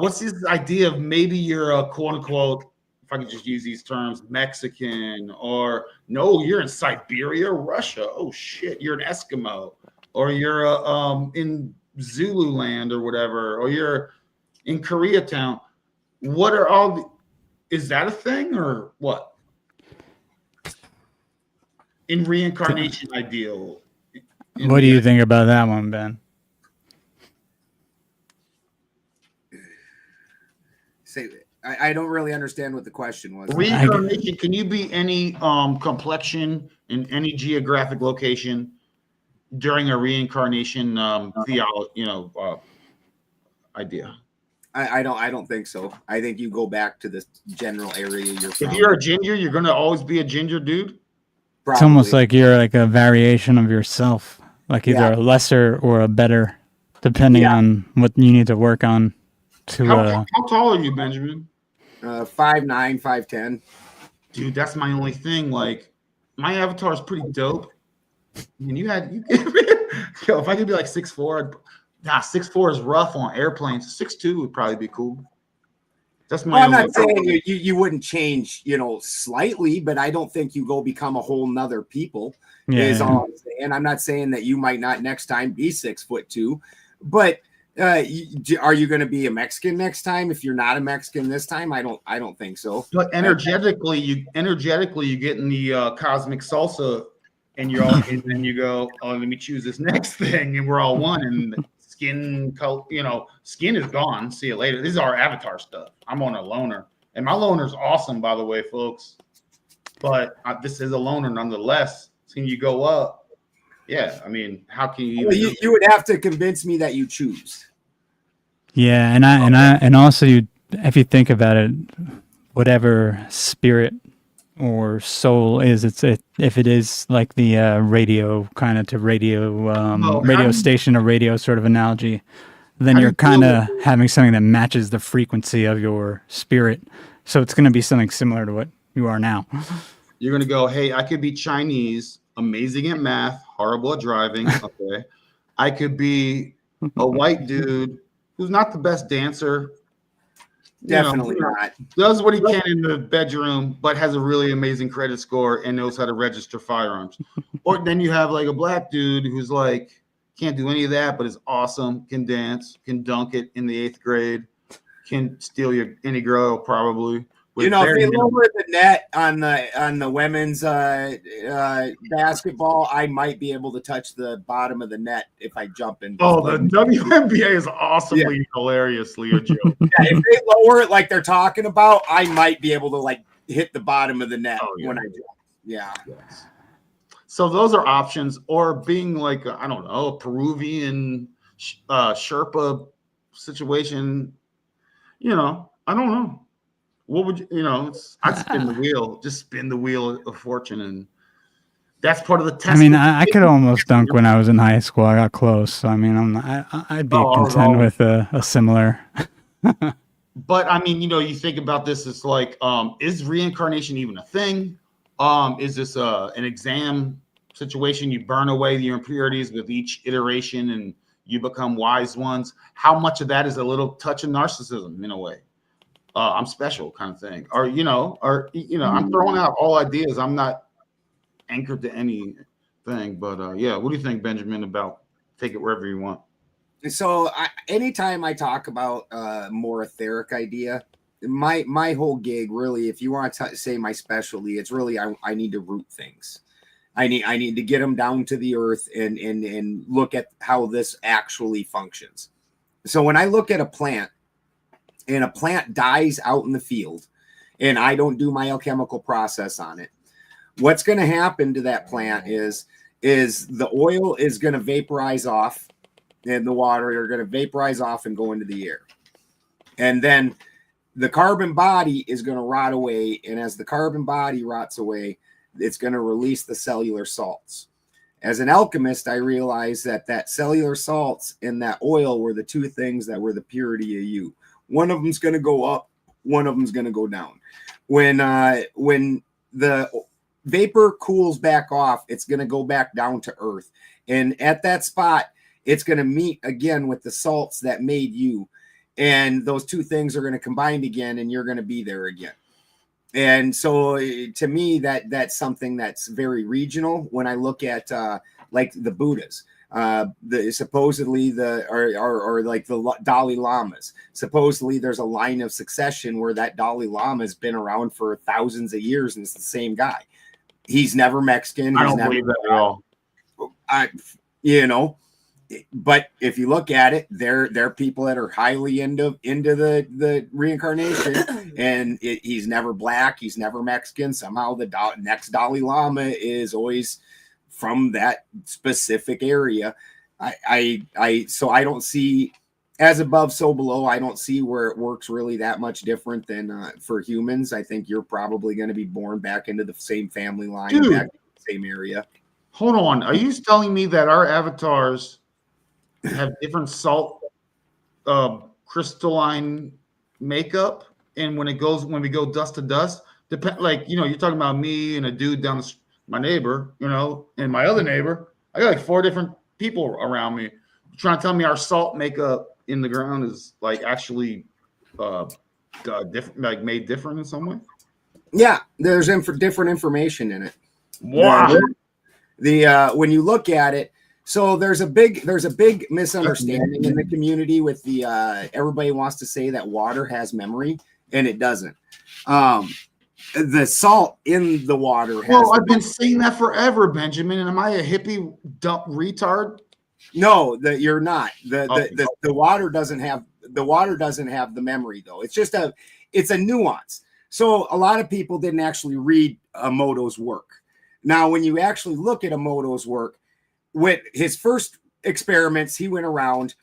What's this idea of maybe you're a quote unquote, if I could just use these terms, Mexican, or no, you're in Siberia, Russia. Oh shit, you're an Eskimo, or you're in Zululand or whatever, or you're in Koreatown. What are all? Is that a thing or what? In reincarnation ideal. What do you think about that one, Ben? Say, I don't really understand what the question was. Reincarnation, can you be any complexion in any geographic location during a reincarnation idea? I don't think so. I think you go back to this general area you're from. If you're a ginger, you're gonna always be a ginger dude. Probably. It's almost like you're like a variation of yourself, like either a lesser or a better, depending on what you need to work on. How tall are you, Benjamin? 5'9", 5'10". Dude, that's my only thing. Like, my avatar is pretty dope. I mean, yo, if I could be like 6'4", 6'4" is rough on airplanes. 6'2" would probably be cool. That's my. I'm not saying you wouldn't change, slightly, but I don't think you go become a whole nother people. Is all I'm saying. I'm not saying that you might not next time be 6'2", but are you going to be a Mexican next time? If you're not a Mexican this time, I don't think so. But energetically, you get in the cosmic salsa, and you're all, and then you go, oh, let me choose this next thing, and we're all one. And skin is gone. See you later. This is our avatar stuff. I'm on a loner, and my loner's awesome, by the way, folks. But this is a loner nonetheless. Seeing you go up, yeah. I mean, how can you? You would have to convince me that you choose. Yeah, and also if you think about it, whatever spirit or soul is. If it is like the radio kind of to radio radio station or radio sort of analogy, then you're kind of having something that matches the frequency of your spirit. So it's going to be something similar to what you are now. You're going to go, hey, I could be Chinese, amazing at math, horrible at driving. Okay. I could be a white dude who's not the best dancer. Definitely not. Does what he can in the bedroom, but has a really amazing credit score and knows how to register firearms. Or then you have like a black dude who's like, can't do any of that, but is awesome, can dance, can dunk it in the 8th grade, can steal any girl probably. You know, if they lower the net on the women's basketball, I might be able to touch the bottom of the net if I jump in. Oh, the WNBA is awesomely hilariously a joke. Yeah, if they lower it like they're talking about, I might be able to like hit the bottom of the net when I jump. Yeah. Yes. So those are options, or being like I don't know, a Peruvian Sherpa situation. You know, I don't know. What would you know? I'd spin the wheel, just spin the wheel of fortune, and that's part of the test. I mean, I could almost dunk when I was in high school. I got close, so I mean, I'd be content with a similar. But I mean, you know, you think about this, it's like, is reincarnation even a thing? Is this an exam situation? You burn away your impurities with each iteration, and you become wise ones. How much of that is a little touch of narcissism in a way? I'm special kind of thing, or I'm throwing out all ideas. I'm not anchored to anything, but yeah. What do you think, Benjamin? About take it wherever you want. So anytime I talk about more etheric idea, my whole gig really, if you want to say my specialty, it's really I need to root things. I need to get them down to the earth and look at how this actually functions. So when I look at a plant, and a plant dies out in the field, and I don't do my alchemical process on it, what's going to happen to that plant is the oil is going to vaporize off, and the water are going to vaporize off and go into the air. And then the carbon body is going to rot away, and as the carbon body rots away, it's going to release the cellular salts. As an alchemist, I realized that cellular salts and that oil were the two things that were the purity of you. One of them's going to go up, one of them's going to go down. When the vapor cools back off, it's going to go back down to earth. And at that spot, it's going to meet again with the salts that made you. And those two things are going to combine again, and you're going to be there again. And so to me, that's something that's very regional. When I look at like the Buddhas, supposedly or like the Dalai Lamas, supposedly there's a line of succession where that Dalai Lama has been around for thousands of years, and it's the same guy. He's never Mexican. I don't believe that at all. But if you look at it, they're people that are highly into the reincarnation, and he's never black, he's never Mexican. Somehow the next Dalai Lama is always from that specific area. So I don't see, as above, so below. I don't see where it works really that much different than for humans. I think you're probably going to be born back into the same family line, back in the same area. Hold on, are you telling me that our avatars have different salt crystalline makeup, and when we go dust to dust, like you're talking about me and a dude down my neighbor, and my other neighbor, I got like 4 different people around me. You're trying to tell me our salt makeup in the ground is like actually different, like made different in some way? Yeah, there's different information in it. Wow. When you look at it, so there's a big misunderstanding in the community with everybody wants to say that water has memory, and it doesn't. The salt in the water has. Well, I've been saying that forever, Benjamin. And am I a hippie dump retard? No, you're not. The water doesn't have the memory though. It's just it's a nuance. So a lot of people didn't actually read Emoto's work. Now, when you actually look at Emoto's work, with his first experiments, he went around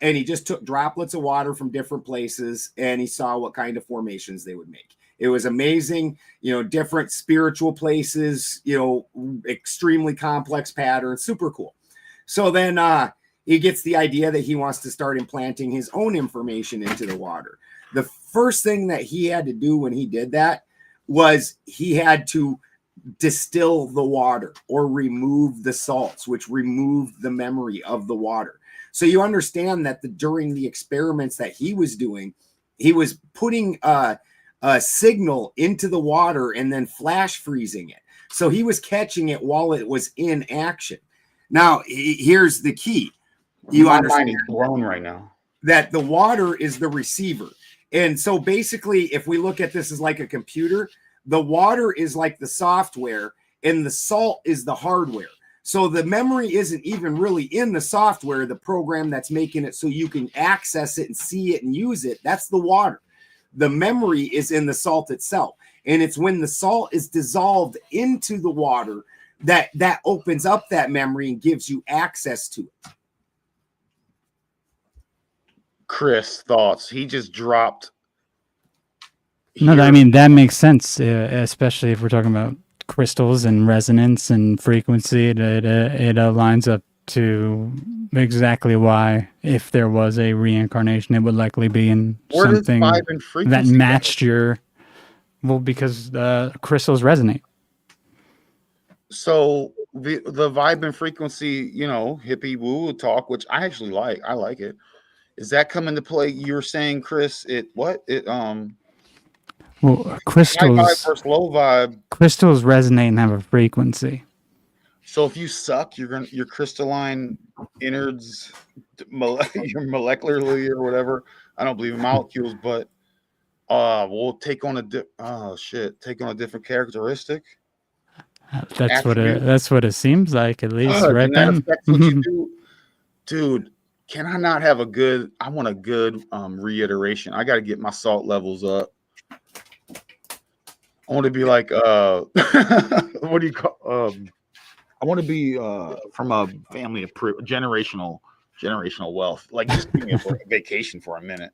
and he just took droplets of water from different places and he saw what kind of formations they would make. It was amazing, you know, different spiritual places, you know, extremely complex patterns, super cool. So then he gets the idea that he wants to start implanting his own information into the water. The first thing that he had to do when he did that was he had to distill the water or remove the salts, which removed the memory of the water. So you understand that during the experiments that he was doing, he was putting a signal into the water and then flash freezing it. So he was catching it while it was in action. Now, here's the key. You understand mind is blown right now. That the water is the receiver. And so basically, if we look at this as like a computer, the water is like the software and the salt is the hardware. So the memory isn't even really in the software, the program that's making it so you can access it and see it and use it. That's the water. The memory is in the salt itself. And it's when the salt is dissolved into the water that opens up that memory and gives you access to it. Chris, thoughts? He just dropped. No, I mean, that makes sense, especially if we're talking about crystals and resonance and frequency. It aligns up to exactly why, if there was a reincarnation, it would likely be in something that matched your, well, because crystals resonate. So the vibe and frequency, you know, hippie woo talk, which I actually like. I like it. Is that come into play? You're saying, Chris, well, crystals, high vibe versus low vibe. Crystals resonate and have a frequency. So if you suck, your crystalline innards, your molecularly or whatever. I don't believe in molecules, but will take on a different characteristic. That's what it seems like, at least, right then. That's what you do, dude. Can I not have a good? I want a good reiteration. I got to get my salt levels up. I want to be like what do you call? I want to be from a family of generational wealth. Like, just give me a vacation for a minute.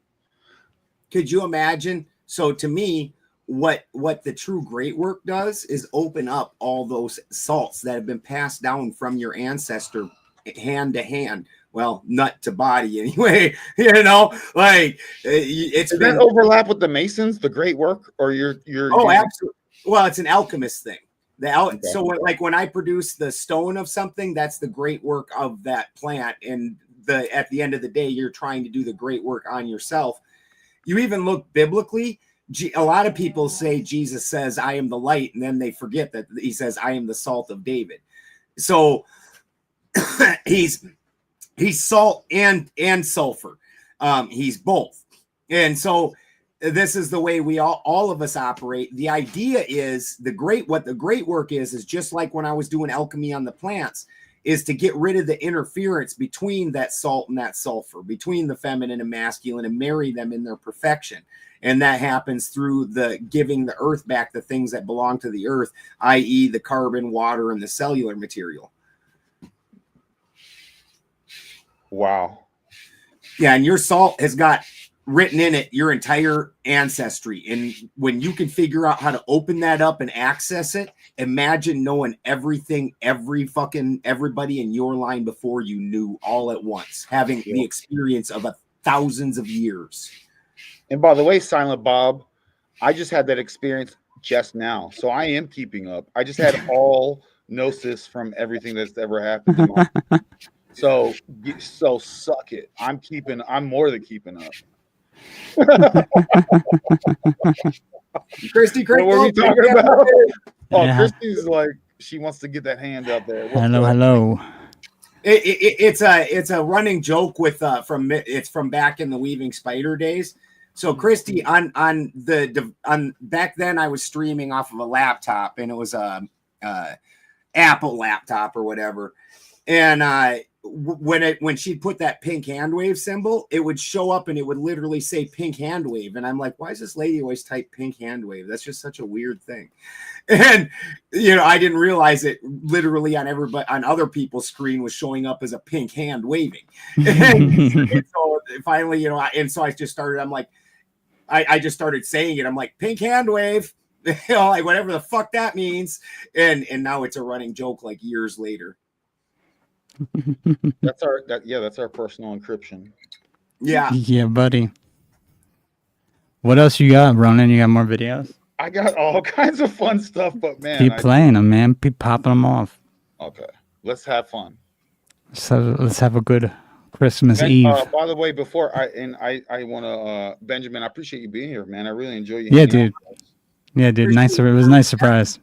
Could you imagine? So to me, what the true great work does is open up all those salts that have been passed down from your ancestor hand to hand. Well, nut to body anyway, you know, like it's Does been that overlap with the Masons, the great work, or your absolutely. Well, it's an alchemist thing. Okay. So when I produce the stone of something, that's the great work of that plant. And at the end of the day, you're trying to do the great work on yourself. You even look biblically. A lot of people say Jesus says, "I am the light," and then they forget that he says, "I am the salt of David." So he's salt and sulfur. He's both. And so this is the way we all of us operate. The idea is what the great work is just like when I was doing alchemy on the plants, is to get rid of the interference between that salt and that sulfur, between the feminine and masculine, and marry them in their perfection. And that happens through the giving the earth back the things that belong to the earth, i.e. the carbon, water, and the cellular material. Wow. Yeah, and your salt has got written in it your entire ancestry. And when you can figure out how to open that up and access it, imagine knowing everything, everybody in your line before you knew all at once, having the experience of thousands of years. And by the way, Silent Bob, I just had that experience just now. So I am keeping up. I just had all gnosis from everything that's ever happened to me. So suck it. I'm more than keeping up. Christy, what were we talking about? Oh, Yeah. Christy's like, she wants to get that hand up there. Hello. It's a running joke with it's from back in the Weaving Spider days. So Christy, on back then I was streaming off of a laptop, and it was a Apple laptop or whatever, and when she'd put that pink hand wave symbol, it would show up and it would literally say pink hand wave. And I'm like, why does this lady always type pink hand wave? That's just such a weird thing. And, you know, I didn't realize it literally on other people's screen was showing up as a pink hand waving. And so finally, you know, and so I just started, I'm like, I just started saying it. I'm like, pink hand wave, you know, like whatever the fuck that means. And now it's a running joke like years later. That's our personal encryption. Yeah. Yeah, buddy. What else you got, Ronin? You got more videos? I got all kinds of fun stuff, but man, Keep playing them, man. Keep popping them off. Okay, let's have fun. Let's have a good Christmas Eve. By the way, before I want to Benjamin, I appreciate you being here, man. I really enjoy you. Yeah, dude. Yeah, dude. Nice. It was a nice surprise.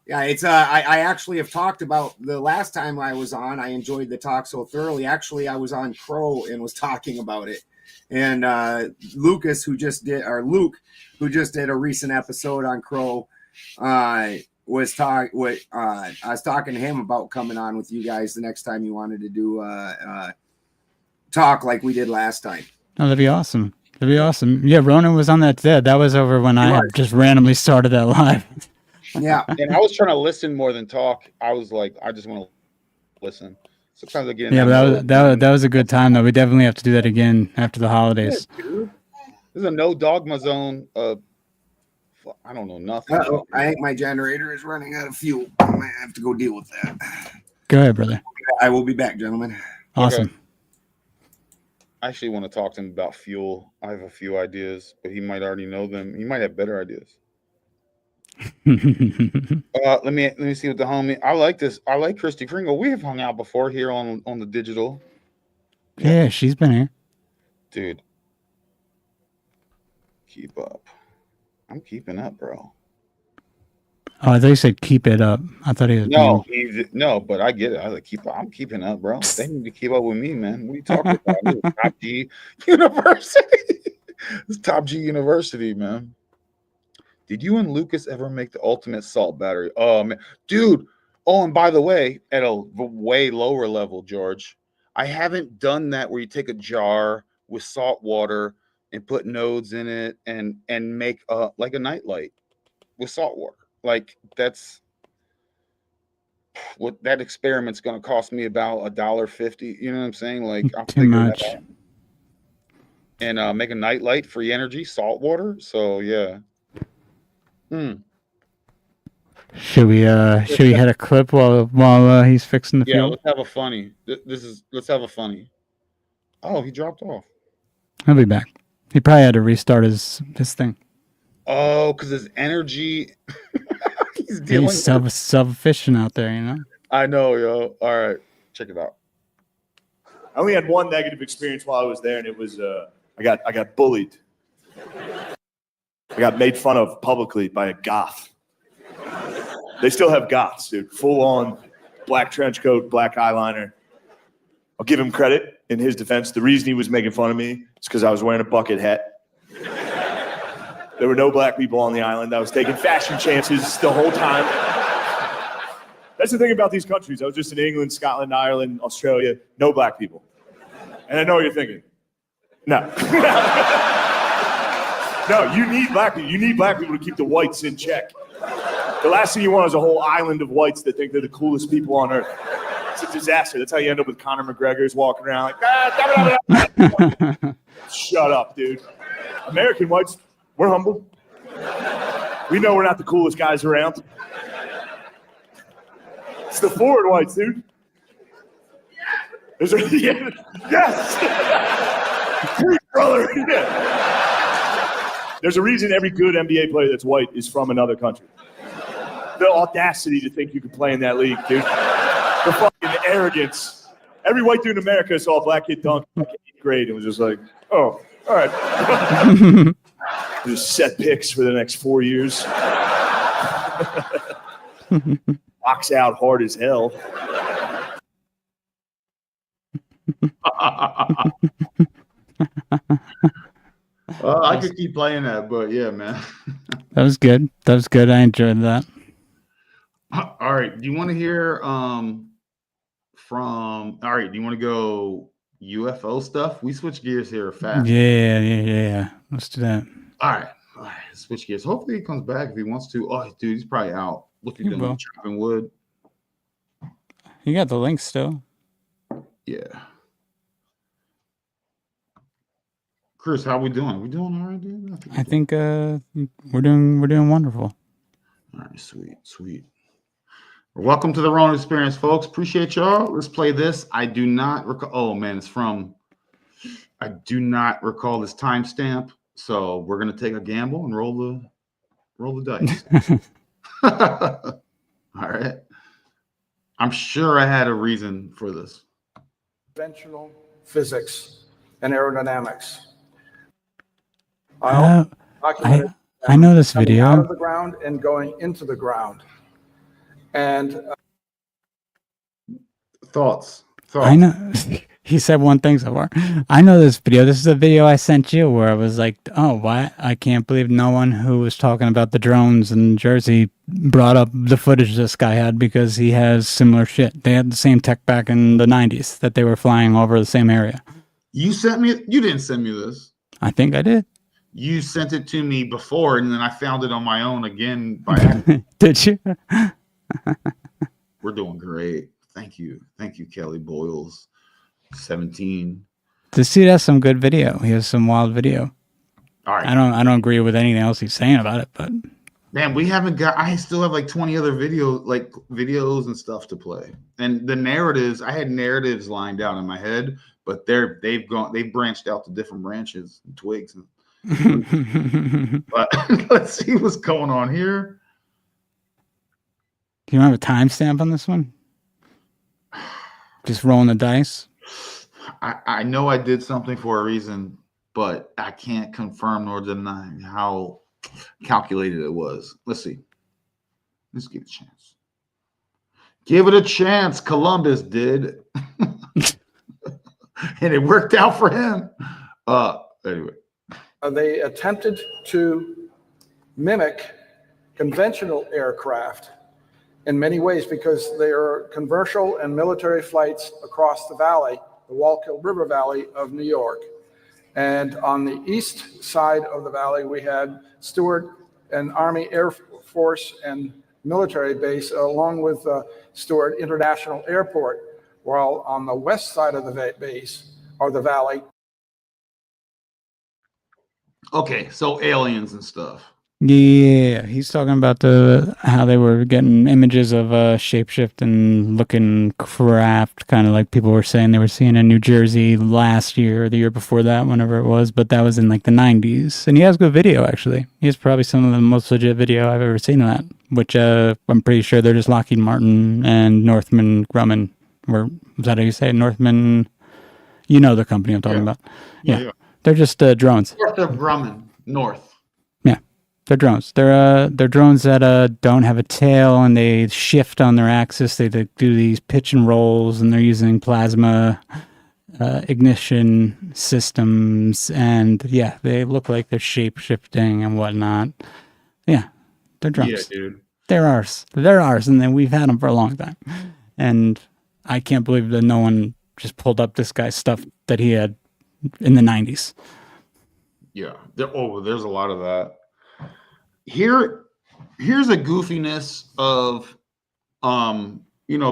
Yeah, it's I actually have talked about the last time I was on. I enjoyed the talk so thoroughly. Actually, I was on Crow and was talking about it. And Luke, who just did a recent episode on Crow, I was talking to him about coming on with you guys the next time you wanted to do talk like we did last time. Oh, that'd be awesome. That'd be awesome. Yeah, Ronan was on that today. That was over when I had just randomly started that live. Yeah. And I was trying to listen more than talk. I was like, I just want to listen. Sometimes I get in. Yeah, but that was a good time though. We definitely have to do that again after the holidays. Yeah, dude. There's a no dogma zone. I don't know nothing. I think my generator is running out of fuel. I might have to go deal with that. Go ahead, brother. I will be back, gentlemen. Awesome. Okay. I actually want to talk to him about fuel. I have a few ideas, but he might already know them. He might have better ideas. Let me see what the homie. I like this. I like Christy Kringle. We have hung out before here on the digital. Yeah, she's been here. Dude, keep up. I'm keeping up, bro. Oh, I thought you said keep it up. I thought he was no, but I get it. I'm keeping up, bro. They need to keep up with me, man. What are you talking about? Top G University. It's Top G University, man. Did you and Lucas ever make the ultimate salt battery? Oh man, dude. Oh, and by the way, at a way lower level, George, I haven't done that where you take a jar with salt water and put nodes in it and make like a nightlight with salt water. Like that's what that experiment's going to cost me about $1.50. You know what I'm saying? Like I'm too much. That out. And make a nightlight, free energy, salt water. So yeah. Should we hit a clip while he's fixing the fuel? Let's have a funny. Let's have a funny. Oh, he dropped off. He'll be back. He probably had to restart his thing. Oh, because his energy. He's self-efficient out there, you know. I know, yo. All right, check it out. I only had one negative experience while I was there, and it was I got bullied. I got made fun of publicly by a goth. They still have goths, dude. Full on black trench coat, black eyeliner. I'll give him credit in his defense. The reason he was making fun of me is because I was wearing a bucket hat. There were no black people on the island. I was taking fashion chances the whole time. That's the thing about these countries. I was just in England, Scotland, Ireland, Australia. No black people. And I know what you're thinking. No. No, you need black people. You need black people to keep the whites in check. The last thing you want is a whole island of whites that think they're the coolest people on earth. It's a disaster. That's how you end up with Conor McGregor's walking around like, Shut up, dude. American whites, we're humble. We know we're not the coolest guys around. It's the forward whites, dude. Yes! Brother! Yeah. There's a reason every good NBA player that's white is from another country. The audacity to think you could play in that league, dude. The fucking arrogance. Every white dude in America saw a black kid dunk in 8th grade and was just like, oh, all right. Just set picks for the next 4 years. Box out hard as hell. I could keep playing that, but yeah, man. That was good. That was good. I enjoyed that. All right. Do you want to hear from? All right. Do you want to go UFO stuff? We switch gears here fast. Yeah. Let's do that. All right. Switch gears. Hopefully he comes back if he wants to. Oh, dude, he's probably out. Look at him chopping wood. You got the link still. Yeah. Chris, how we doing? We doing all right, dude? I think we're doing wonderful. All right, sweet. Welcome to the Ronin Experience, folks. Appreciate y'all. Let's play this. I do not recall. Oh man, I do not recall this timestamp. So we're gonna take a gamble and roll the dice. All right. I'm sure I had a reason for this. Conventional physics and aerodynamics. I I know this coming video. out of the ground and going into the ground. And thoughts. I know. He said one thing so far. I know this video. This is a video I sent you where I was like, oh, why? I can't believe no one who was talking about the drones in Jersey brought up the footage this guy had, because he has similar shit. They had the same tech back in the 90s that they were flying over the same area. You didn't send me this. I think I did. You sent it to me before, and then I found it on my own again by accident. Did you? We're doing great. Thank you, Kelly Boyles, 17. This dude has some good video. He has some wild video. All right. I don't agree with anything else he's saying about it, but man, I still have like 20 other videos and stuff to play. And the narratives, I had narratives lined out in my head, but they've branched out to different branches and twigs. But let's see what's going on here. Do you have a timestamp on this one? Just rolling the dice. I know I did something for a reason, but I can't confirm nor deny how calculated it was. Let's see. Let's give it a chance. Give it a chance. Columbus did. And it worked out for him. Anyway. they attempted to mimic conventional aircraft in many ways, because there are commercial and military flights across the valley, the Wallkill River Valley of New York. And on the east side of the valley, we had Stewart and Army Air Force and military base, along with Stewart International Airport, while on the west side of the base, or the valley. Okay, so aliens and stuff. Yeah, he's talking about how they were getting images of shapeshift and looking craft, kind of like people were saying they were seeing in New Jersey last year or the year before that, whenever it was, but that was in like the 90s. And he has good video, actually. He has probably some of the most legit video I've ever seen of that, which I'm pretty sure they're just Lockheed Martin and Northrop Grumman. Or, is that how you say it? Northrop? You know the company I'm talking about. Yeah. They're just drones. Northrop Grumman. North. They're drones. They're drones that don't have a tail, and they shift on their axis. They do these pitch and rolls, and they're using plasma ignition systems. And yeah, they look like they're shape shifting and whatnot. Yeah, they're drones. Yeah, dude. They're ours. They're ours, and then we've had them for a long time. And I can't believe that no one just pulled up this guy's stuff that he had in the 90s. Yeah. There's a lot of that. Here's a goofiness of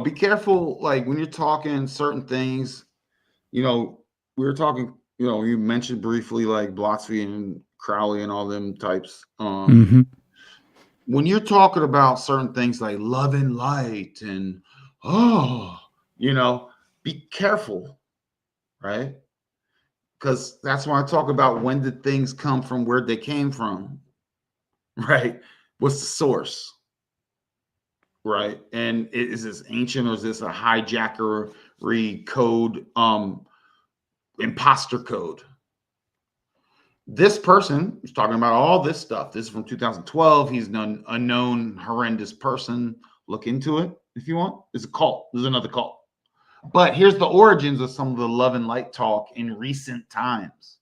be careful, like when you're talking certain things, we were talking, you mentioned briefly like Blotsky and Crowley and all them types. When you're talking about certain things like love and light and be careful, right? Because that's when I talk about when did things come from, where they came from. Right. What's the source? Right. And is this ancient, or is this a hijackery code, imposter code? This person is talking about all this stuff. This is from 2012. He's a known horrendous person. Look into it if you want. It's a cult. There's another cult. But here's the origins of some of the love and light talk in recent times.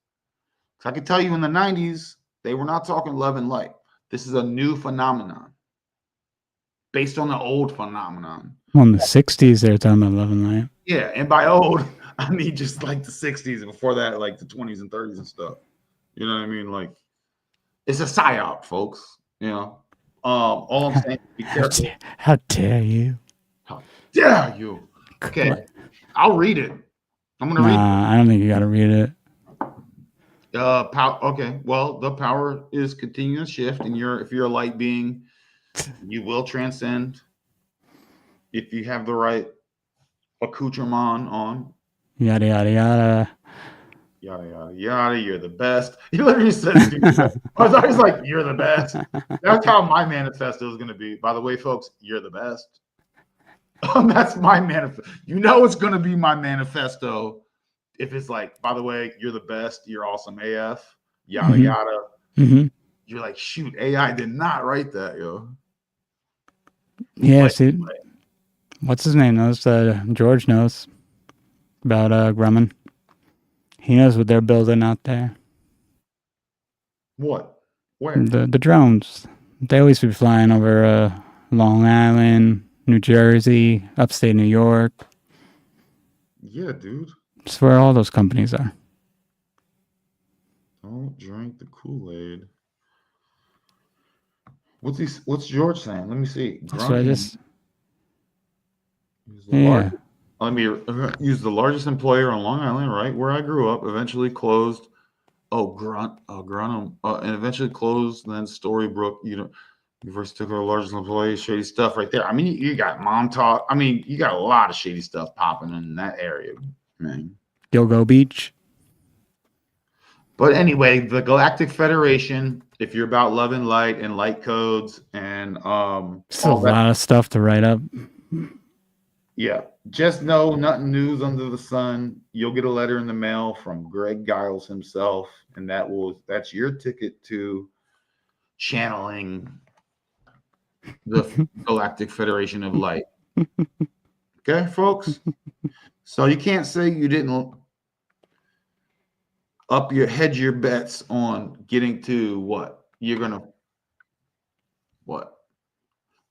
So I can tell you in the 90s, they were not talking love and light. This is a new phenomenon based on the old phenomenon. Well, in the 60s, they were talking about love and light. Yeah, and by old, I mean just like the 60s, and before that, like the 20s and 30s and stuff. You know what I mean? Like, it's a psyop, folks. All I'm saying is be careful. How dare you? How dare you? Okay, I'll read it. I'm going to read it. I don't think you got to read it. Power. Okay. Well, the power is continuing to shift, and if you're a light being, you will transcend if you have the right accoutrement on. Yada yada yada. Yada yada yada. You're the best. He literally said, dude, I was always like, "You're the best." That's how my manifesto is going to be. By the way, folks, you're the best. That's my manifesto. You know, it's going to be my manifesto. If it's like, by the way, you're the best, you're awesome AF, yada yada. Mm-hmm. You're like, shoot, AI did not write that, yo. Yeah, see, what's his name knows? George knows about Grumman. He knows what they're building out there. What? Where? The drones. They always be flying over Long Island, New Jersey, upstate New York. Yeah, dude. It's where all those companies are. Don't drink the Kool-Aid. What's George saying? Let me see. That's what I just. Yeah. Let me use the largest employer on Long Island, right where I grew up. Eventually closed. Grunham, and eventually closed. And then Storybrooke. You first took our largest employee. Shady stuff right there. I mean, you got mom talk. I mean, you got a lot of shady stuff popping in that area, man. Gilgo Beach. But anyway, the Galactic Federation, if you're about love and light and light codes and Still a lot of stuff to write up. Yeah. Just know nothing news under the sun. You'll get a letter in the mail from Greg Giles himself, and that's your ticket to channeling the Galactic Federation of Light. Okay, folks? So you can't say you didn't hedge your bets on getting to what? You're gonna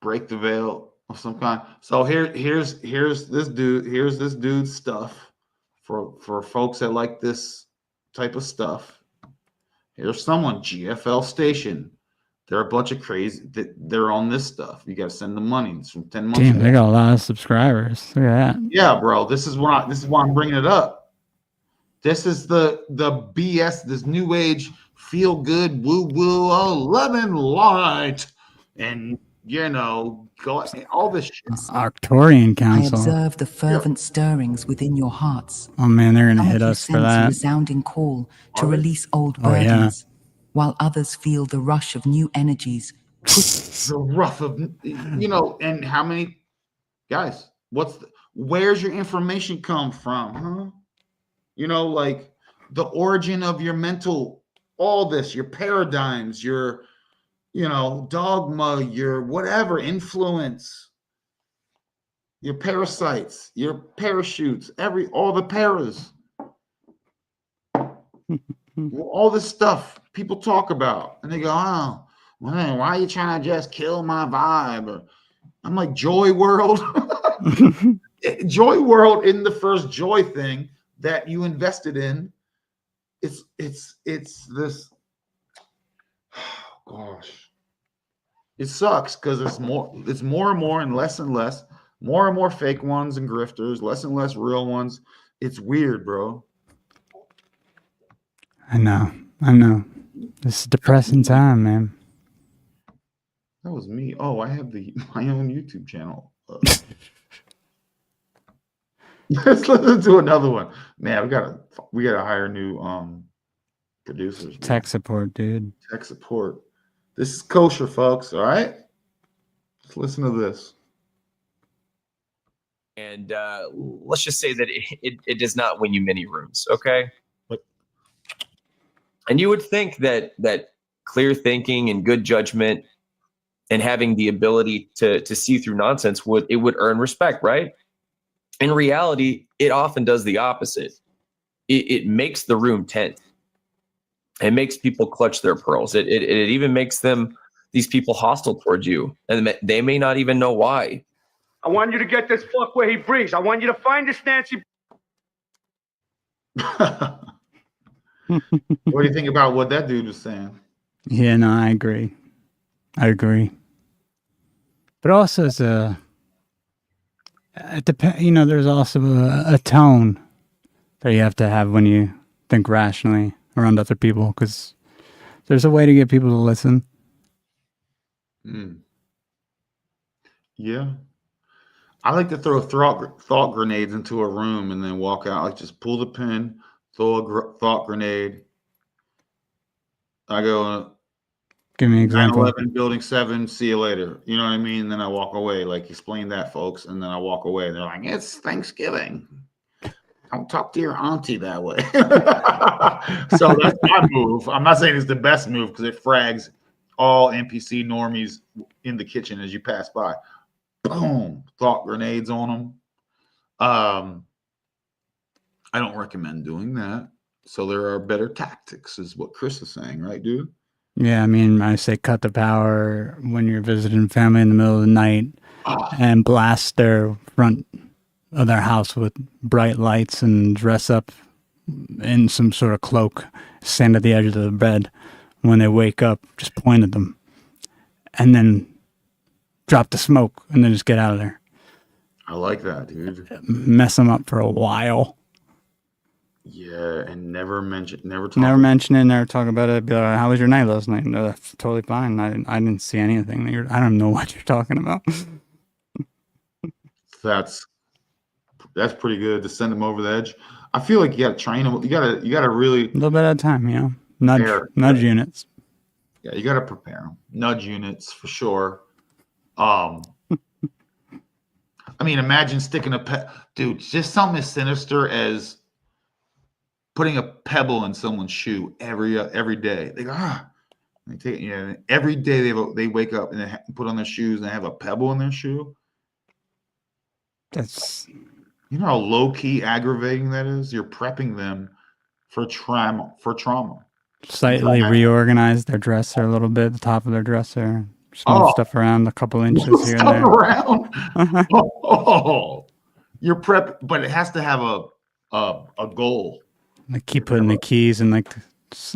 break the veil of some kind. So here's this dude's stuff for folks that like this type of stuff. Here's someone, GFL station. They're a bunch of crazy. They're on this stuff. You got to send them money. It's from 10 months. Damn, they got a lot of subscribers. Look at that. Yeah, bro. This is why I'm bringing it up. This is the BS. This new age feel good woo woo love and light, and all this shit. Arcturian Council. I observe the fervent stirrings within your hearts. Oh man, they're gonna Some hit of you us for sense a that. resounding call to release old Oh, yeah. burdens, while others feel the rush of new energies. The rough of and how many guys? Where's your information come from, huh? Like the origin of your mental, all this, your paradigms, your dogma, your whatever influence, your parasites, your parachutes, all the paras, all this stuff people talk about, and they go, "Oh, well, why are you trying to just kill my vibe?" Or I'm like, Joy World, Joy World in the first Joy thing that you invested in. It's this. Oh, gosh. It sucks because it's more and more and less, more and more fake ones and grifters, less and less real ones. It's weird, bro. I know. This is a depressing time, man. That was me. Oh, I have my own YouTube channel. Let's listen to another one. Man, we gotta hire new producers. Tech support, dude. Tech support. This is kosher, folks. All right. Let's listen to this. And let's just say that it does not win you many rooms, okay? And you would think that clear thinking and good judgment and having the ability to see through nonsense would earn respect, right? In reality, it often does the opposite. It makes the room tense. It makes people clutch their pearls. It even makes these people hostile towards you, and they may not even know why. I want you to get this fuck where he breathes. I want you to find this Nancy. What do you think about what that dude was saying? Yeah, no, I agree. But also, it depends. There's also a tone that you have to have when you think rationally. around other people because there's a way to get people to listen. Yeah. I like to throw thought grenades into a room and then walk out. Like just pull the pin, throw a thought grenade. I go, Give me an example. 9/11 Building 7, see you later. You know what I mean? And then I walk away. Like, explain that, folks. And then I walk away. They're like, it's Thanksgiving. Don't talk to your auntie that way. So that's my move. I'm not saying it's the best move because it frags all NPC normies in the kitchen as you pass by. Boom, thought grenades on them. I don't recommend doing that. So there are better tactics, is what Chris is saying, right, dude? Yeah, I mean, I say cut the power when you're visiting family in the middle of the night and blast their front of their house with bright lights and dress up in some sort of cloak, stand at the edge of the bed. When they wake up, just point at them and then drop the smoke and then just get out of there. I like that, dude. Mess them up for a while. Yeah, and never mention it, never talk about it. Be like, how was your night last night? No, that's totally fine. I didn't see anything. I don't know what you're talking about. That's pretty good to send them over the edge. I feel like you got to train them. You got to really a little bit at a time, you know. Nudge units. Yeah, you got to prepare them. Nudge units for sure. I mean, imagine sticking dude. Just something as sinister as putting a pebble in someone's shoe every day. They go, they take it. Every day they wake up and they put on their shoes and they have a pebble in their shoe. That's, you know how low key aggravating that is. You're prepping them for trauma. Slightly reorganize their dresser a little bit, the top of their dresser. Just move stuff around a couple inches here and there. Around. You're prep, but it has to have a goal. Like keep putting the keys in like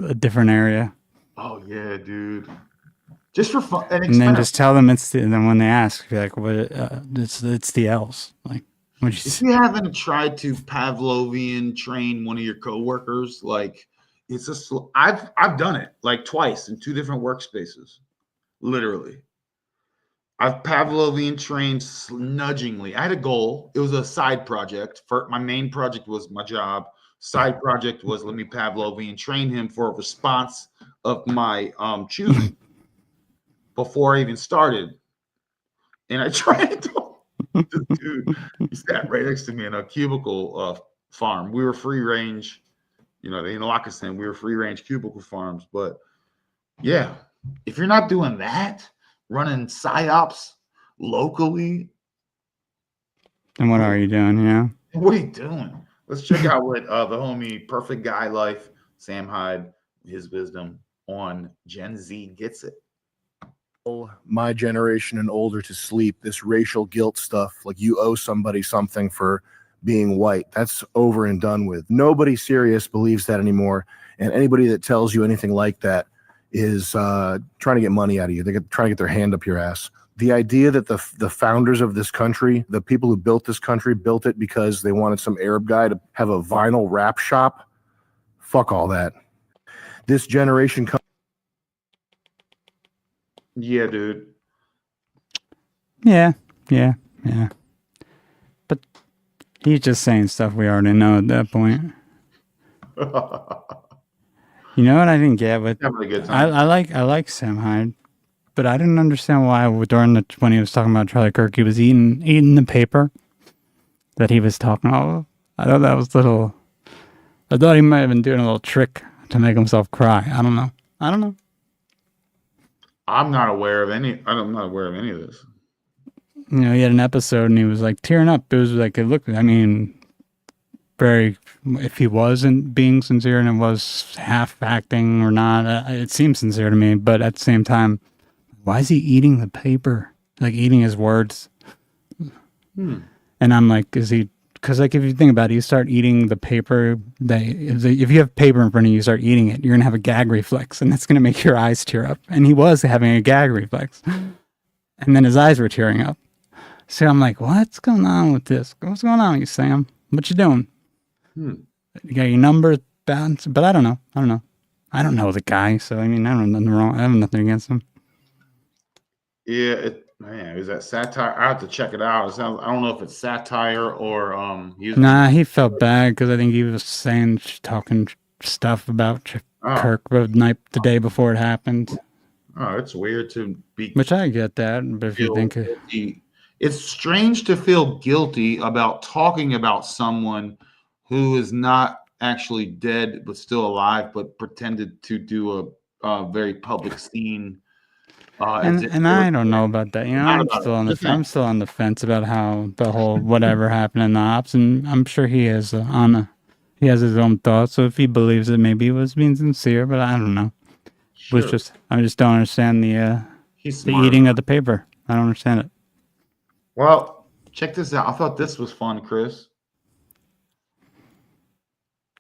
a different area. Oh yeah, dude. Just for fun. And then just tell them then when they ask, be like, "What? It's the L's." Like, if you haven't tried to Pavlovian train one of your coworkers, like I've done it like twice in 2 different workspaces, literally. I've Pavlovian trained nudgingly. I had a goal. It was a side project. My main project was my job. Side project was let me Pavlovian train him for a response of my choosing before I even started. And I trained him. Dude, he sat right next to me in a cubicle farm. We were free range, in Lockiston, we were free range cubicle farms. But yeah, if you're not doing that, running psyops locally, then what are you doing? Yeah. What are you doing? Let's check out what the homie Perfect Guy Life, Sam Hyde, his wisdom on Gen Z gets it. My generation and older to sleep, this racial guilt stuff, like you owe somebody something for being white, that's over and done with. Nobody serious believes that anymore. And anybody that tells you anything like that is trying to get money out of you. They're trying to get their hand up your ass. The idea that the founders of this country, the people who built this country, built it because they wanted some Arab guy to have a vinyl rap shop. Fuck all that. This generation Yeah, dude. Yeah. But he's just saying stuff we already know at that point. You know what I didn't get with I like Sam Hyde, but I didn't understand why when he was talking about Charlie Kirk, he was eating the paper that he was talking about. I thought that was I thought he might have been doing a little trick to make himself cry. I don't know. I'm not aware of any of this. He had an episode and he was like tearing up. It was like, if he wasn't being sincere and it was half acting or not, it seems sincere to me. But at the same time, why is he eating the paper? Like eating his words? And I'm like, because if you think about it, you start eating the paper. If you have paper in front of you, you start eating it, you're going to have a gag reflex, and that's going to make your eyes tear up. And he was having a gag reflex. And then his eyes were tearing up. So I'm like, what's going on with this? What's going on with you, Sam? What you doing? You got your number balanced? But I don't know. I don't know the guy, so I mean, I don't know nothing wrong. I have nothing against him. Yeah, man, is that satire? I have to check it out. It sounds, I don't know if it's satire or Nah, he felt bad because I think he was talking stuff about Kirk the day before it happened. Oh, it's weird to be. Which I get that, but if you think it's strange to feel guilty about talking about someone who is not actually dead but still alive, but pretended to do a very public scene. And I don't know about that. You know, I'm still on the fence about how the whole whatever happened in the ops, and I'm sure he has he has his own thoughts. So if he believes it, maybe he was being sincere, but I don't know. Sure. I just don't understand the eating of the paper. I don't understand it. Well, check this out. I thought this was fun, Chris.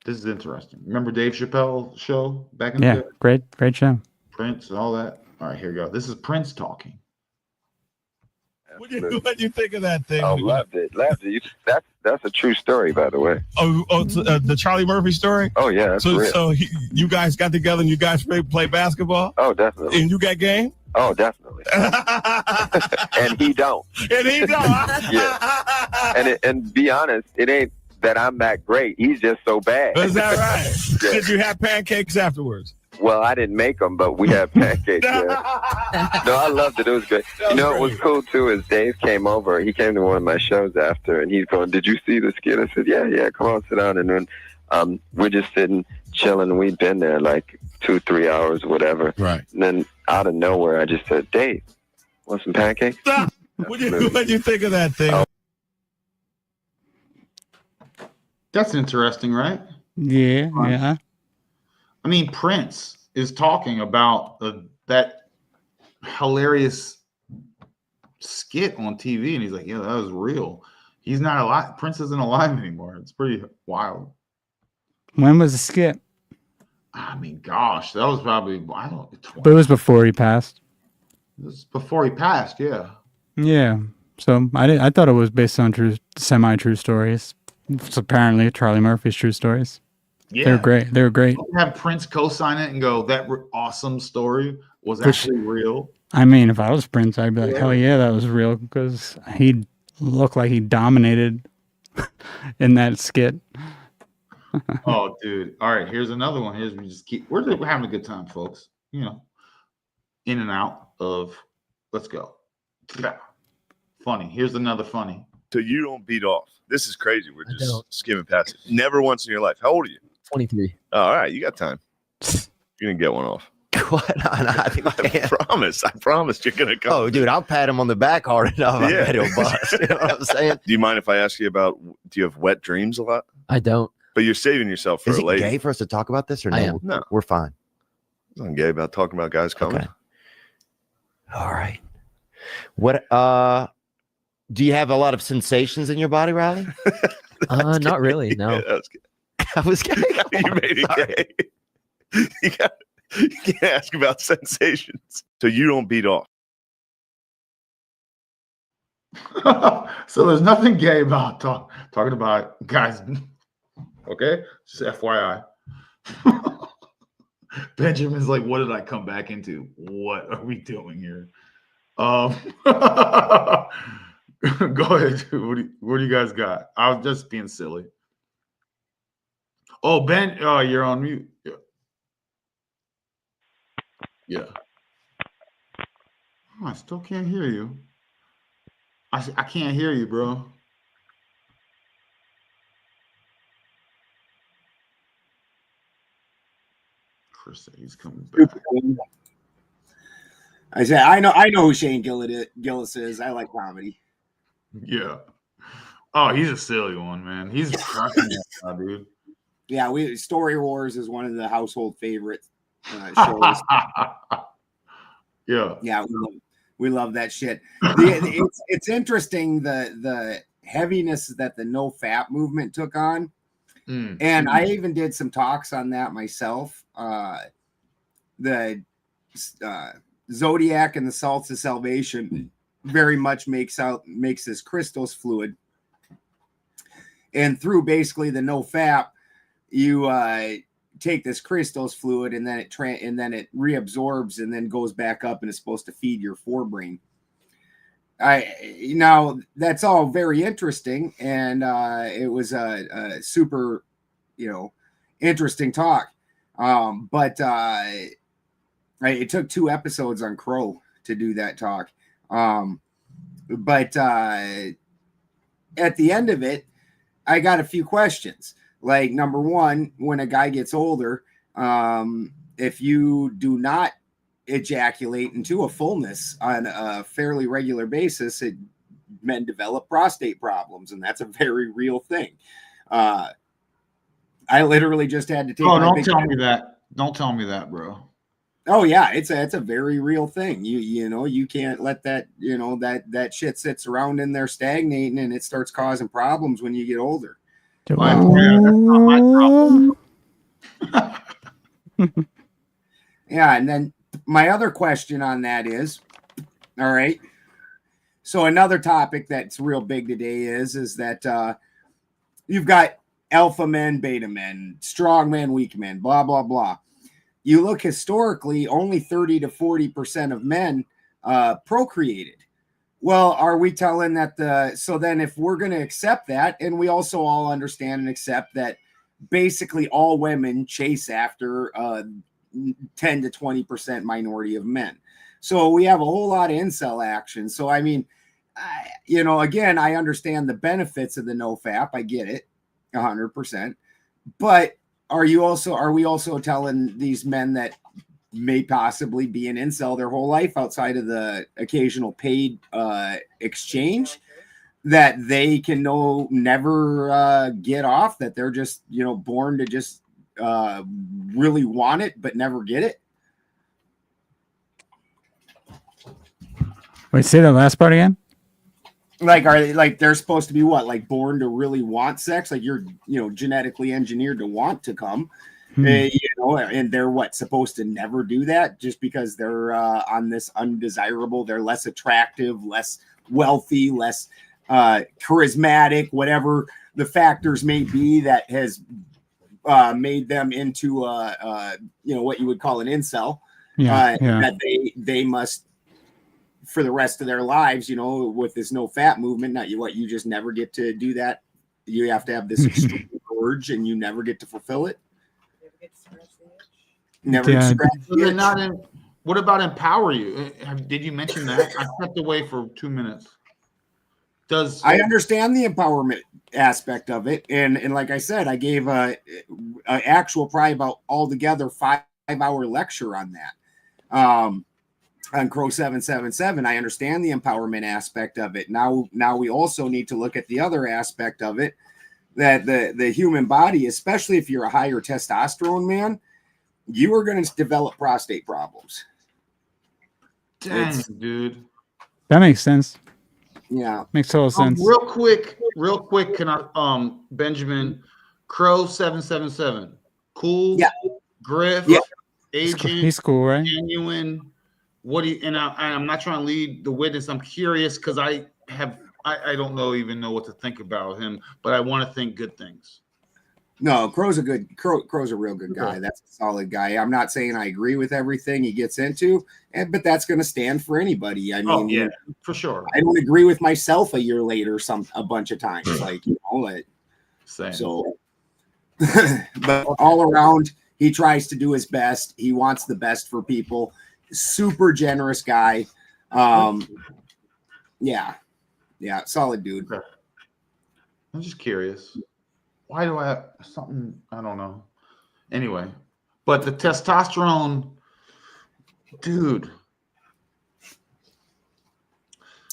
This is interesting. Remember Dave Chappelle's show back in the day? Great show. Prince and all that. All right, here we go. This is Prince talking. What do you think of that thing? Oh, loved it. That's a true story, by the way. The Charlie Murphy story? Oh, yeah, that's real. So you guys got together and you guys play basketball? Oh, definitely. And you got game? Oh, definitely. And he don't. And he don't. Yeah. And be honest, it ain't that I'm that great. He's just so bad. Is that right? Yeah. Did you have pancakes afterwards? Well, I didn't make them, but we had pancakes. Yeah. No, I loved it. It was great. You know what was cool, too, is Dave came over. He came to one of my shows after, and he's going, "Did you see the skit?" I said, yeah, come on, sit down. And then we're just sitting, chilling. We've been there like 2-3 hours, whatever. Right. And then out of nowhere, I just said, "Dave, want some pancakes?" What do you think of that thing? That's interesting, right? Yeah. I mean, Prince is talking about that hilarious skit on TV, and he's like, "Yeah, that was real." He's not alive. Prince isn't alive anymore. It's pretty wild. When was the skit? I mean, gosh, that was probably But it was before he passed. It was before he passed. Yeah. Yeah. So I thought it was based on semi-true stories. It's apparently Charlie Murphy's true stories. Yeah, they were great. Have Prince co-sign it and go, "That awesome story was actually real." I mean, if I was Prince, I'd be like, "Hell yeah, that was real," because he looked like he dominated in that skit. Oh, dude! All right, here's another one. We're having a good time, folks. You know, in and out of. Let's go. Yeah. Funny. Here's another funny. So you don't beat off. This is crazy. We're just skimming past it. Never once in your life. How old are you? 23. Oh, all right, you got time. You're gonna get one off. What? I promise you're gonna come. Oh, dude, I'll pat him on the back hard enough. I bet he'll bust. You know what I'm saying? Do you mind if I ask you about? Do you have wet dreams a lot? I don't. But you're saving yourself for Is a it lady. gay for us to talk about this or no? I am. No, we're fine. It's not gay about talking about guys coming. Okay. All right. What? Do you have a lot of sensations in your body, Riley? Not really. No. Yeah, that was good. I was gay. You made it gay. You can't ask about sensations. So you don't beat off. So there's nothing gay about talking about guys. Okay, just FYI. Benjamin's like, "What did I come back into? What are we doing here?" Go ahead. What do you guys got? I was just being silly. Oh, Ben, you're on mute. Yeah. Oh, I still can't hear you. I can't hear you, bro. Chris said he's coming back. I said, I know who Shane Gillis is. I like comedy. Yeah. Oh, he's a silly one, man. He's crushing it now, dude. Yeah, Story Wars is one of the household favorite shows. Yeah, we love that shit. It's interesting the heaviness that the no fap movement took on, and I even did some talks on that myself. The Zodiac and the Salts of Salvation very much makes this crystals fluid, and through basically the no fap, you take this Christos fluid, and then it reabsorbs and then goes back up and is supposed to feed your forebrain. Now that's all very interesting, and it was a super, interesting talk. But it took 2 episodes on Crow to do that talk. But at the end of it, I got a few questions. Like, number one, when a guy gets older, if you do not ejaculate into a fullness on a fairly regular basis, men develop prostate problems, and that's a very real thing. I literally just had to take. Oh, don't tell me that. Don't tell me that, bro. Oh yeah, it's a very real thing. You can't let that that shit sits around in there stagnating, and it starts causing problems when you get older. My problem. Yeah, and then my other question on that is, all right. So another topic that's real big today is that you've got alpha men, beta men, strong men, weak men, blah blah blah. You look historically, only 30 to 40% of men procreated. Well, are we telling that so then if we're going to accept that, and we also all understand and accept that basically all women chase after 10 to 20% minority of men. So we have a whole lot of incel action. So, I mean, again, I understand the benefits of the NoFap. I get it 100%. But are we also telling these men that may possibly be an incel their whole life outside of the occasional paid exchange, that they can never get off, that they're just born to just really want it but never get it? Wait, say that last part again. Like, are they they're supposed to be what, like born to really want sex? Like you're genetically engineered to want to come. And they're supposed to never do that just because they're on this undesirable, they're less attractive, less wealthy, less charismatic, whatever the factors may be that has made them into what you would call an incel. That they must, for the rest of their lives, with this no fat movement, you just never get to do that. You have to have this extreme urge and you never get to fulfill it. Never get to scratch the itch. What about empower you? Did you mention that? I stepped away for 2 minutes. I understand the empowerment aspect of it, and like I said, I gave a actual probably about altogether 5-hour lecture on that. On Crow 777, I understand the empowerment aspect of it. Now we also need to look at the other aspect of it, that the human body, especially if you're a higher testosterone man, you are going to develop prostate problems. Dang, dude. That makes sense. Yeah, makes total sense. Real quick, can I Benjamin, Crow 777, cool, yeah, Griff, yeah. Agent, he's cool, right? Genuine. What do you? And I'm not trying to lead the witness. I'm curious because I don't even know what to think about him, but I want to think good things. No, Crow's a real good guy. That's a solid guy. I'm not saying I agree with everything he gets into, but that's going to stand for anybody. I mean, for sure. I don't agree with myself a year later a bunch of times. Same. So, but all around, he tries to do his best. He wants the best for people. Super generous guy. Yeah, solid dude. Okay. I'm just curious. Why do I have something? I don't know. Anyway, but the testosterone, dude.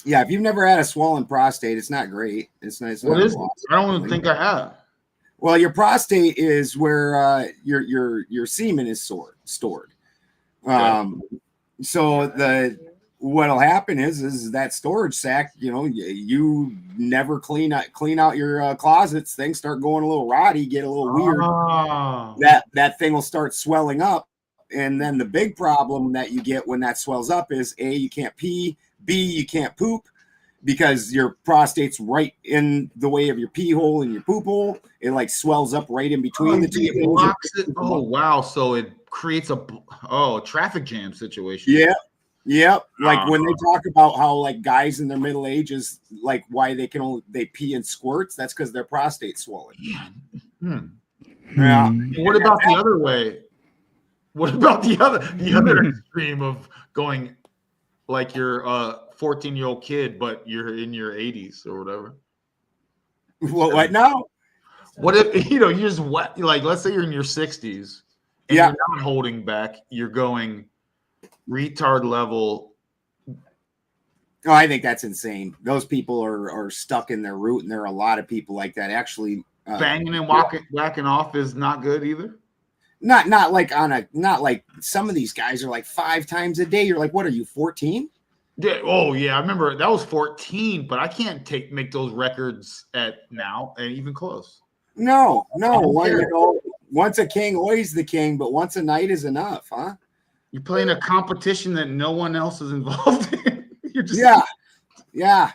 Yeah, if you've never had a swollen prostate, it's not great. It's nice. What is it? I don't even think I have. Well, your prostate is where your semen is stored. So what'll happen is that storage sack, you never clean out your closets, things start going a little rotty, get a little weird. That thing will start swelling up. And then the big problem that you get when that swells up is A, you can't pee, B, you can't poop, because your prostate's right in the way of your pee hole and your poop hole. It like swells up right in between the two It things. blocks it. Oh wow! So it creates a traffic jam situation. Yeah. Yep. Like when they talk about how like guys in their middle ages, like why they pee in squirts, that's because their prostate's swollen. Yeah. Yeah. What about the other way? What about the other extreme of going like you're a 14-year-old kid, but you're in your 80s or whatever? What now? What if you're just wet? Like, let's say you're in your 60s and you're not holding back, you're going retard level. Oh, I think that's insane. Those people are stuck in their root, and there are a lot of people like that. Actually, banging and whacking off is not good either. Not like some of these guys are like 5 times a day. You're like, what are you, 14? Yeah. Oh yeah, I remember that was 14, but I can't make those records at now and even close. No. Once a king, always the king, but once a night is enough, huh? You're playing a competition that no one else is involved in. You're just yeah.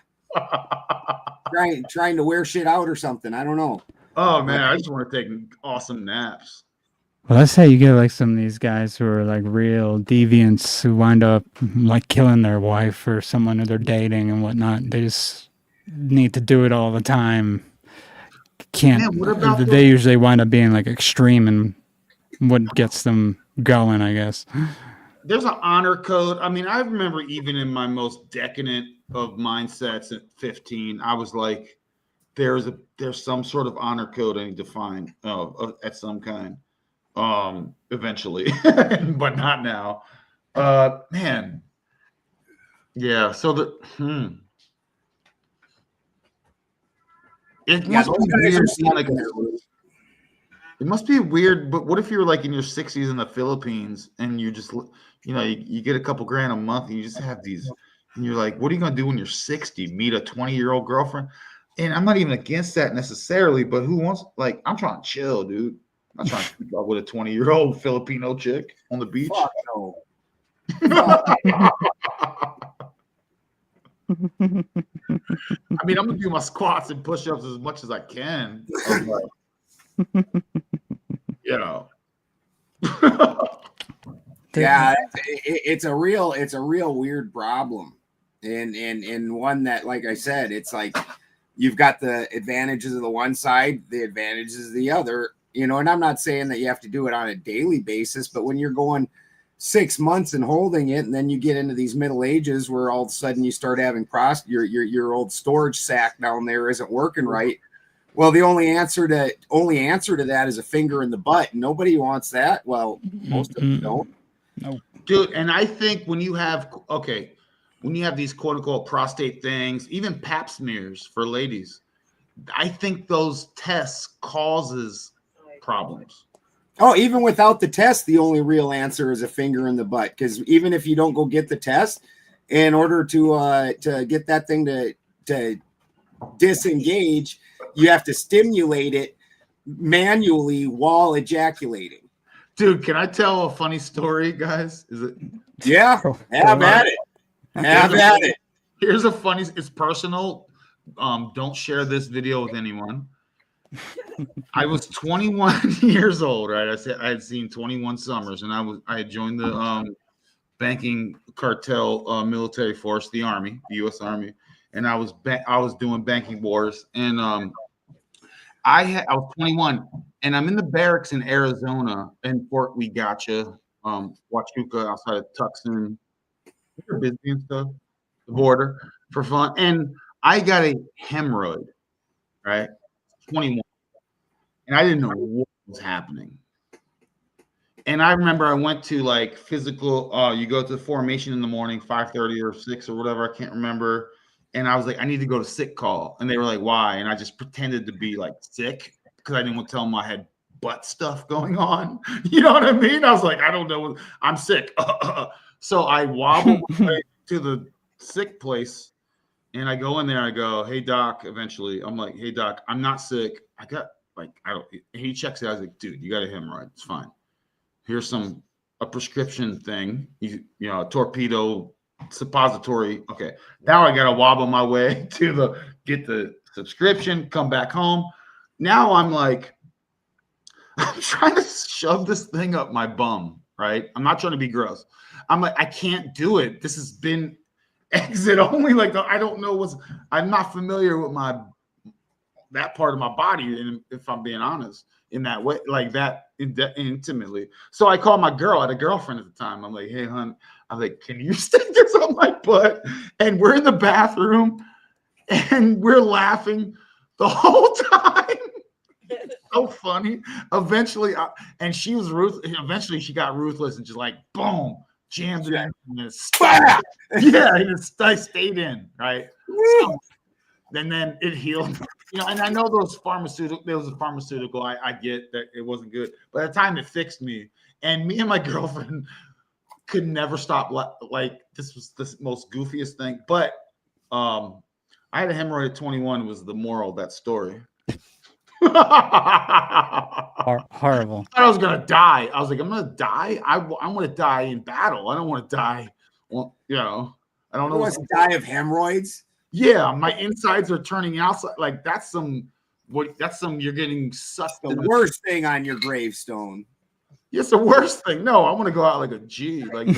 trying to wear shit out or something. I don't know. Oh man, I just want to take awesome naps. Well, let's say you get like some of these guys who are like real deviants who wind up like killing their wife or someone who they're dating and whatnot. They just need to do it all the time. They usually wind up being like extreme and what gets them going, I guess. There's an honor code. I mean, I remember even in my most decadent of mindsets at 15, I was like, there's some sort of honor code I need to find at some kind. Eventually, but not now. Man. Yeah, so it must be weird seeing like it must be weird, but what if you're like in your 60s in the Philippines and you just you get a couple grand a month and you just have these and you're like, what are you gonna do when you're 60? Meet a 20-year-old girlfriend? And I'm not even against that necessarily, but who wants, like, I'm trying to chill, dude. I'm trying to keep up with a 20-year-old Filipino chick on the beach. Fuck no. I mean, I'm gonna do my squats and push-ups as much as I can. Yeah, it's a real weird problem, and one that, like I said, it's like you've got the advantages of the one side, the advantages of the other. And I'm not saying that you have to do it on a daily basis, but when you're going 6 months and holding it, and then you get into these middle ages where all of a sudden you start having your old storage sack down there isn't working right. Well, the only answer to that is a finger in the butt. Nobody wants that. Well, most of them don't. No, dude. And I think when you have these quote unquote prostate things, even pap smears for ladies, I think those tests causes problems. Oh, even without the test, the only real answer is a finger in the butt. Because even if you don't go get the test, in order to get that thing to disengage, you have to stimulate it manually while ejaculating. Dude, can I tell a funny story, guys? Is it? Yeah, have at it. Have at it. Here's a funny. It's personal. Don't share this video with anyone. I was 21 years old, right? I said I had seen 21 summers, and I had joined the banking cartel military force, the Army, the U.S. Army, and I was doing banking wars, and I was 21, and I'm in the barracks in Arizona in Fort Huachuca, outside of Tucson. We're busy and stuff, the border for fun, and I got a hemorrhoid, right? 21. And I didn't know what was happening. And I remember I went to like physical, you go to the formation in the morning, 5:30 or 6 or whatever, I can't remember. And I was like, I need to go to sick call. And they were like, why? And I just pretended to be like sick because I didn't want to tell them I had butt stuff going on. You know what I mean? I was like, I don't know. I'm sick. So I wobbled to the sick place. And I go in there, I go, hey, doc, eventually. I'm like, hey, doc, I'm not sick. I got, like, he checks it out. I was like, dude, you got a hemorrhoid. It's fine. Here's a prescription thing, a torpedo suppository. Okay, now I gotta wobble my way to get the subscription, come back home. Now I'm like, I'm trying to shove this thing up my bum, right? I'm not trying to be gross. I'm like, I can't do it. This has been exit only. Like, I don't know I'm not familiar with that part of my body, and if I'm being honest, in that way, like that intimately. So I called my girl. I had a girlfriend at the time. I'm like, hey, hon, I'm like, can you stick this on my butt? And we're in the bathroom and we're laughing the whole time. So funny. Eventually, and she was eventually she got ruthless and just like, boom, jammed it in. Yeah, I stayed in, right? So, and then it healed. And I know there was a pharmaceutical. I get that it wasn't good. But at the time it fixed me. And me and my girlfriend could never stop. Like, this was the most goofiest thing. But I had a hemorrhoid at 21 was the moral of that story. Horrible. I thought I was gonna die. I was like, I'm gonna die. I want to die in battle. I don't want to die. Well, I don't know. Want to die of hemorrhoids? Yeah, my insides are turning outside. Like that's some you're getting sucked. The worst thing on your gravestone. It's the worst thing. No, I want to go out like a G, like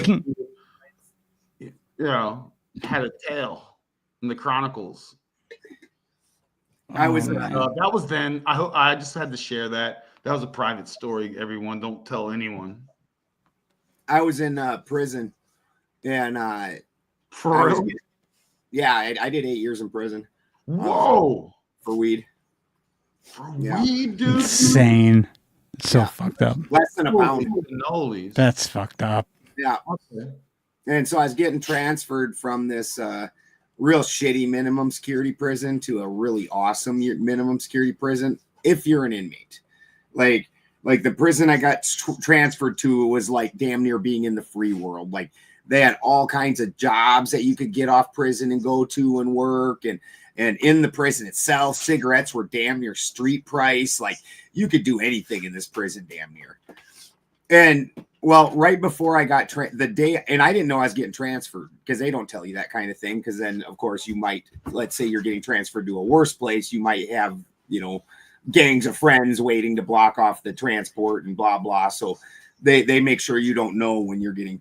had a tail in the Chronicles. I was that was then. I just had to share that. That was a private story. Everyone, don't tell anyone. I was in prison, and I did 8 years in prison. Whoa, for weed. Weed, dude. Insane. So fucked up. Less than a pound. That's fucked up. Yeah. Okay. And so I was getting transferred from this real shitty minimum security prison to a really awesome minimum security prison if you're an inmate. Like the prison I got transferred to was like damn near being in the free world. Like they had all kinds of jobs that you could get off prison and go to and work, and in the prison itself, cigarettes were damn near street price. Like you could do anything in this prison damn near. And well, right before I got the day, and I didn't know I was getting transferred because they don't tell you that kind of thing. Because then, of course, you might, let's say you're getting transferred to a worse place, you might have, gangs of friends waiting to block off the transport and blah blah. So they make sure you don't know when you're getting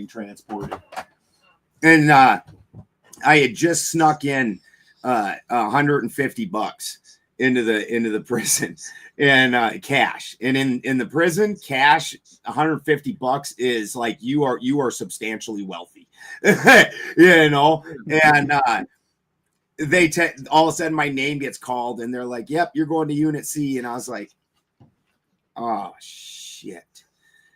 transported. And I had just snuck in $150 into the prison. And cash, and in the prison, cash, $150 is like you are substantially wealthy, And they all of a sudden my name gets called, and they're like, "Yep, you're going to Unit C," and I was like, "Oh shit,"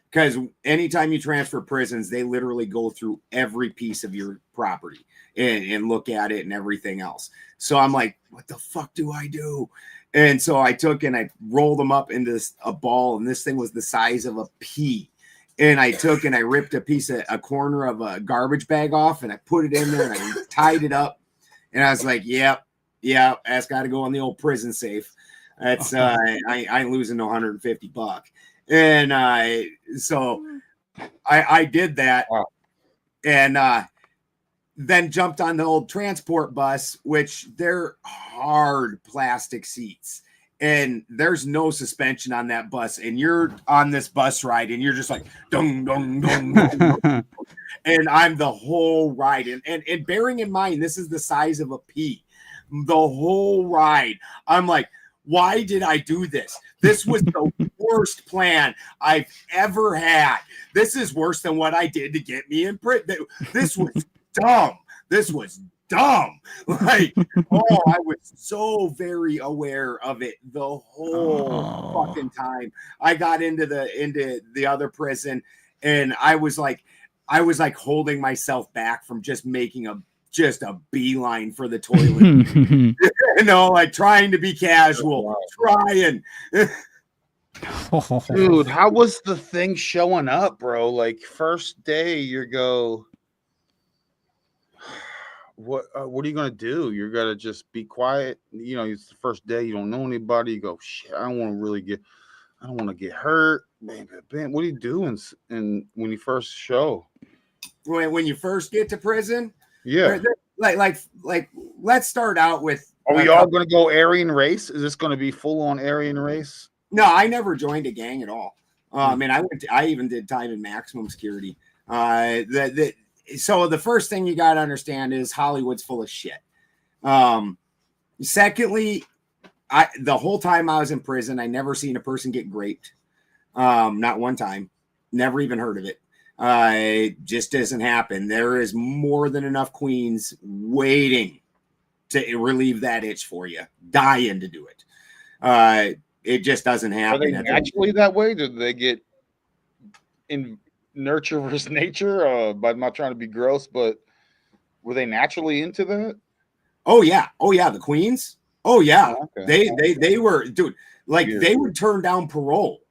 because anytime you transfer prisons, they literally go through every piece of your property and look at it and everything else. So I'm like, "What the fuck do I do?" And so I took and I rolled them up into a ball, and this thing was the size of a pea. And I took and I ripped a corner of a garbage bag off, and I put it in there and I tied it up. And I was like, "Yep, that's got to go in the old prison safe. That's I ain't losing no $150." And so I did that, and then jumped on the old transport bus, which they're hard plastic seats, and there's no suspension on that bus. And you're on this bus ride, and you're just like, dung, dung, dung, dung, dung. And I'm the whole ride. And bearing in mind, this is the size of a pea. The whole ride, I'm like, why did I do this? This was the worst plan I've ever had. This is worse than what I did to get me in prison. This was dumb. This was dumb. Like, I was so very aware of it the whole fucking time. I got into the other prison, and I was like holding myself back from just making a beeline for the toilet. Like trying to be casual, trying. Dude, how was the thing showing up, bro? Like first day, you go, what are you gonna do? You're gonna just be quiet. It's the first day, you don't know anybody. You go, shit, I don't want to get hurt. Man, what do you do when you first show? when you first get to prison. Yeah. Like let's start out with. Are we all going to go Aryan race? Is this going to be full on Aryan race? No, I never joined a gang at all. And I even did time in maximum security. So the first thing you got to understand is Hollywood's full of shit. Secondly, the whole time I was in prison, I never seen a person get raped. Not one time. Never even heard of it. It just doesn't happen. There is more than enough queens waiting to relieve that itch for you, dying to do it. It just doesn't happen. Are they naturally that way? Do they get in nurture versus nature? But I'm not trying to be gross, but were they naturally into that? Oh yeah, the queens. Oh yeah, okay. They were, dude. Like they would turn down parole.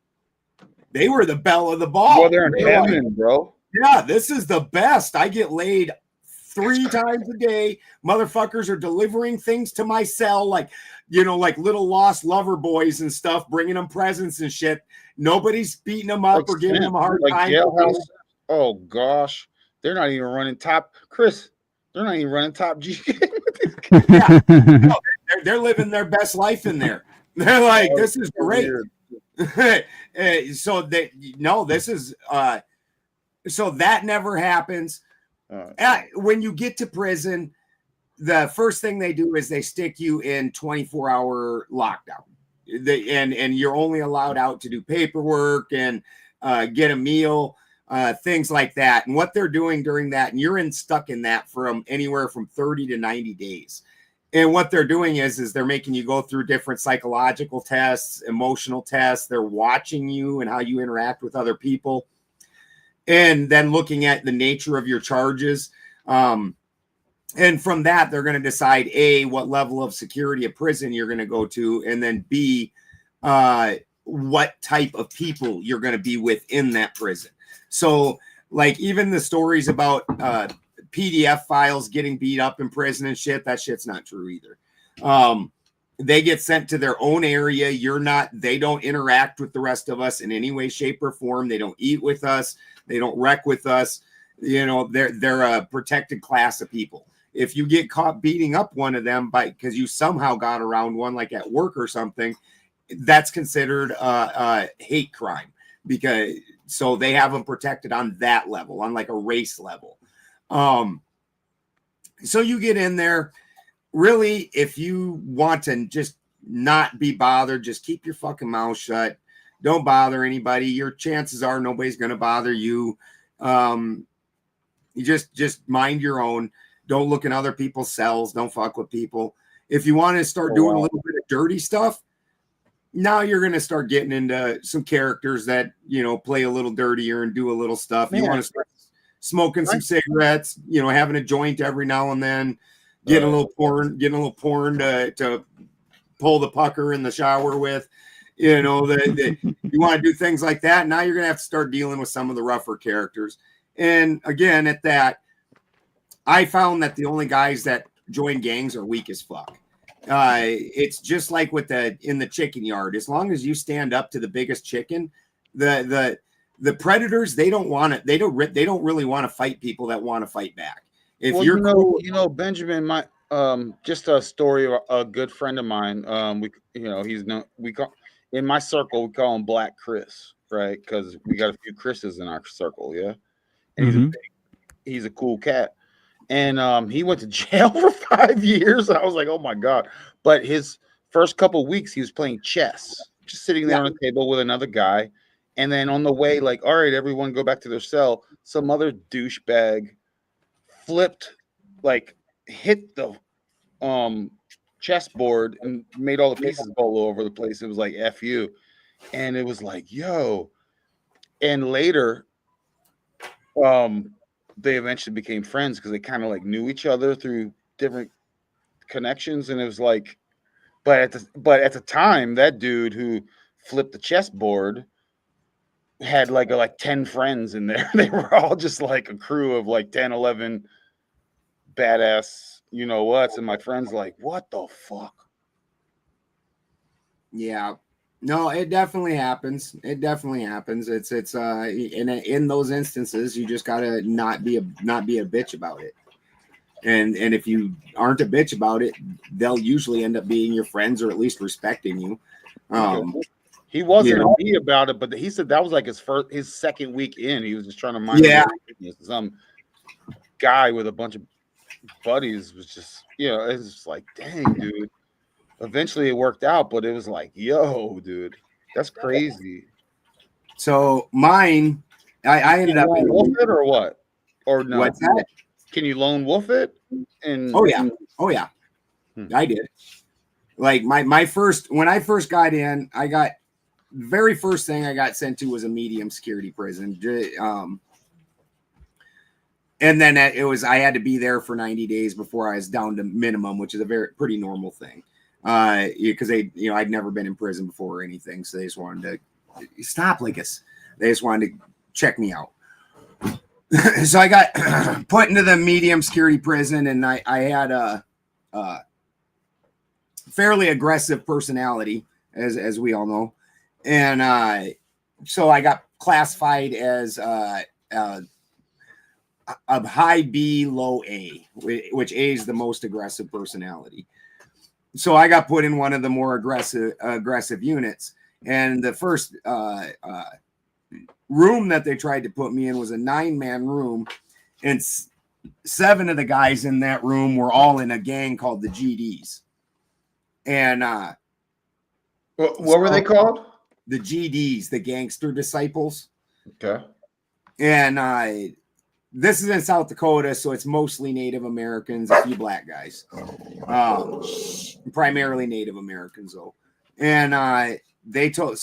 They were the belle of the ball. Well, they're in heaven, bro. Yeah, this is the best. I get laid 3 times a day. Motherfuckers are delivering things to my cell, like little lost lover boys and stuff, bringing them presents and shit. Nobody's beating them up or giving them a hard time. Jailhouse. Oh gosh, they're not even running top. Chris, they're not even running top G. Yeah. No, they're living their best life in there. They're like, this is great. So that never happens. When you get to prison, the first thing they do is they stick you in 24-hour lockdown. And you're only allowed out to do paperwork and get a meal, things like that. And what they're doing during that, and you're stuck in that from anywhere from 30 to 90 days. And what they're doing is they're making you go through different psychological tests, emotional tests. They're watching you and how you interact with other people. And then looking at the nature of your charges. And from that, they're going to decide, A, what level of security of prison you're going to go to. And then B, what type of people you're going to be within that prison. So like even the stories about PDF files getting beat up in prison and shit, that shit's not true either. They get sent to their own area. They don't interact with the rest of us in any way, shape, or form. They don't eat with us. They don't wreck with us. They're a protected class of people. If you get caught beating up one of them because you somehow got around one, like at work or something, that's considered a hate crime, so they have them protected on that level, on like a race level. So you get in there. Really, if you want to just not be bothered, just keep your fucking mouth shut. Don't bother anybody. Your chances are nobody's going to bother you. You just mind your own. Don't look in other people's cells. Don't fuck with people. If you want to start doing a little bit of dirty stuff, now you're going to start getting into some characters that, play a little dirtier and do a little stuff. You want to start smoking some cigarettes, having a joint every now and then, getting a little porn to pull the pucker in the shower with. You want to do things like that. Now you're going to have to start dealing with some of the rougher characters. And again, at that, I found that the only guys that join gangs are weak as fuck. It's just like in the chicken yard. As long as you stand up to the biggest chicken, the predators, they don't want it. They don't really want to fight people that want to fight back. If Benjamin, my just a story of a good friend of mine. In my circle, we call him Black Chris, right? Because we got a few Chris's in our circle, yeah. And he's a cool cat. And he went to jail for 5 years. I was like, oh my God. But his first couple of weeks, he was playing chess, just sitting there on a table with another guy. And then on the way, like, all right, everyone go back to their cell. Some other douchebag hit the chessboard and made all the pieces fall over the place. It was like, F you. And it was like, yo. And later, they eventually became friends because they kind of like knew each other through different connections. And it was like, but at the time, that dude who flipped the chessboard had like 10 friends in there. They were all just like a crew of like 10, 11 badass, what's, and my friend's like, what the fuck? Yeah. No, it definitely happens. It definitely happens. It's in those instances, you just gotta not be a bitch about it. And if you aren't a bitch about it, they'll usually end up being your friends or at least respecting you. He wasn't you know? me about it, but he said that was like his second week in. He was just trying to mind his own business. Some guy with a bunch of buddies was just, it's just like, dang, dude. Eventually it worked out, but it was like, yo, dude, that's crazy. So mine, I ended up in wolf it or what? Or no? What's that? Can you lone wolf it? And oh yeah, I did. Like when I first got in, the very first thing I got sent to was a medium security prison. And then I had to be there for 90 days before I was down to minimum, which is a pretty normal thing. Because I'd never been in prison before or anything, so they just wanted to stop like us. They just wanted to check me out. So I got put into the medium security prison, and I had a fairly aggressive personality, as we all know, and so I got classified as a high B, low A, which A is the most aggressive personality. So I got put in one of the more aggressive units, and the first room that they tried to put me in was a 9-man room, and 7 of the guys in that room were all in a gang called the GDs. And what were they called? The GDs, the Gangster Disciples. Okay. And this is in South Dakota, so it's mostly Native Americans, a few black guys, primarily Native Americans though. And they told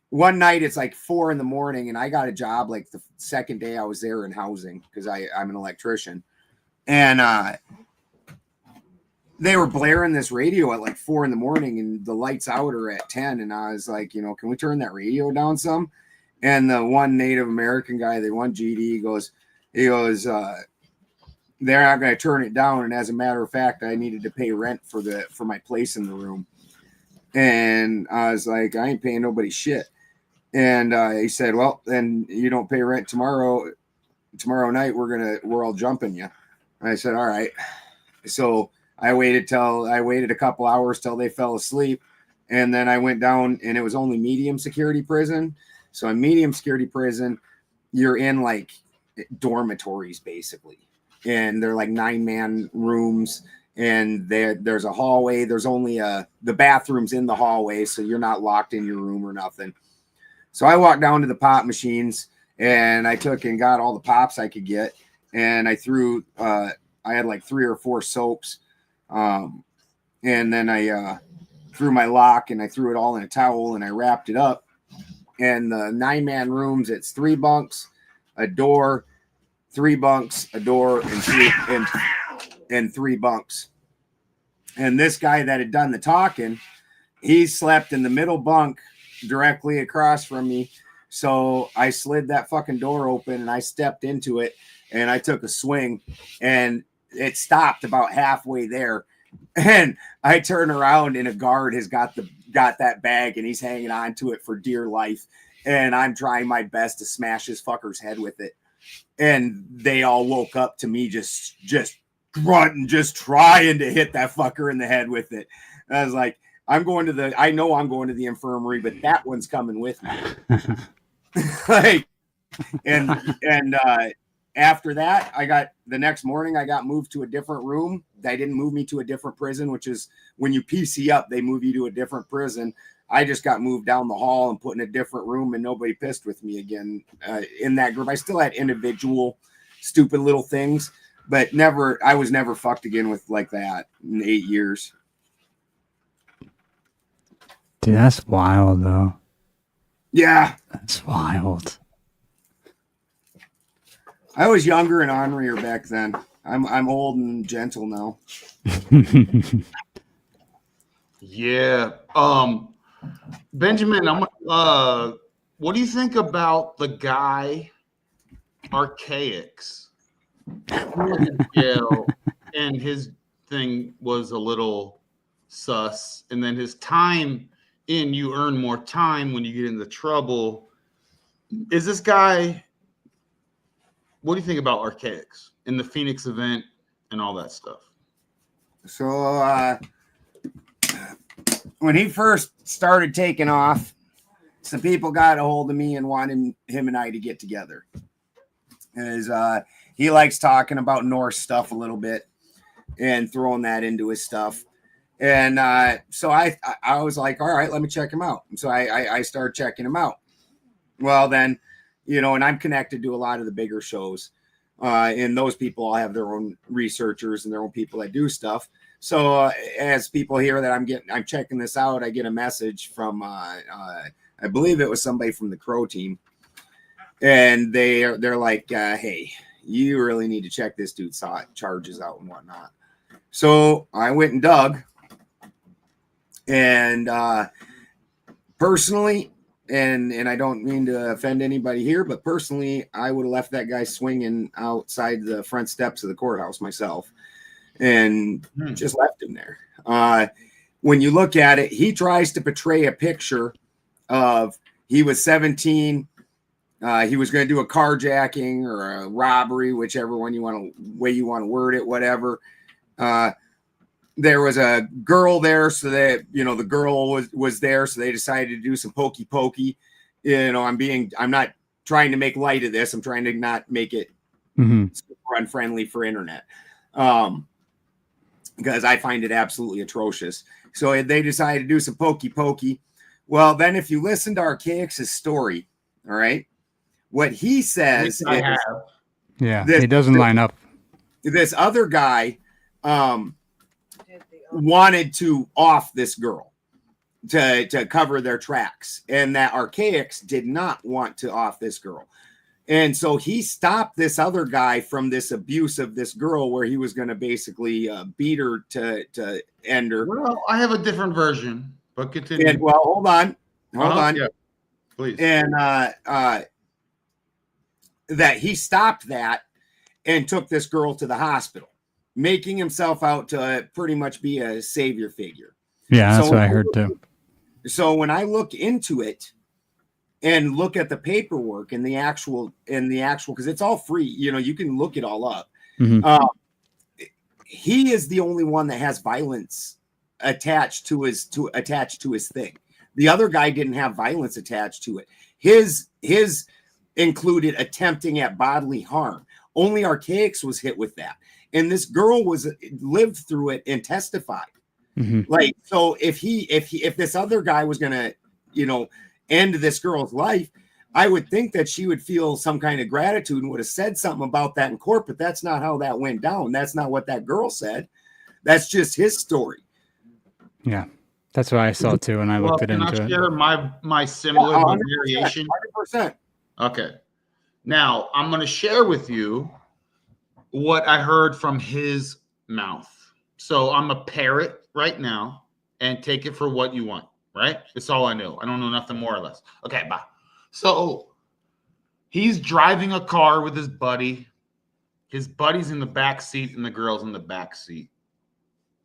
one night it's like 4 a.m, and I got a job like the second day I was there in housing because I'm an electrician, and they were blaring this radio at like 4 a.m, and the lights out are at 10, and I was like, can we turn that radio down some? And the one Native American guy, the one GD, he goes, they're not going to turn it down. And as a matter of fact, I needed to pay rent for my place in the room. And I was like, I ain't paying nobody shit. And he said, well, then you don't pay rent tomorrow night. We're all jumping you. And I said, all right. So I waited a couple hours till they fell asleep. And then I went down, and it was only medium security prison. So in medium security prison, you're in like dormitories basically, and they're like 9-man rooms, and there's a hallway. There's only the bathrooms in the hallway, so you're not locked in your room or nothing. So I walked down to the pop machines, and I took and got all the pops I could get, and I threw. I had like 3 or 4 soaps, and then I threw my lock, and I threw it all in a towel, and I wrapped it up. And the 9-man rooms, it's 3 bunks, a door, 3 bunks, a door, and 3 bunks. And this guy that had done the talking, he slept in the middle bunk directly across from me. So I slid that fucking door open, and I stepped into it, and I took a swing, and it stopped about halfway there. And I turn around, and a guard has got that bag, and he's hanging on to it for dear life. And I'm trying my best to smash his fucker's head with it. And they all woke up to me just grunting, just trying to hit that fucker in the head with it. And I was like, I know I'm going to the infirmary, but that one's coming with me. Like, and after that, the next morning I got moved to a different room. They didn't move me to a different prison, which is when you PC up, they move you to a different prison. I just got moved down the hall and put in a different room, and nobody pissed with me again in that group. I still had individual stupid little things, but I was never fucked again with like that in 8 years. Dude, that's wild though. Yeah. That's wild. I was younger and ornerier back then. I'm old and gentle now. Yeah. Benjamin, what do you think about the guy Archaics? He was in jail, and his thing was a little sus. And then his time in, you earn more time when you get into trouble. Is this guy, what do you think about Archaics in the Phoenix event and all that stuff? So when he first started taking off, some people got a hold of me and wanted him and I to get together. As he likes talking about Norse stuff a little bit and throwing that into his stuff. And so I was like, all right, let me check him out. So I started checking him out. Well, then, you know, and I'm connected to a lot of the bigger shows. And those people all have their own researchers and their own people that do stuff. So as people hear that I'm checking this out, I get a message from I believe it was somebody from the Crow team, and they're like, hey, you really need to check this dude's charges out and whatnot. So I went and dug, and personally, and I don't mean to offend anybody here, but personally, I would have left that guy swinging outside the front steps of the courthouse myself, and just left him there. When you look at it, he tries to portray a picture of he was 17. He was going to do a carjacking or a robbery, whichever way you want to word it, whatever. There was a girl there, so that, you know, the girl was there, so they decided to do some pokey. You know, I'm not trying to make light of this. I'm trying to not make it super unfriendly for internet, because I find it absolutely atrocious. So they decided to do some pokey. Well, then if you listen to Archaics' story, all right, what he says is, it doesn't line up. This other guy wanted to off this girl to cover their tracks, and that Archaics did not want to off this girl. And so he stopped this other guy from this abuse of this girl, where he was going to basically beat her to end her. Well, I have a different version, but continue. And, well, hold on. Yeah, please. And that he stopped that and took this girl to the hospital, making himself out to pretty much be a savior figure. Yeah, that's what I heard too. So when I look into it and look at the paperwork and the actual, because it's all free, you know, you can look it all up. He is the only one that has violence attached to his thing. The other guy didn't have violence attached to it. His included attempting at bodily harm. Only Archaics was hit with that. And this girl lived through it and testified. Like, so if this other guy was gonna, you know, end this girl's life, I would think that she would feel some kind of gratitude and would have said something about that in court, but that's not how that went down. That's not what that girl said. That's just his story. Yeah, that's what I saw too, and I looked into it. Can I share my similar variation? 100%. Okay. Now, I'm going to share with you what I heard from his mouth. So I'm a parrot right now, and take it for what you want, right? That's all I know. I don't know nothing more or less. Okay, bye. So he's driving a car with his buddy. His buddy's in the back seat, and the girl's in the back seat.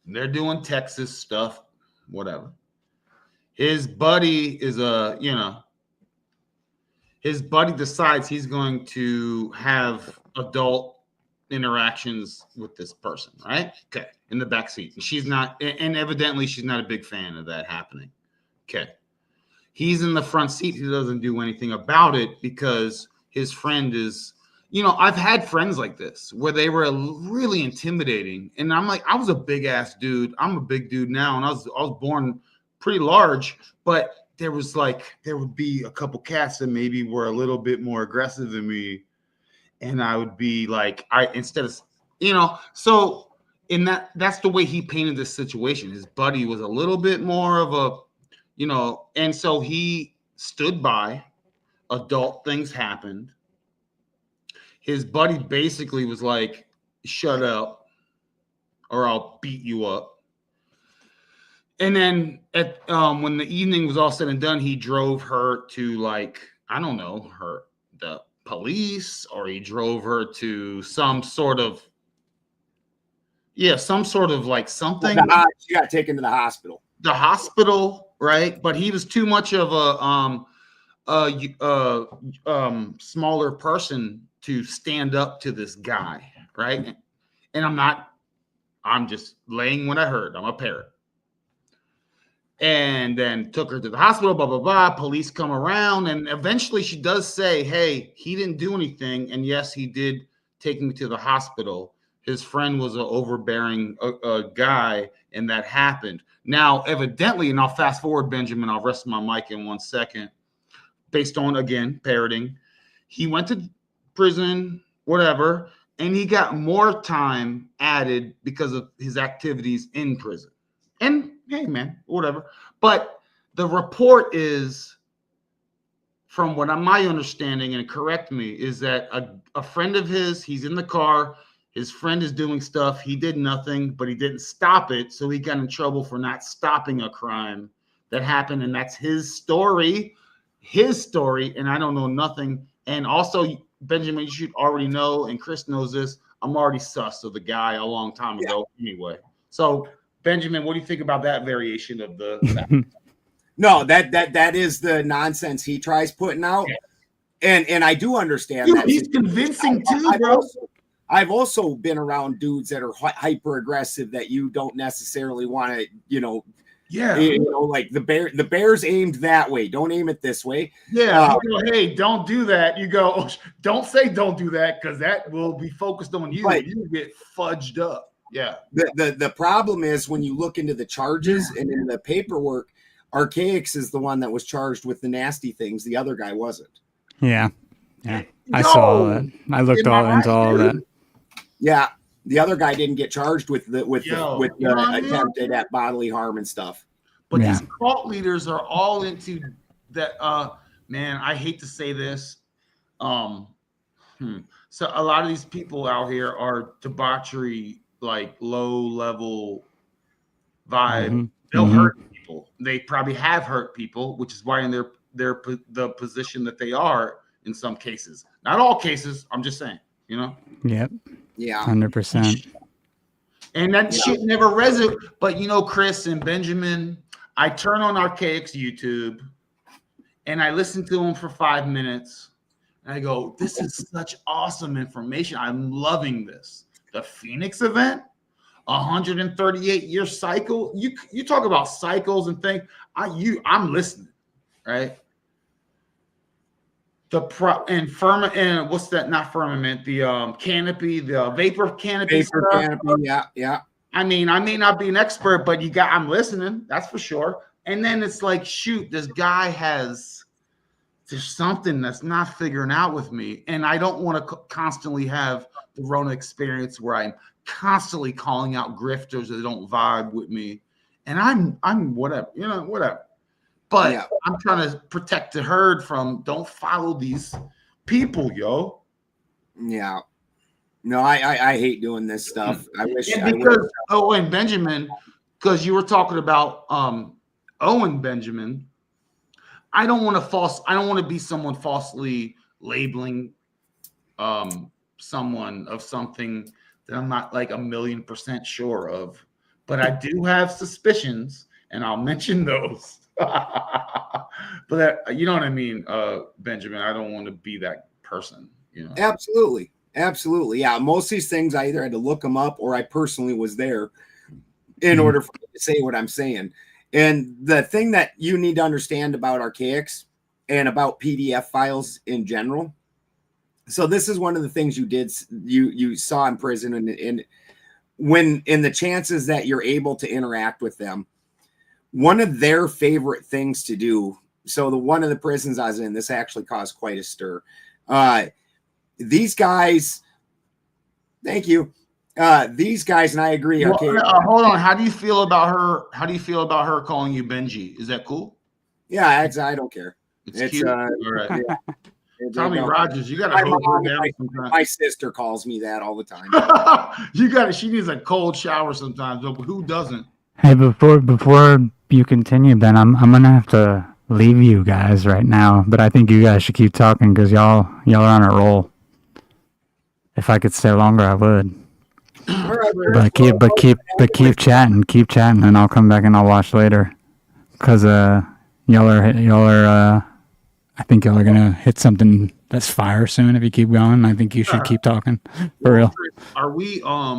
They're doing Texas stuff, whatever. His buddy is his buddy decides he's going to have adult interactions with this person, right? Okay, in the back seat. And she's not, and evidently she's not a big fan of that happening. Okay. He's in the front seat. He doesn't do anything about it because his friend is, you know, I've had friends like this where they were really intimidating. And I'm like, I was a big ass dude. I'm a big dude now. And I was born pretty large, but there would be a couple cats that maybe were a little bit more aggressive than me. And I would be like, instead of, you know, so in that's the way he painted this situation. His buddy was a little bit more of a, you know, and so he stood by. Adult things happened. His buddy basically was like, shut up or I'll beat you up. And then when the evening was all said and done, he drove her to, like, I don't know, the police, or he drove her to some sort of Yeah, some sort of like something. She got taken to the hospital. The hospital, right? But he was too much of a smaller person to stand up to this guy, right? And I'm just laying what I heard. I'm a parrot. And then took her to the hospital, blah, blah, blah. Police come around, and eventually she does say, hey, he didn't do anything. And yes, he did take me to the hospital. His friend was an overbearing guy, and that happened. Now, evidently, and I'll fast forward, Benjamin, I'll rest my mic in 1 second. Based on, again, parroting, he went to prison, whatever, and he got more time added because of his activities in prison. And hey, man, whatever. But the report is, from what my understanding, and correct me, is that a friend of his, he's in the car, his friend is doing stuff, he did nothing, but he didn't stop it, so he got in trouble for not stopping a crime that happened, and that's his story, and I don't know nothing. And also, Benjamin, you should already know, and Chris knows this, I'm already sus of the guy a long time ago anyway. So, Benjamin, what do you think about that variation of the... No, that is the nonsense he tries putting out. And I do understand that. He's convincing too, bro. I've also been around dudes that are hyper aggressive that you don't necessarily want to, like the bear's aimed that way. Don't aim it this way. Yeah. You go, hey, don't do that. You go, oh, don't say don't do that, because that will be focused on you. Right. You get fudged up. Yeah. The problem is when you look into the charges and in the paperwork, Archaics is the one that was charged with the nasty things. The other guy wasn't. Yeah. I saw all that. I looked into all that. Yeah, the other guy didn't get charged with the attempted at bodily harm and stuff. But these cult leaders are all into that. Man, I hate to say this. So a lot of these people out here are debauchery, like low level vibe. Mm-hmm. They'll hurt people. They probably have hurt people, which is why in the position that they are in some cases. Not all cases. I'm just saying. Yep. Yeah. 100%. And that shit never resonates. But Chris and Benjamin, I turn on Archaics YouTube and I listen to them for 5 minutes. And I go, this is such awesome information. I'm loving this. The Phoenix event, 138-year cycle. You talk about cycles and things. I'm listening, right? And what's that? Not firmament. The canopy, the vapor canopy. Vapor canopy. Yeah. I mean, I may not be an expert, but I'm listening. That's for sure. And then it's like, shoot, this guy there's something that's not figuring out with me, and I don't want to constantly have the Rona experience where I'm constantly calling out grifters that don't vibe with me, and I'm whatever, whatever. But I'm trying to protect the herd from don't follow these people, yo. Yeah. No, I hate doing this stuff. I wish. And Benjamin, because you were talking about Owen Benjamin. I don't want to be someone falsely labeling someone of something that I'm not like 1,000,000% sure of. But I do have suspicions, and I'll mention those. But you know what I mean, Benjamin. I don't want to be that person. Absolutely. Yeah, most of these things I either had to look them up or I personally was there in order for me to say what I'm saying. And the thing that you need to understand about Archaics and about PDF files in general. So this is one of the things you saw in prison, and when in the chances that you're able to interact with them. One of their favorite things to do. So one of the prisons I was in, this actually caused quite a stir. These guys, thank you. These guys, and I agree. Hold on. How do you feel about her? How do you feel about her calling you Benji? Is that cool? Yeah, I don't care. It's cute. All right. Yeah. Tommy Rogers, you got to hold her down sometimes. My sister calls me that all the time. She needs a cold shower sometimes, but who doesn't? Hey, before you continue, Ben, I'm gonna have to leave you guys right now, but I think you guys should keep talking because y'all are on a roll. If I could stay longer, I would. All right, But keep chatting, and I'll come back and I'll watch later. Cause y'all are I think y'all are gonna hit something that's fire soon if you keep going. I think you should keep talking for real. Are we are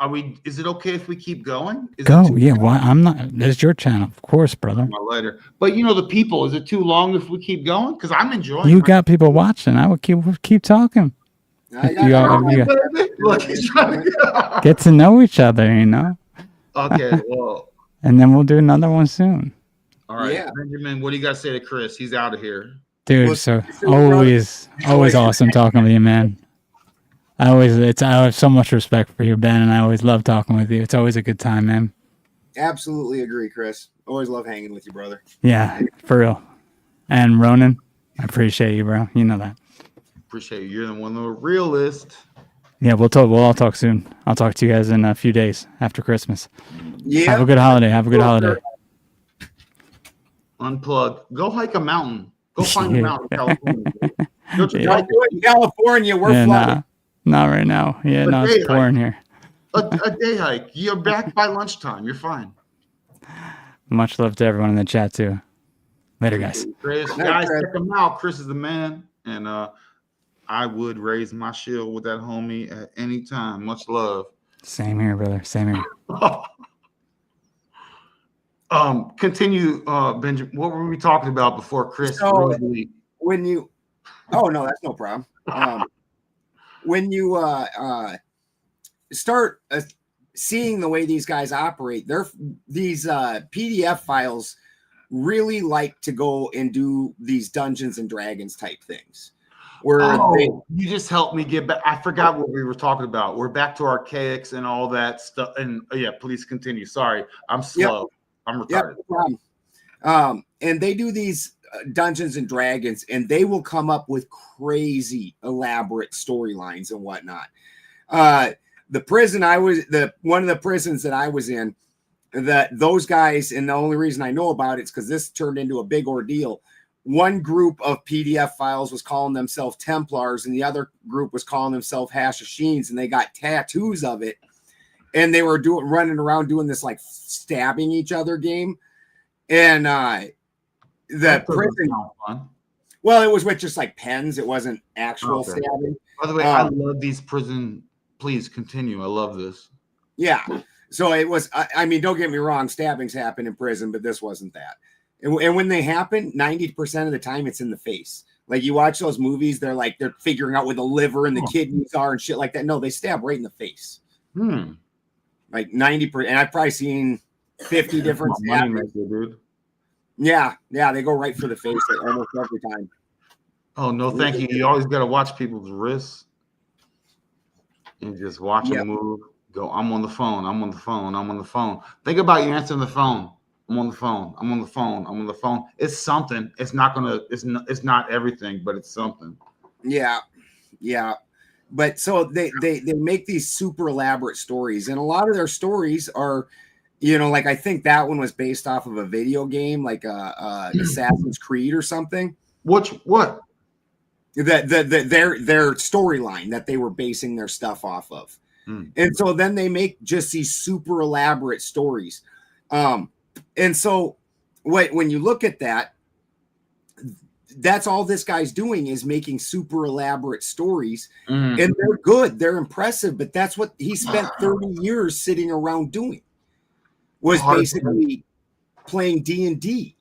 we? Is it okay if we keep going? Is Go, it too yeah. Why? I'm not. It's your channel, of course, brother. later? But the people. Is it too long if we keep going? Because I'm enjoying. You got people watching. I would keep talking. If you Look, he's trying to get to know each other, Okay, well. And then we'll do another one soon. All right, Benjamin. What do you got to say to Chris? He's out of here, dude. So always awesome talking with you, man. I have so much respect for you, Ben, and I always love talking with you. It's always a good time, man. Absolutely agree, Chris. Always love hanging with you, brother. Yeah, for real. And Ronin, I appreciate you, bro. You know that. Appreciate you. You're the one of the realist. Yeah, we'll all talk soon. I'll talk to you guys in a few days after Christmas. Yeah. Have a good holiday. Have a good holiday. Unplug. Go hike a mountain. Go find a mountain in California. Go to California. We're flooded. Not right now. Yeah, no, it's pouring here. A day hike. You're back by lunchtime. You're fine. Much love to everyone in the chat too. Later, guys. Chris, guys, check him out. Chris is the man, and I would raise my shield with that homie at any time. Much love. Same here, brother. Same here. Continue, Benjamin. What were we talking about before Chris? So when you, oh no, that's no problem. When you start seeing the way these guys operate, these PDF files really like to go and do these Dungeons and Dragons type things. You just helped me get back. I forgot what we were talking about. We're back to archaics and all that stuff. And please continue. Sorry, I'm slow. Yep. I'm retarded. Yep, no problem. And they do these Dungeons and Dragons, and they will come up with crazy elaborate storylines and whatnot. The prison one of the prisons that I was in, those guys, and the only reason I know about it is because this turned into a big ordeal. One group of PDF files was calling themselves Templars, and the other group was calling themselves Hashashins, and they got tattoos of it, and they were running around doing this like stabbing each other game, and the prison. Well, it was with just like pens. It wasn't actual stabbing. By the way, I love these prison. Please continue. I love this. Yeah. So it was. I mean, don't get me wrong. Stabbings happen in prison, but this wasn't that. And when they happen, 90% of the time, it's in the face. Like you watch those movies, they're figuring out where the liver and the kidneys are and shit like that. No, they stab right in the face. Like 90%. And I've probably seen 50 different stabbings. Yeah, they go right for the face almost every time. Oh no, thank you. You always got to watch people's wrists and just watch them move. Go, I'm on the phone. I'm on the phone. I'm on the phone. Think about you answering the phone. I'm on the phone. I'm on the phone. I'm on the phone. It's something. It's not gonna. It's not everything, but it's something. Yeah. But so they make these super elaborate stories, and a lot of their stories are, like I think that one was based off of a video game, like Assassin's Creed or something. What? Their storyline that they were basing their stuff off of, and so then they make just these super elaborate stories. And so when you look at that, that's all this guy's doing is making super elaborate stories, and they're good, they're impressive, but that's what he spent 30 years sitting around doing, was basically playing D&D.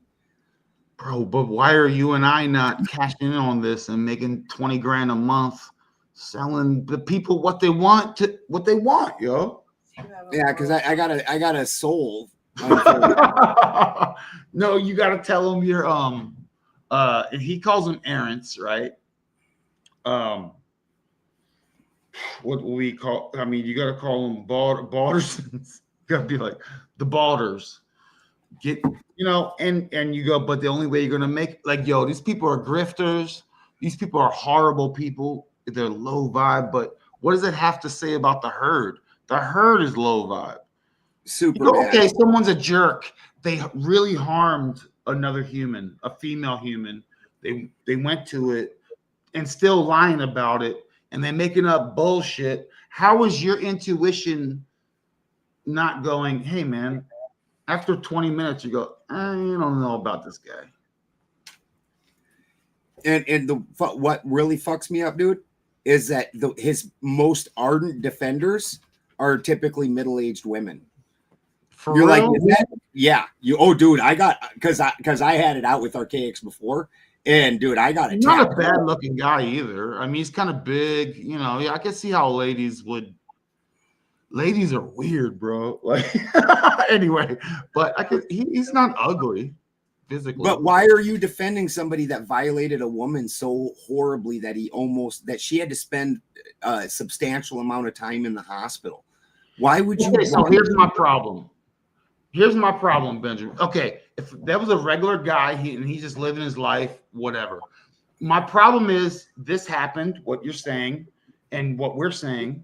Bro, but why are you and I not cashing in on this and making 20 grand a month, selling the people what they want, yo? Yeah, because I got a soul. No, you got to tell him you're and he calls them errants, right? What we call, I mean, you got to call them balders. You got to be like the balders. And you go, but the only way you're gonna make, like, yo, these people are grifters. These people are horrible people. They're low vibe. But what does it have to say about the herd? The herd is low vibe. Super. Okay, someone's a jerk. They really harmed another human, a female human. They went to it and still lying about it and they're making up bullshit, how is your intuition not going, hey man, after 20 minutes you go, you don't know about this guy. And what really fucks me up, dude, is that his most ardent defenders are typically middle-aged women. For You're real? like, is that, yeah. Dude, I got because I had it out with Archaics before, and dude, I got it. He's not a bad-looking guy either. I mean, he's kind of big, you know. Yeah, I can see how ladies would. Ladies are weird, bro. Like, anyway, but he's not ugly physically. But why are you defending somebody that violated a woman so horribly that she had to spend a substantial amount of time in the hospital? Why would you? Okay, so here's my problem. Here's my problem, Benjamin. Okay, if that was a regular guy and he's just living his life, whatever. My problem is this happened, what you're saying and what we're saying,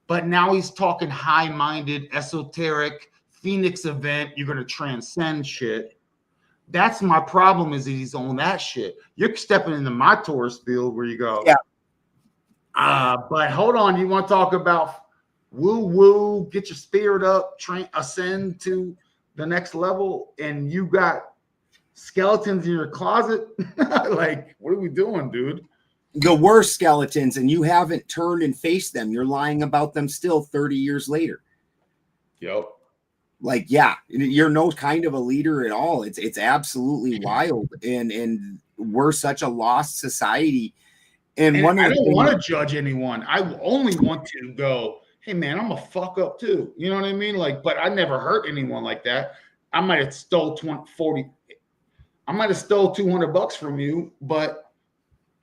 but now he's talking high-minded, esoteric, Phoenix event. You're going to transcend shit. That's my problem is he's on that shit. You're stepping into my Taurus field where you go, yeah. But hold on, you want to talk about woo-woo, get your spirit up, ascend to the next level, and you got skeletons in your closet? Like, what are we doing, dude? The worst skeletons, and you haven't turned and faced them. You're lying about them still 30 years later. Yep. Like, yeah, you're no kind of a leader at all. It's absolutely wild, and we're such a lost society. And one I of the don't want to things, judge anyone. I only want to go, hey man, I'm a fuck up too. You know what I mean? Like, but I never hurt anyone like that. I might have stole 40. I might have stole $200 from you, but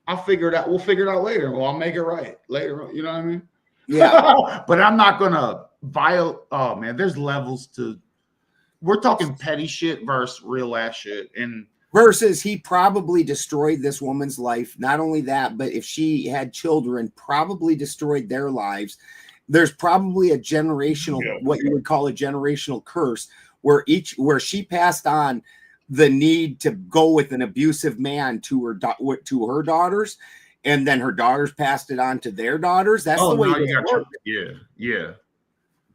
I'll figure it out. We'll figure it out later. Well, I'll make it right later. You know what I mean? Yeah. But I'm not gonna violate. Oh man, there's levels to. We're talking petty shit versus real ass shit, and versus he probably destroyed this woman's life. Not only that, but if she had children, probably destroyed their lives. There's probably a generational, what you would call a generational curse, where she passed on the need to go with an abusive man to her daughters, and then her daughters passed it on to their daughters. That's the way it works. Yeah.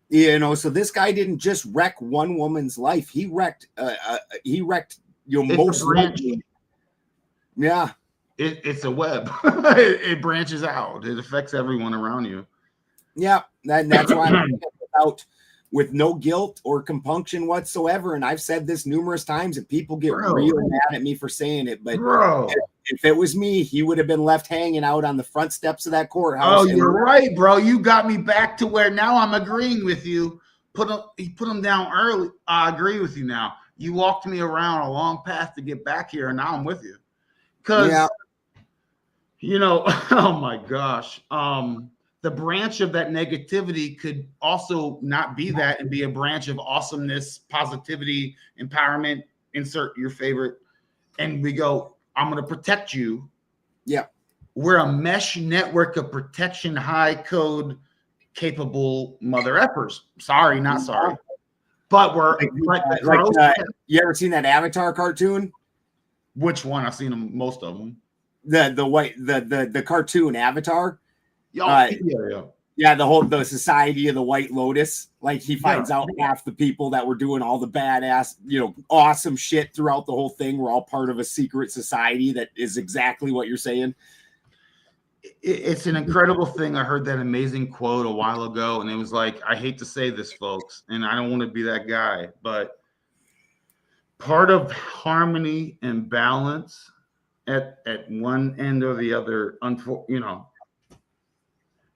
You know, so this guy didn't just wreck one woman's life. He wrecked most likely. Yeah. It's a web. It branches out. It affects everyone around you. Yeah, that's why I'm out with no guilt or compunction whatsoever. And I've said this numerous times, and people get real mad at me for saying it. But if it was me, he would have been left hanging out on the front steps of that courthouse. Oh, you're right, bro. You got me back to where now I'm agreeing with you. He put him down early. I agree with you now. You walked me around a long path to get back here, and now I'm with you. Because, you know, oh my gosh. The branch of that negativity could also not be that and be a branch of awesomeness, positivity, empowerment, insert your favorite. And we go, I'm going to protect you. Yeah. We're a mesh network of protection, high code capable mother effers. Sorry, not sorry. But we're you ever seen that Avatar cartoon? Which one? I've seen them, most of them. The cartoon Avatar. Yeah, the Society of the White Lotus. Like, he finds out half the people that were doing all the badass, awesome shit throughout the whole thing were all part of a secret society. That is exactly what you're saying. It's an incredible thing. I heard that amazing quote a while ago, and it was like, I hate to say this, folks, and I don't want to be that guy, but part of harmony and balance at one end or the other,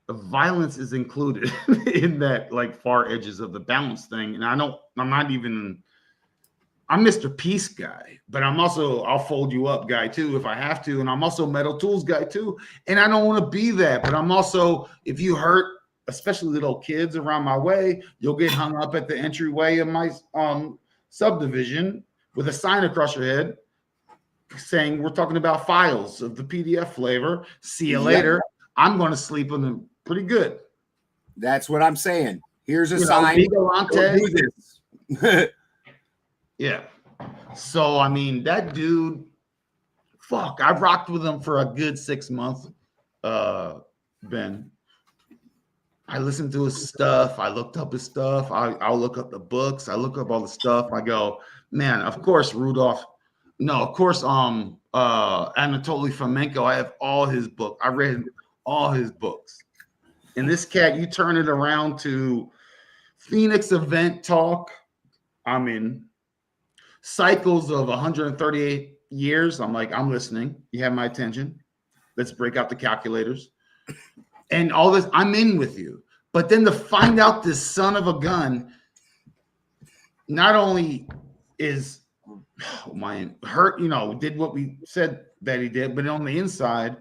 the violence is included in that, like, far edges of the balance thing. And I'm Mr. Peace guy, but I'm also, I'll fold you up guy too, if I have to. And I'm also metal tools guy too. And I don't want to be that, but I'm also, if you hurt, especially little kids around my way, you'll get hung up at the entryway of my subdivision with a sign across your head saying, we're talking about files of the PDF flavor. See you later. I'm going to sleep on them pretty good. That's what I'm saying. Here's a sign. Don't do this. Yeah. So, I mean, that dude, fuck, I've rocked with him for a good 6 months. Ben. I listened to his stuff. I looked up his stuff. I'll look up the books. I look up all the stuff. I go, man, of course, Rudolph. No, of course, Anatoly Fomenko. I have all his books. I read all his books. And this cat, you turn it around to Phoenix event talk. I'm in cycles of 138 years. I'm like, I'm listening. You have my attention. Let's break out the calculators. And all this, I'm in with you. But then to find out this son of a gun not only is hurt, did what we said that he did, but on the inside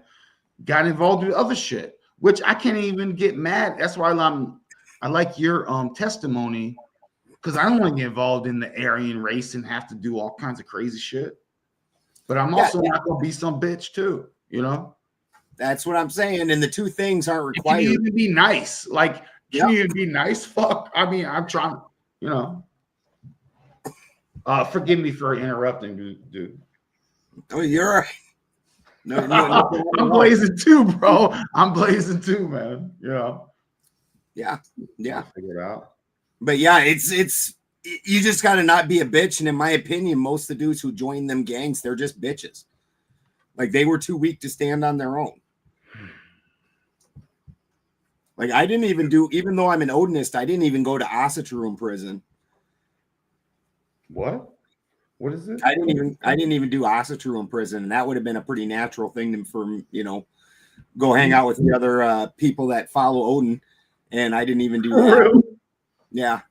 got involved with other shit, which I can't even get mad. That's why I like your testimony, because I don't want to get involved in the Aryan race and have to do all kinds of crazy shit. But I'm also not going to be some bitch too, That's what I'm saying. And the two things aren't required. Can you even be nice? Like, can you even be nice? Fuck. I mean, I'm trying, forgive me for interrupting, dude. Oh, you're right. No, I'm blazing too, bro. I'm blazing too, man. Yeah. Figure it out. But yeah, it's you just got to not be a bitch. And in my opinion, most of the dudes who join them gangs, they're just bitches. Like, they were too weak to stand on their own. Like, I didn't even even though I'm an Odinist, I didn't even go to Asatru prison. What is it? I didn't even do Asatru in prison, and that would have been a pretty natural thing for go hang out with the other people that follow Odin, and I didn't even do that. Really? Yeah.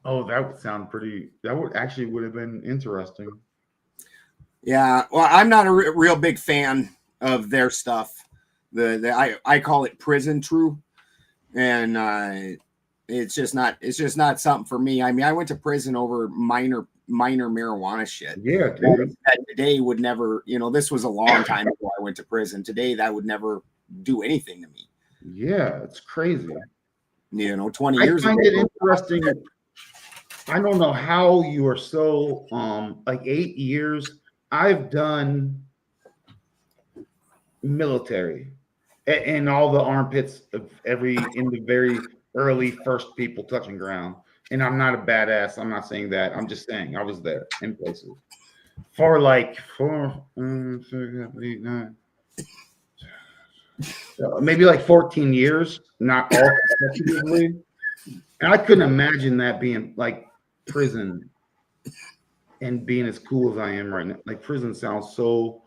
Oh, that would sound pretty. That would have been interesting. Yeah. Well, I'm not a real big fan of their stuff. I call it prison true, and it's just not something for me. I mean, I went to prison over minor marijuana shit. Yeah, dude. That today would never, this was a long time ago I went to prison. Today that would never do anything to me. Yeah, it's crazy. 20 years ago. I find it interesting. I don't know how you are so like 8 years. I've done military and all the armpits of in the very early first people touching ground. And I'm not a badass. I'm not saying that. I'm just saying I was there in places for like 4, 6, 7, 8, 9, maybe like 14 years, not all consecutively. And I couldn't imagine that being like prison and being as cool as I am right now. Like, prison sounds so.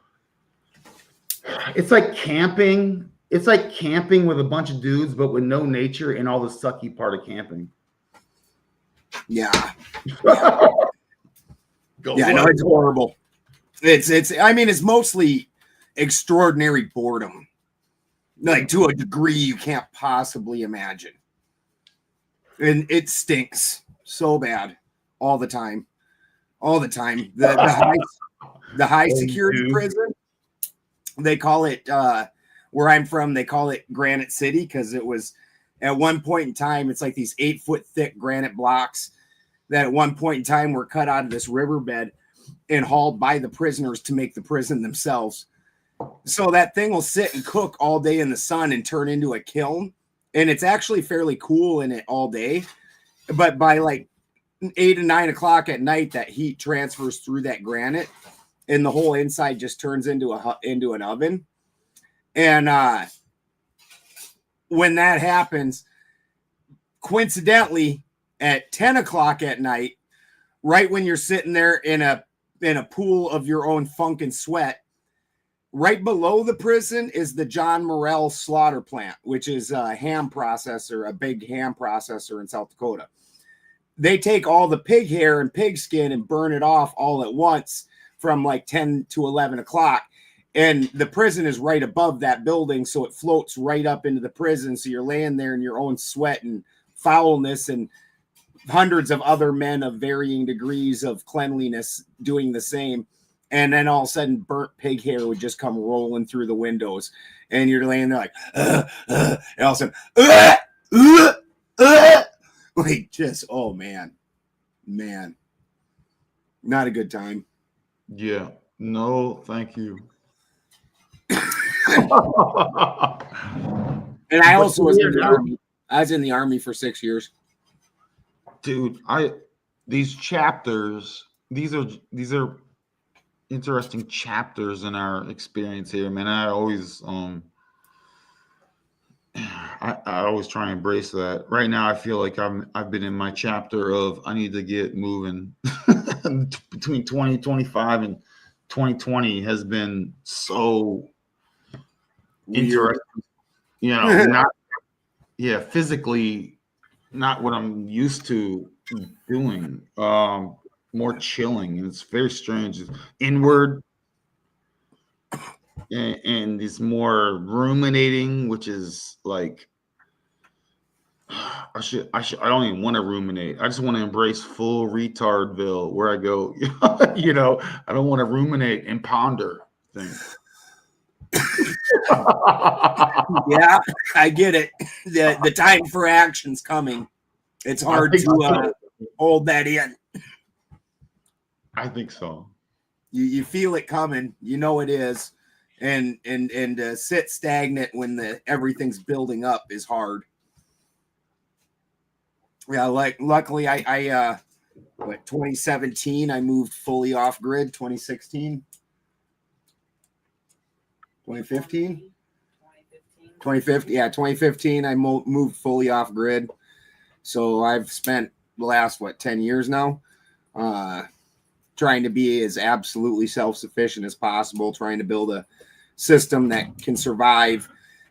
It's like camping. It's like camping with a bunch of dudes, but with no nature and all the sucky part of camping. Yeah. No, it's horrible. It's mostly extraordinary boredom. Like, to a degree you can't possibly imagine. And it stinks so bad all the time. All the time. The high security prison, they call it where I'm from, they call it Granite City, because it was at one point in time, it's like these 8-foot thick granite blocks that at one point in time were cut out of this riverbed and hauled by the prisoners to make the prison themselves. So that thing will sit and cook all day in the sun and turn into a kiln. And it's actually fairly cool in it all day. But by like 8 and 9 o'clock at night, that heat transfers through that granite and the whole inside just turns into an oven. And when that happens, coincidentally, at 10 o'clock at night, right when you're sitting there in a pool of your own funk and sweat, right below the prison is the John Morrell slaughter plant, which is a ham processor, a big ham processor in South Dakota. They take all the pig hair and pig skin and burn it off all at once from like 10 to 11 o'clock. And the prison is right above that building, so it floats right up into the prison. So you're laying there in your own sweat and foulness, and hundreds of other men of varying degrees of cleanliness doing the same. And then all of a sudden, burnt pig hair would just come rolling through the windows. And you're laying there like, and all of a sudden, like, just, oh, man. Not a good time. Yeah. No, thank you. And I also was in But the army. I was in the army for 6 years. Dude, these chapters, these are interesting chapters in our experience here, man. I always I always try and embrace that. Right now, I feel like I've been in my chapter of I need to get moving. Between 2025 and 2020 has been so interesting. You know, physically not what I'm used to doing. More chilling, and it's very strange. It's inward. And it's more ruminating, which is like I don't even want to ruminate. I just want to embrace full retardville where I go. You know, I don't want to ruminate and ponder things. Yeah, I get it. The time for action's coming. It's hard to hold that in. I think so. You feel it coming. You know it is. And sit stagnant when everything's building up is hard. Yeah, like luckily I 2017 I moved fully off grid. 2016, 2015, 2015. Yeah, 2015 I moved fully off grid. So I've spent the last 10 years now trying to be as absolutely self-sufficient as possible, trying to build a system that can survive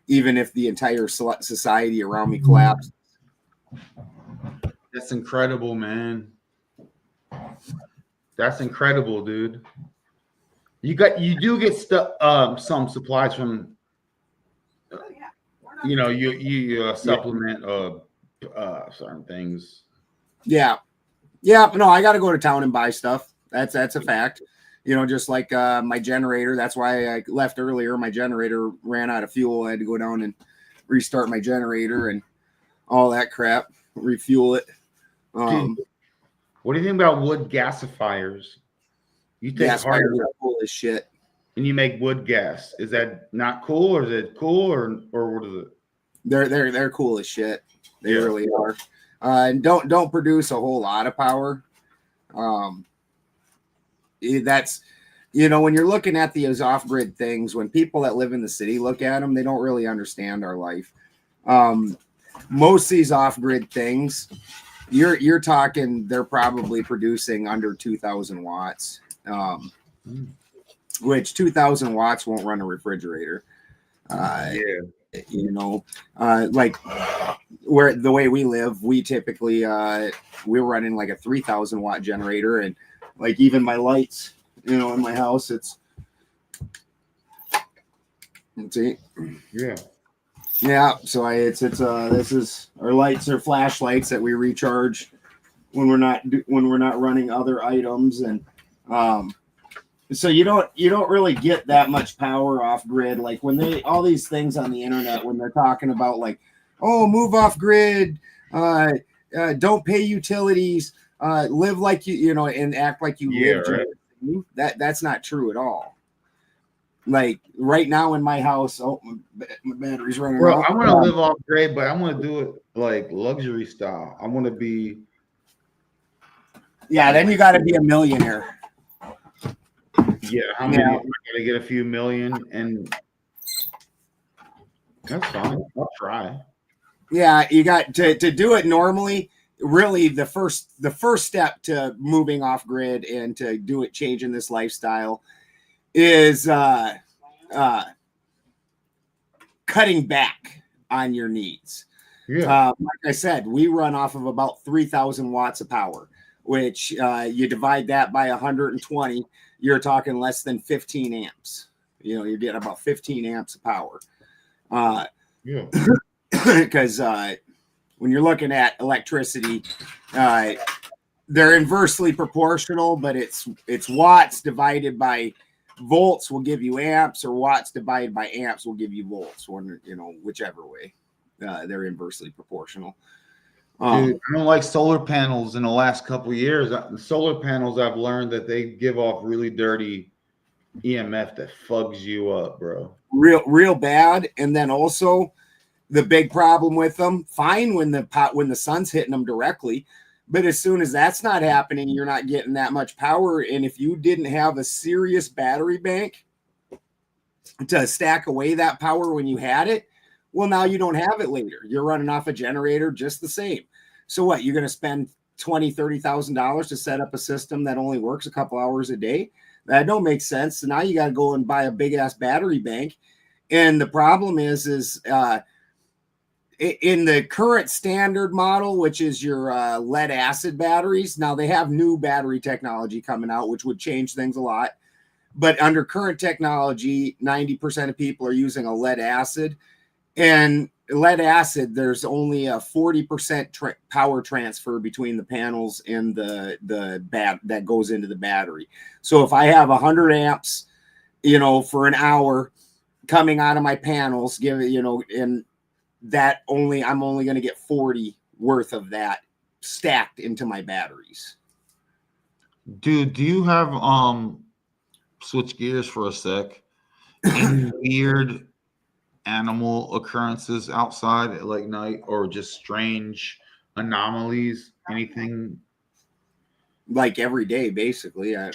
even if the entire society around me collapses. That's incredible, man. That's incredible, dude. You do get some supplies from you supplement certain things. Yeah. No, I got to go to town and buy stuff. That's a fact. You know, just like my generator. That's why I left earlier. My generator ran out of fuel. I had to go down and restart my generator and all that crap. Refuel it. Dude, what do you think about wood gasifiers? You take gasifiers are cool as shit. And you make wood gas. Is that not cool, or is it cool, or what is it? They're cool as shit. They really are. And don't produce a whole lot of power. That's, when you're looking at these off-grid things, when people that live in the city look at them, they don't really understand our life. Most of these off-grid things, you're talking, they're probably producing under 2,000 watts, which 2,000 watts won't run a refrigerator. Like where the way we live, we typically we're running like a 3,000 watt generator, and like even my lights, in my house, let's see. Yeah. So this is our lights are flashlights that we recharge when we're not running other items, and so you don't really get that much power off grid. Like when all these things on the internet, when they're talking about like, oh, move off grid, don't pay utilities, live like and act like you live. Right. That's not true at all. Like right now in my house, my battery's running out. I want to live off grid, but I want to do it like luxury style. I want to be. Yeah, then you got to be a millionaire. Yeah, how many? I gotta get a few million, and that's fine. I'll try. Yeah, you got to do it normally. Really, the first step to moving off grid and to changing this lifestyle is cutting back on your needs. Yeah. Like I said, we run off of about 3,000 watts of power, which you divide that by 120, you're talking less than 15 amps. You're getting about 15 amps of power. Because when you're looking at electricity, they're inversely proportional, but it's watts divided by volts will give you amps, or watts divided by amps will give you volts, or whichever way. They're inversely proportional. Dude, I don't like solar panels in the last couple of years. Solar panels, I've learned that they give off really dirty EMF that fugs you up, bro. Real bad. And then also The big problem with them, fine when the sun's hitting them directly, but as soon as that's not happening, you're not getting that much power. And if you didn't have a serious battery bank to stack away that power when you had it, well, now you don't have it later. You're running off a generator just the same. So what? You're going to spend $20,000-$30,000 to set up a system that only works a couple hours a day? That don't make sense. So now you got to go and buy a big ass battery bank. And the problem is in the current standard model, which is your lead acid batteries. Now they have new battery technology coming out, which would change things a lot. But under current technology, 90% of people are using a lead acid. And lead acid, there's only a 40% power transfer between the panels and the that goes into the battery. So if I have 100 amps, for an hour coming out of my panels, and that I'm only going to get 40 worth of that stacked into my batteries. Dude, do you have switch gears for a sec? Any weird animal occurrences outside at like night, or just strange anomalies? Anything? Like every day, basically. I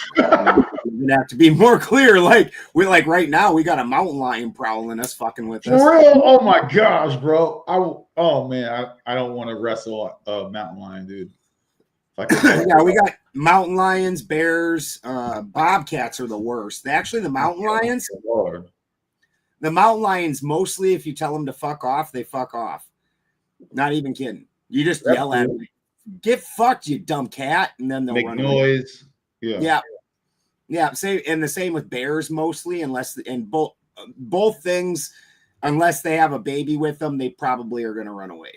would have to be more clear. Like right now, we got a mountain lion prowling us, fucking with us. For real? Oh my gosh, bro! I don't want to wrestle a mountain lion, dude. Yeah, we got mountain lions, bears, bobcats are the worst. Actually, the mountain lions. The mountain lions, mostly, if you tell them to fuck off, they fuck off. Not even kidding. You just yell at them, "Get fucked, you dumb cat," and then they'll make run noise. Away. Yeah. And the same with bears, mostly, both things, unless they have a baby with them, they probably are going to run away.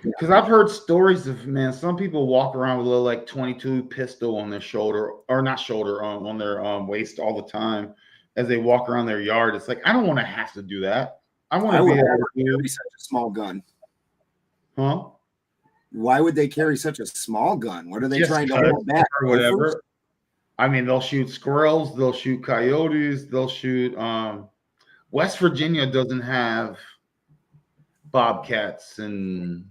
Because I've heard stories of, man, some people walk around with a little like 22 pistol on their shoulder, or not shoulder, on their waist all the time as they walk around their yard. It's like, I don't want to have to do that. I want to be able to carry such a small gun. Huh? Why would they carry such a small gun? What are they trying to hold back? Or whatever. I mean, they'll shoot squirrels, they'll shoot coyotes, they'll shoot. West Virginia doesn't have bobcats, and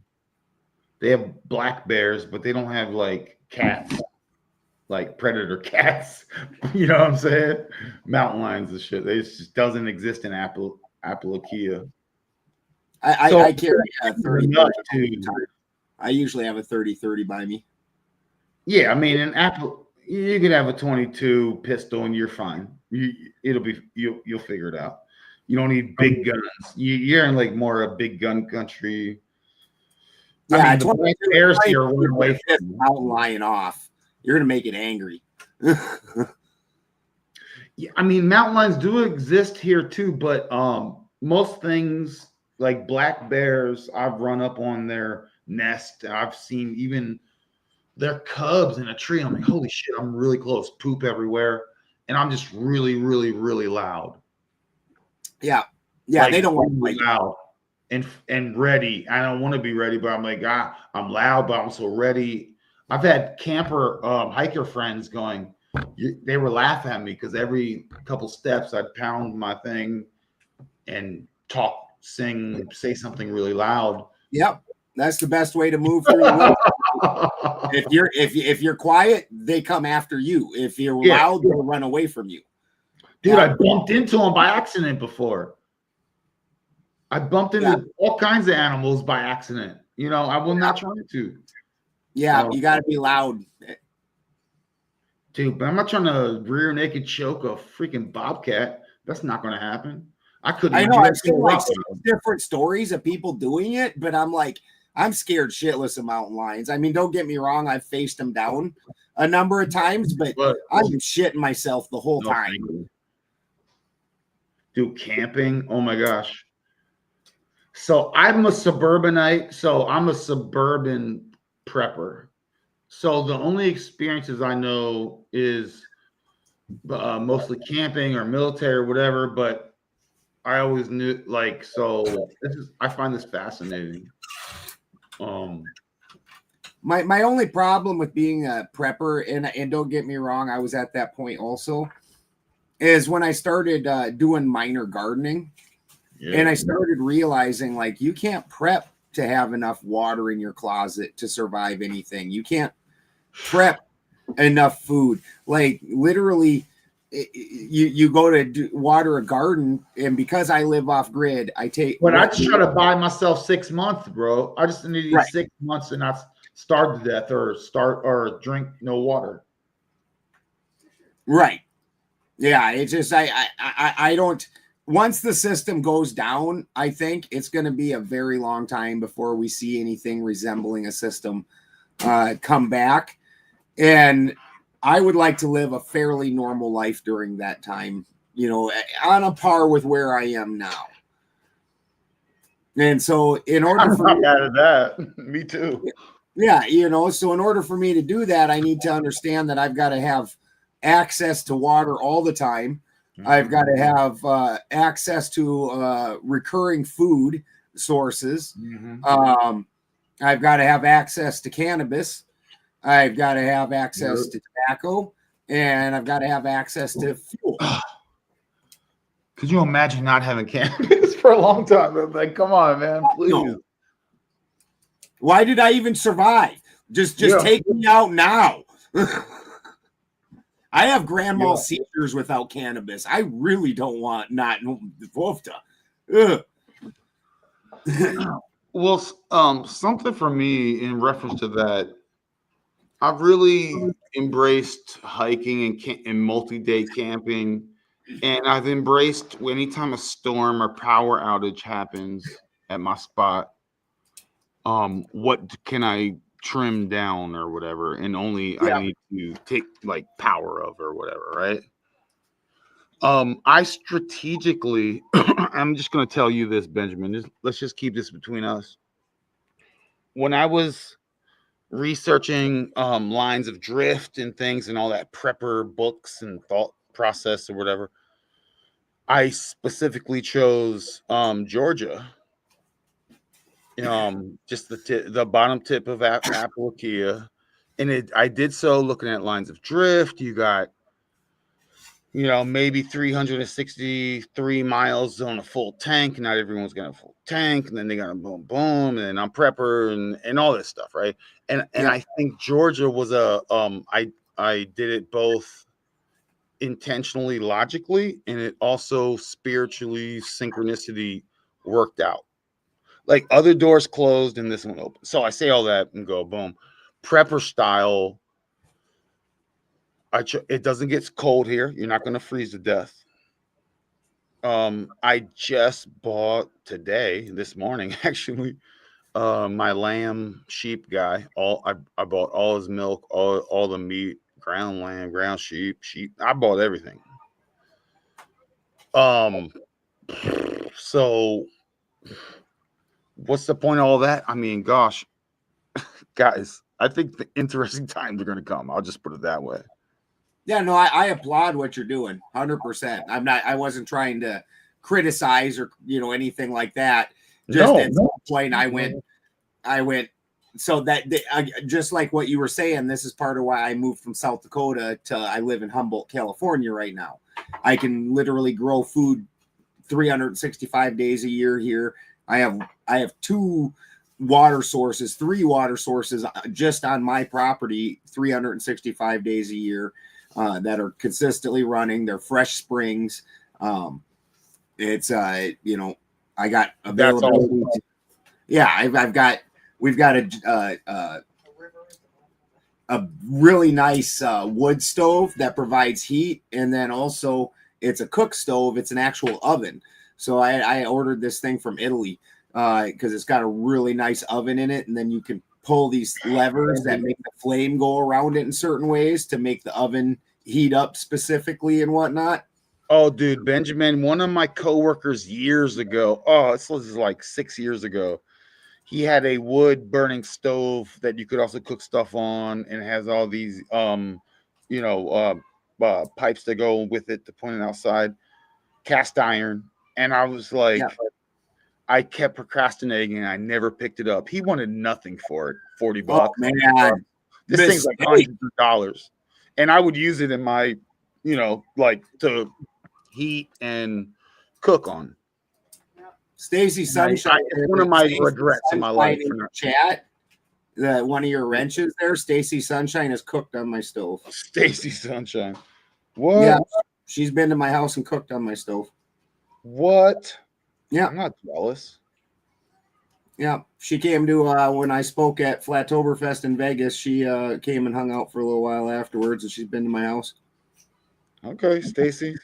they have black bears, but they don't have like cats, like predator cats. You know what I'm saying? Mountain lions and shit. It just doesn't exist in Appalachia. I carry a 30-30. I usually have a 30-30 by me. Yeah, I mean, you could have a 22 pistol and you're fine. You'll figure it out. You don't need big guns. You're in like more a big gun country. Yeah, I mean, the bears here run away from mountain lion off. You're gonna make it angry. Yeah, I mean, mountain lions do exist here too, but most things like black bears, I've run up on their nest. I've seen even their cubs in a tree. I'm like, holy shit, I'm really close. Poop everywhere, and I'm just really, really, really loud. Yeah, like, they don't want to be loud and ready. I don't want to be ready, but I'm like, I'm loud, but I'm also ready. I've had camper hiker friends going. They were laughing at me because every couple steps I'd pound my thing and talk, sing, say something really loud. Yep, that's the best way to move through the woods. If you're quiet, they come after you. If you're loud, they'll run away from you. Dude, I bumped into them by accident before. I bumped into all kinds of animals by accident. I will not try to. Yeah, you got to be loud. Dude, but I'm not trying to rear naked choke a freaking bobcat. That's not going to happen. I couldn't. I know. I've seen like different stories of people doing it, but I'm like, I'm scared shitless of mountain lions. I mean, don't get me wrong. I've faced them down a number of times, but I'm shitting myself the whole time. Dude, camping. Oh my gosh. So I'm a suburbanite. So I'm a suburban prepper. So the only experiences I know is mostly camping or military or whatever, but I always knew I find this fascinating. My only problem with being a prepper, and don't get me wrong, I was at that point also, is when I started doing minor gardening. And I started realizing, like, you can't prep to have enough water in your closet to survive anything. You can't prep enough food. Like, literally, you go to water a garden, and because I live off grid, I take. But I just try to buy myself 6 months, bro. I just need 6 months and not starve to death or drink no water. Right. Yeah. It's just I don't. Once the system goes down, I think it's going to be a very long time before we see anything resembling a system come back. And I would like to live a fairly normal life during that time, you know, on a par with where I am now. And so in order for me out of that, me too. Yeah, you know, so in order for me to do that, I need to understand that I've got to have access to water all the time. I've got to have access to recurring food sources. I've got to have access to cannabis. I've got to have access to tobacco, and I've got to have access to fuel. Could you imagine not having cannabis for a long time? Like, come on, man, please. No. Why did I even survive? Just take me out now. I have grand mal seizures without cannabis. I really don't want not Wolfta. Well, something for me in reference to that, I've really embraced hiking and multi-day camping, and I've embraced anytime a storm or power outage happens at my spot, what can I trim down or whatever, and only I need to take like power of or whatever, right? I strategically, I'm just going to tell you this, Benjamin. Let's just keep this between us. When I was researching lines of drift and things and all that prepper books and thought process or whatever, I specifically chose Georgia. Just the bottom tip of Appalachia, and I did so looking at lines of drift. You got, you know, maybe 363 miles on a full tank. Not everyone's got a full tank, and then they got a boom boom, and I'm prepper and all this stuff, right? And I think Georgia was I did it both intentionally, logically, and it also spiritually, synchronicity worked out. Like, other doors closed and this one open. So I say all that and go boom. Prepper style. It doesn't get cold here. You're not going to freeze to death. I just bought this morning, actually, my lamb sheep guy. I bought all his milk, all the meat, ground lamb, ground sheep. I bought everything. So what's the point of all that? I mean, gosh, guys, I think the interesting times are going to come. I'll just put it that way. Yeah, no, I applaud what you're doing, 100%. I wasn't trying to criticize or, you know, anything like that. Just at some point, I went. So that just like what you were saying, this is part of why I moved from South Dakota to I live in Humboldt, California right now. I can literally grow food 365 days a year here. I have three water sources just on my property 365 days a year that are consistently running. They're fresh springs. It's you know, I got availability. We've got a really nice wood stove that provides heat, and then also it's a cook stove. It's an actual oven. So I ordered this thing from Italy because it's got a really nice oven in it, and then you can pull these levers that make the flame go around it in certain ways to make the oven heat up specifically and whatnot. Oh, dude, Benjamin, one of my coworkers years ago, this was like 6 years ago, he had a wood burning stove that you could also cook stuff on, and it has all these pipes that go with it to point it outside, cast iron. And I was like, I kept procrastinating and I never picked it up. He wanted nothing for it, $40. Oh, man. This thing's like hundreds of dollars. And I would use it in my, like to heat and cook on. Stacy Sunshine. It's one of my Stacey regrets in my life. Sunshine in the chat. One of your wrenches there, Stacy Sunshine, is cooked on my stove. Stacy Sunshine. What? Yeah, she's been to my house and cooked on my stove. What? Yeah, I'm not jealous. Yeah, she came to when I spoke at Flattoberfest in Vegas. She came and hung out for a little while afterwards, and she's been to my house. Okay, Stacy.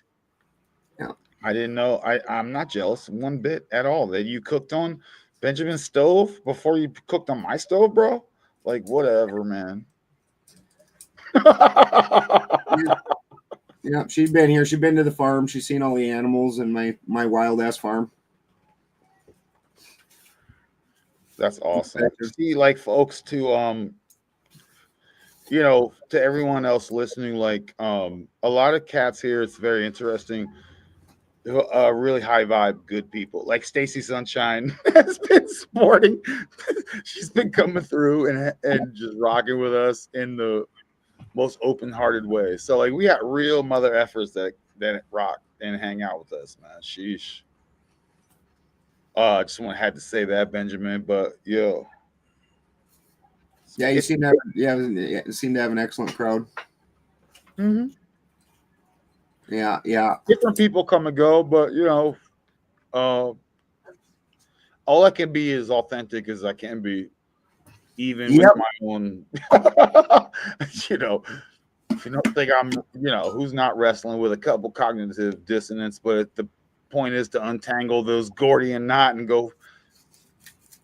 Yeah, I didn't know. I'm not jealous one bit at all that you cooked on Benjamin's stove before you cooked on my stove, bro. Like whatever, man. Yeah, she's been here. She's been to the farm. She's seen all the animals and my wild ass farm. That's awesome. See, like folks, to you know, to everyone else listening, like a lot of cats here, it's very interesting. Really high vibe, good people. Like Stacy Sunshine has been sporting. She's been coming through and just rocking with us in the most open-hearted way. So like we got real mother efforts that rock and hang out with us, man. Sheesh. Just had to say that, Benjamin. But yo, yeah, you seem to have an excellent crowd. Mm-hmm. Yeah. Different people come and go, but you know, all I can be as authentic as I can be, even with my own. You know, if you don't think I'm, you know, who's not wrestling with a couple cognitive dissonance, but the point is to untangle those Gordian knot and go,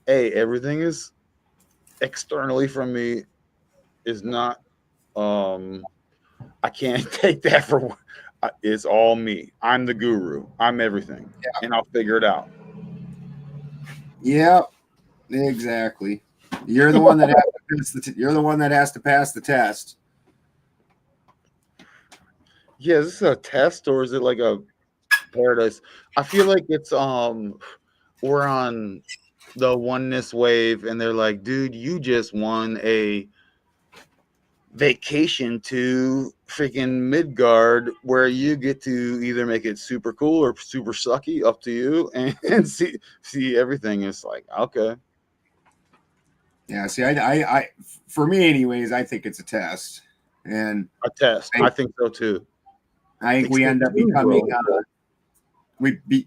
hey, everything is externally from me is not. I can't take that for. It's all me. I'm the guru. I'm everything, and I'll figure it out. Yeah, exactly. You're the one that has to pass you're the one that has to pass the test. Yeah, is this a test or is it like a paradise? I feel like it's we're on the oneness wave, and they're like, dude, you just won a vacation to freaking Midgard where you get to either make it super cool or super sucky, up to you, and see everything. It's like, okay. Yeah, see, I for me anyways, I think it's a test. And a test. I think so too. I think we end up becoming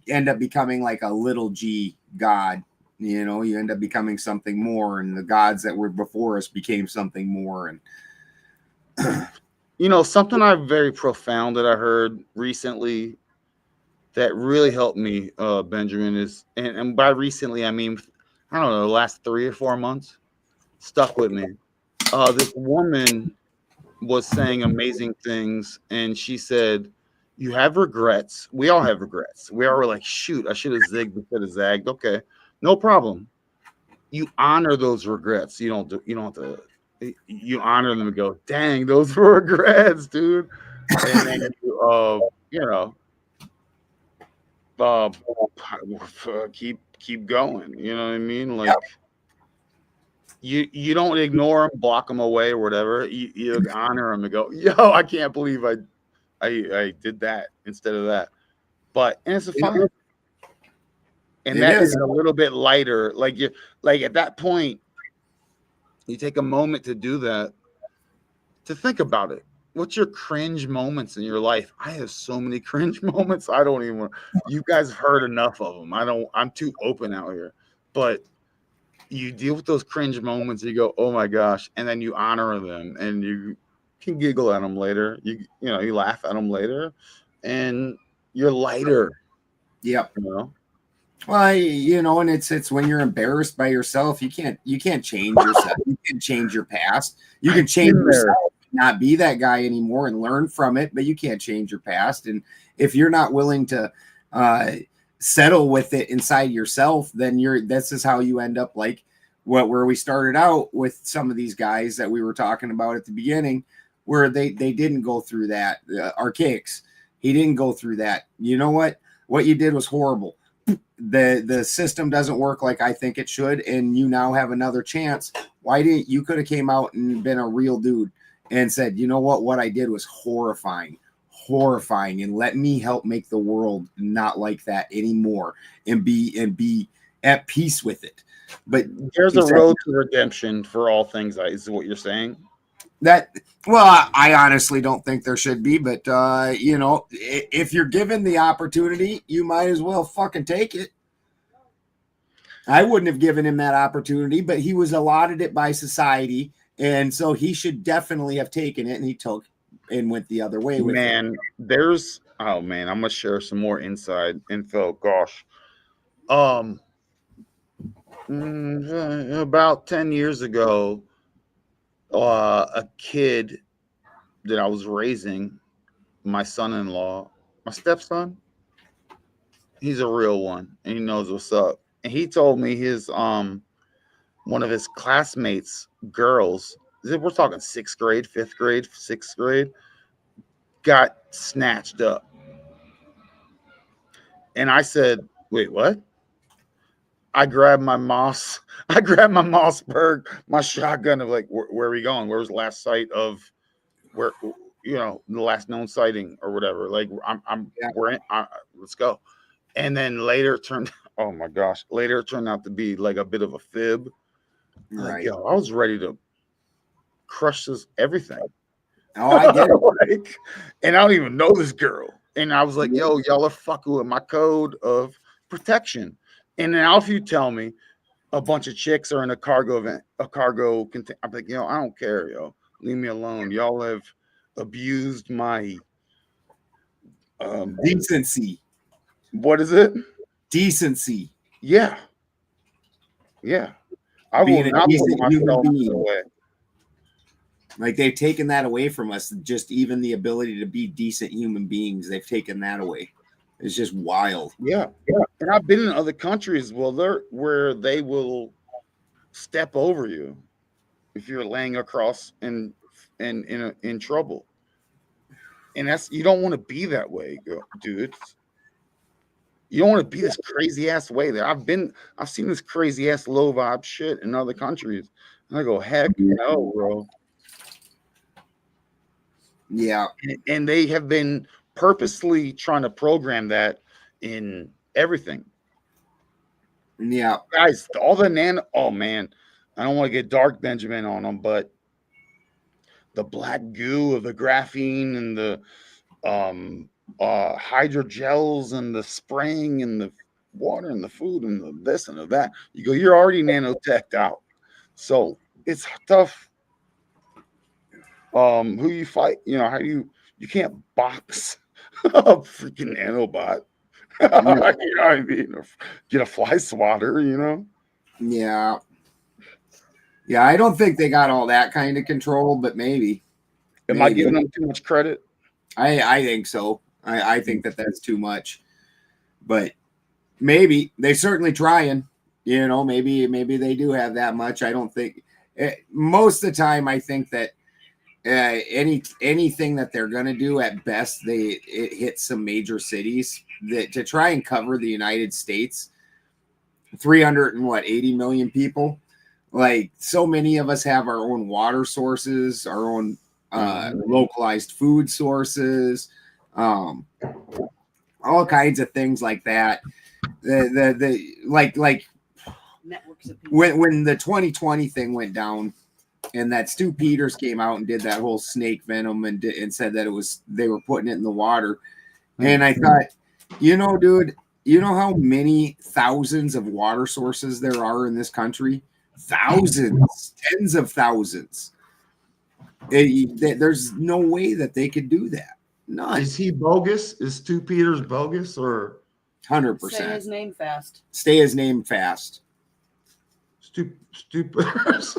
end up becoming like a little g god. You know, you end up becoming something more, and the gods that were before us became something more. And you know, something very profound that I heard recently that really helped me, Benjamin, is, and by recently I mean, I don't know, the last 3 or 4 months, stuck with me. This woman was saying amazing things, and she said, you have regrets. We all have regrets. We all were like, shoot, I should have zigged instead of zagged. Okay, no problem. You honor those regrets. You don't have to. You honor them and go, dang, those were regrets, dude. And then you know, keep going. You know what I mean? Like you don't ignore them, block them away, or whatever. You honor them and go, yo, I can't believe I did that instead of that. And it's fun. And that is a little bit lighter. Like at that point, you take a moment to do that, to think about it. What's your cringe moments in your life? I have so many cringe moments. I don't even. You guys have heard enough of them. I'm too open out here. But you deal with those cringe moments. And you go, oh my gosh, and then you honor them, and you can giggle at them later. You laugh at them later, and you're lighter. Yep. You know. Well, you know, and it's when you're embarrassed by yourself, you can't change yourself. You can change your past. You can change yourself, not be that guy anymore, and learn from it. But you can't change your past. And if you're not willing to settle with it inside yourself, then this is how you end up like where we started out with some of these guys that we were talking about at the beginning, where they didn't go through that. Archaics, he didn't go through that. You know what? What you did was horrible. The system doesn't work like I think it should, and you now have another chance. Why didn't you could have came out and been a real dude and said, you know what I did was horrifying. horrifying, and let me help make the world not like that anymore and be at peace with it. But there's a road to redemption for all things, is what you're saying? Well, I honestly don't think there should be, but you know, if you're given the opportunity, you might as well fucking take it. I wouldn't have given him that opportunity, but he was allotted it by society, and so he should definitely have taken it, and he took and went the other way with it. I'm gonna share some more inside info. Gosh. About 10 years ago, a kid that I was raising, my son-in-law, my stepson, he's a real one, and he knows what's up. And he told me his one of his classmates, girls, we're talking 6th grade, 5th grade, 6th grade, got snatched up. And I said, wait, what? I grabbed my Mossberg, my shotgun of like, where are we going? Where's the last sight of where, you know, the last known sighting or whatever? Like let's go. And then later it turned out to be like a bit of a fib. Like, yo, I was ready to crush this everything. Oh, I get it. And I don't even know this girl. And I was like, yo, y'all are fucking with my code of protection. And now if you tell me a bunch of chicks are in a cargo event, I'm like, yo, I don't care, yo. Leave me alone. Y'all have abused my decency. What is it? Decency. Yeah. Yeah. I will not put myself away. Like, they've taken that away from us. Just even the ability to be decent human beings, they've taken that away. It's just wild. Yeah. And I've been in other countries where they will step over you if you're laying across and in trouble. And you don't want to be that way, dude. You don't want to be this crazy ass way there. I've seen this crazy ass low vibe shit in other countries. And I go, heck no, bro. Yeah. And they have been purposely trying to program that in everything. Yeah. Guys, all the oh man, I don't want to get Dark Benjamin on them, but the black goo of the graphene and the hydrogels and the spraying and the water and the food and the this and the that, you go, you're already nanoteched out. So it's tough. Who you fight, you know, how you can't box a freaking nanobot. You know what I mean? Or get a fly swatter, you know? Yeah. Yeah, I don't think they got all that kind of control, but maybe. Am I giving them too much credit? I think so. I think that's too much. But maybe they're certainly trying. You know, maybe they do have that much. I don't think most of the time. I think that anything that they're going to do, at best, it hits some major cities that to try and cover the United States, 380 million people. Like, so many of us have our own water sources, our own localized food sources, all kinds of things like that. Like when the 2020 thing went down, and that Stu Peters came out and did that whole snake venom and said that they were putting it in the water. And I thought, you know, dude, you know how many thousands of water sources there are in this country? Thousands, tens of thousands. There's no way that they could do that. None. Is he bogus? Is Stu Peters bogus or 100%? Say his name fast. Stay his name fast. Stu Peters.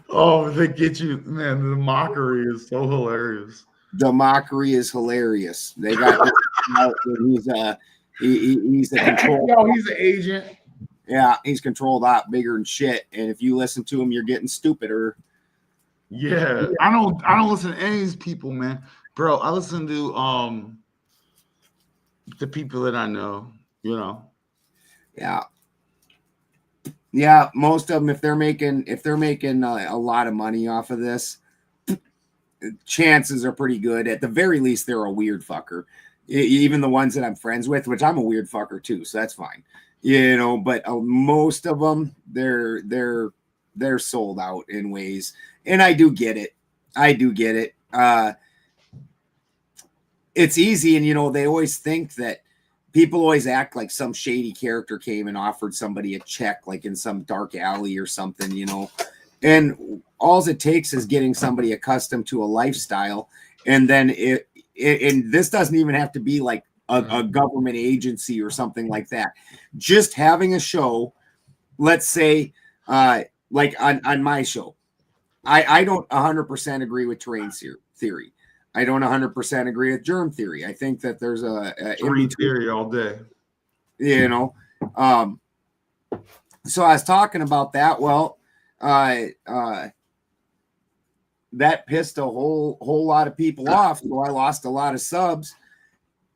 Oh, they get you, man. The mockery is so hilarious. The mockery is hilarious. They got this out that he's the control. Yo, he's an agent. Yeah, he's controlled out bigger than shit. And if you listen to him, you're getting stupider. Yeah, I don't listen to any of these people, man. Bro, I listen to the people that I know, you know. Yeah. Yeah, most of them, if they're making a lot of money off of this, chances are pretty good. At the very least, they're a weird fucker. Even the ones that I'm friends with, which I'm a weird fucker too, so that's fine. You know, but most of them, they're sold out in ways, and I do get it. It's easy, and you know, they always think that people always act like some shady character came and offered somebody a check, like in some dark alley or something, you know. And all it takes is getting somebody accustomed to a lifestyle, and then and this doesn't even have to be like a government agency or something like that. Just having a show, let's say, like on my show, I don't 100% agree with terrain theory. I don't 100% agree with germ theory. I think that there's a terrain theory all day. You know, so I was talking about that. Well, that pissed a whole lot of people off, so I lost a lot of subs.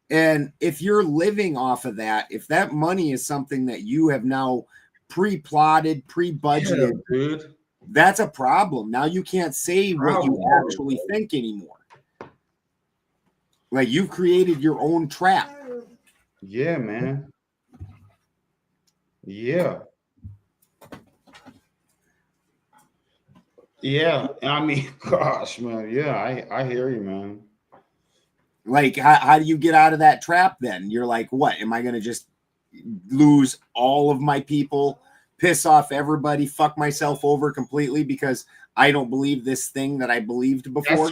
And if you're living off of that, if that money is something that you have now pre-plotted, pre-budgeted, dude, that's a problem. Now you can't say what you actually think anymore. Like, you've created your own trap. Yeah, man. Yeah. Yeah. I mean, gosh, man. Yeah, I hear you, man. Like, how do you get out of that trap then? You're like, what? Am I going to just lose all of my people, piss off everybody, fuck myself over completely because I don't believe this thing that I believed before?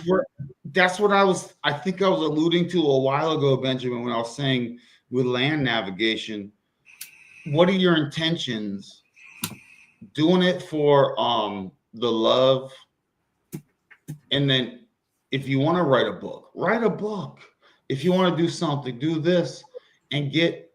That's what I think I was alluding to a while ago, Benjamin, when I was saying with land navigation, what are your intentions? Doing it for the love, and then if you want to write a book, write a book. If you want to do something, do this and get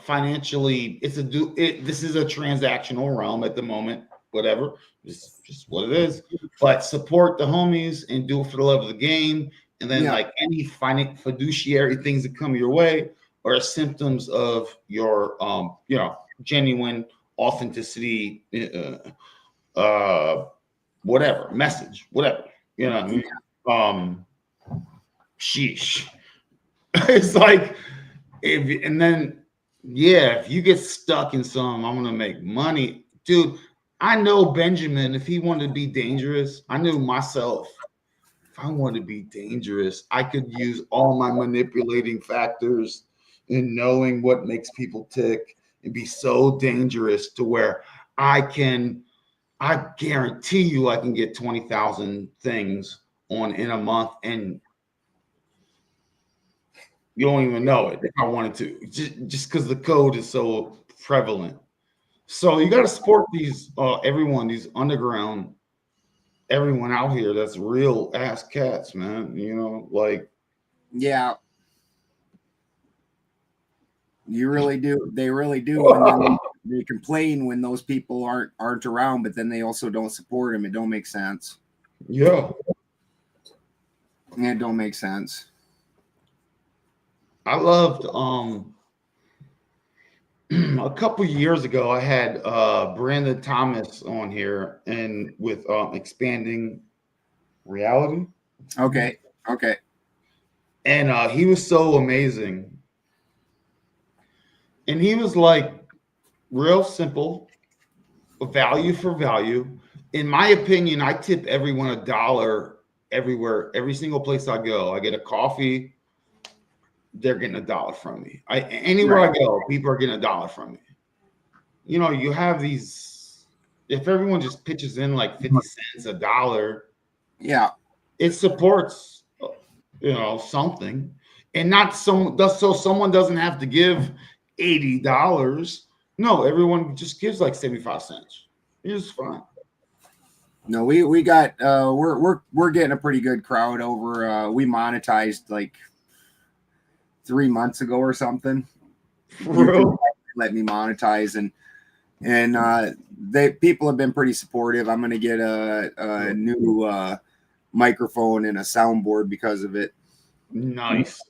financially. This is a transactional realm at the moment. Whatever, it's just what it is. But support the homies and do it for the love of the game. And then, like any fiduciary things that come your way are symptoms of your genuine authenticity, whatever message, whatever, you know what I mean? Sheesh. It's like, if you get stuck in some, I'm gonna make money, dude. I know Benjamin, if he wanted to be dangerous, I knew myself. If I wanted to be dangerous, I could use all my manipulating factors and knowing what makes people tick and be so dangerous to where I guarantee you I can get 20,000 things in a month, and you don't even know it if I wanted to, just because the code is so prevalent. So you got to support these these underground, everyone out here that's real ass cats, man. You know, like, yeah, you really do. They really do. And then they complain when those people aren't around, but then they also don't support them. It don't make sense. Yeah, it don't make sense. I loved a couple years ago, I had Brandon Thomas on here, and with expanding reality. Okay. And he was so amazing. And he was like real simple, value for value. In my opinion, I tip everyone $1 everywhere, every single place I go. I get a coffee, they're getting $1 from me. Anywhere I go, people are getting $1 from me. You know, you have these, if everyone just pitches in like 50 cents, $1, yeah, it supports, something. And not so someone doesn't have to give $80. No, everyone just gives like 75 cents. It's fine. No, we got we're getting a pretty good crowd over. We monetized like 3 months ago or something. Let me monetize, and people have been pretty supportive. I'm gonna get a new microphone and a soundboard because of it. Nice.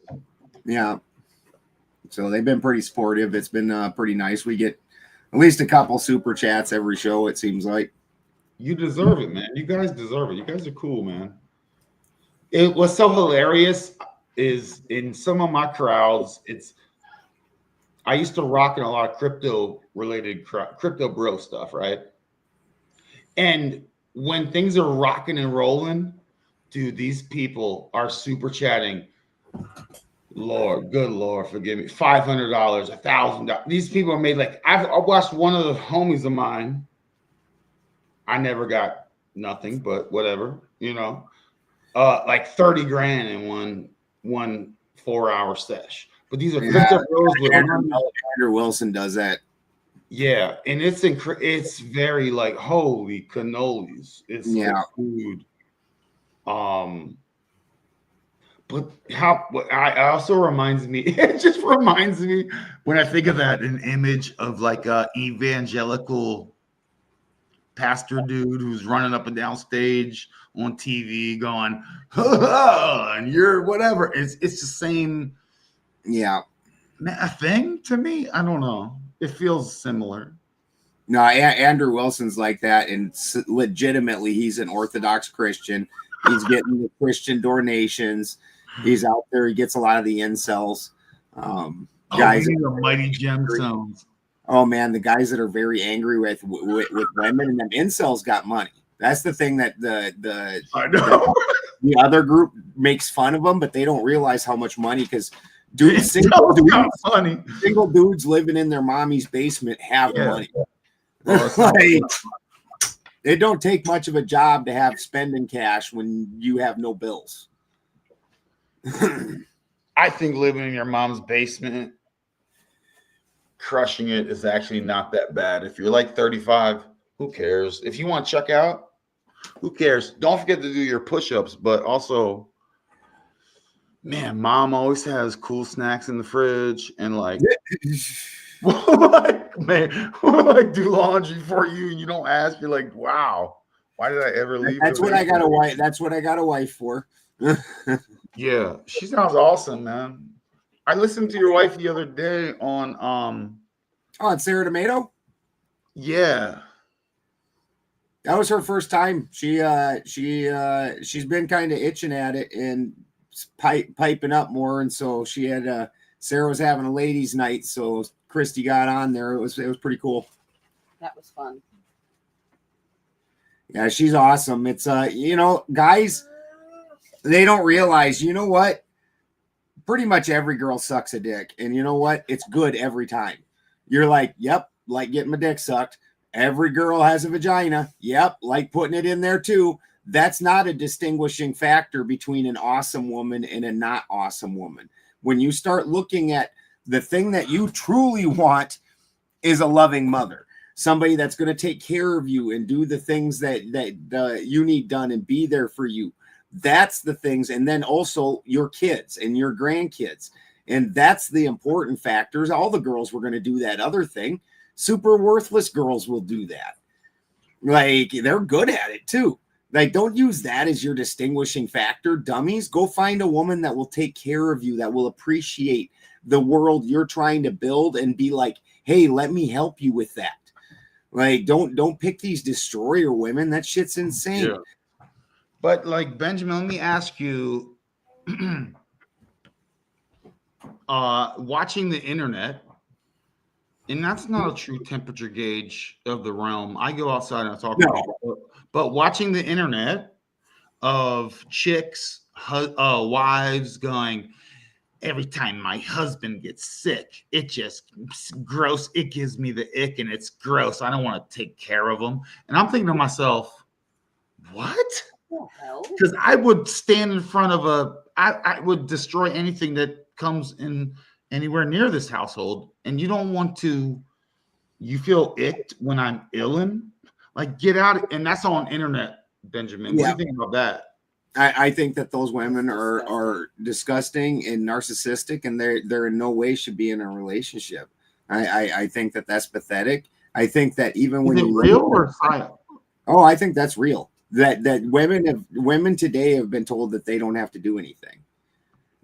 Yeah. So they've been pretty supportive. It's been pretty nice. We get at least a couple super chats every show, it seems like. You deserve it, man. You guys deserve it. You guys are cool, man. It was so hilarious is in some of my crowds, I used to rock in a lot of crypto related crypto bro stuff, right? And when things are rocking and rolling, dude, these people are super chatting. Lord, good Lord, forgive me. $500, $1,000. These people are made like I watched one of the homies of mine. I never got nothing, but whatever, you know. Like 30 grand in one 4-hour sesh. But these are crypto bros with Andrew Wilson does that. Yeah, and it's very like holy cannolis. It's like food. But I also reminds me, it just reminds me when I think of that, an image of like a evangelical pastor dude who's running up and down stage on TV going, and you're whatever. It's the same. Yeah. A thing to me. I don't know. It feels similar. No, Andrew Wilson's like that, and legitimately, he's an Orthodox Christian. He's getting the Christian donations. He's out there. He gets a lot of the incels. Guys, mighty gemstones. Oh man, the guys that are very angry with women, and them incels got money. That's the thing that I know. The other group makes fun of them, but they don't realize how much money because single dudes living in their mommy's basement have money. Like, it don't take much of a job to have spending cash when you have no bills. I think living in your mom's basement, crushing it is actually not that bad. If you're like 35, who cares? If you want to check out, who cares? Don't forget to do your push-ups, but also, man, mom always has cool snacks in the fridge and like, like do laundry for you and you don't ask. You're like, wow, why did I ever leave? That's what I got a wife. That's what I got a wife for. Yeah, she sounds awesome, man. I listened to your wife the other day on on Sarah Tomato. Yeah, that was her first time. She's been kind of itching at it and piping up more, and so she had Sarah was having a ladies' night, so Christy got on there. It was pretty cool. That was fun. Yeah, she's awesome. It's guys, they don't realize, you know what? Pretty much every girl sucks a dick. And you know what? It's good every time. You're like, yep, like getting my dick sucked. Every girl has a vagina. Yep, like putting it in there too. That's not a distinguishing factor between an awesome woman and a not awesome woman. When you start looking at the thing that you truly want is a loving mother. Somebody that's going to take care of you and do the things that you need done and be there for you. That's the things. And then also your kids and your grandkids. And that's the important factors. All the girls were going to do that other thing. Super worthless girls will do that. Like, they're good at it too. Like, don't use that as your distinguishing factor. Dummies, go find a woman that will take care of you, that will appreciate the world you're trying to build and be like, hey, let me help you with that. Like, don't pick these destroyer women. That shit's insane. Yeah. But like, Benjamin, let me ask you, watching the internet, and that's not a true temperature gauge of the realm. I go outside and I talk about it, but watching the internet of chicks, wives going, every time my husband gets sick, it just gross. It gives me the ick and it's gross. I don't want to take care of him. And I'm thinking to myself, what? Because I would stand in front of I would destroy anything that comes in anywhere near this household. And you don't want to, you feel icked when I'm illin'? Like, get out. And that's on internet, Benjamin. What do you think about that? I think that those women are disgusting and narcissistic, and they're in no way should be in a relationship. I think that that's pathetic. I think that even when you real or silent? Oh, I think that's real. That women today have been told that they don't have to do anything.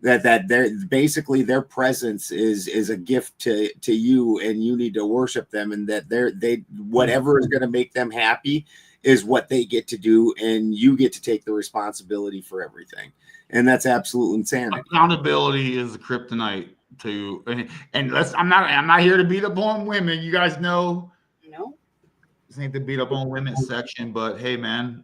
That they're basically their presence is a gift to you, and you need to worship them, and that they whatever is going to make them happy is what they get to do, and you get to take the responsibility for everything. And that's absolute insanity. Accountability is the kryptonite to, and I'm not here to beat up on women. You guys know, no, this ain't the beat up on women section, but hey, man.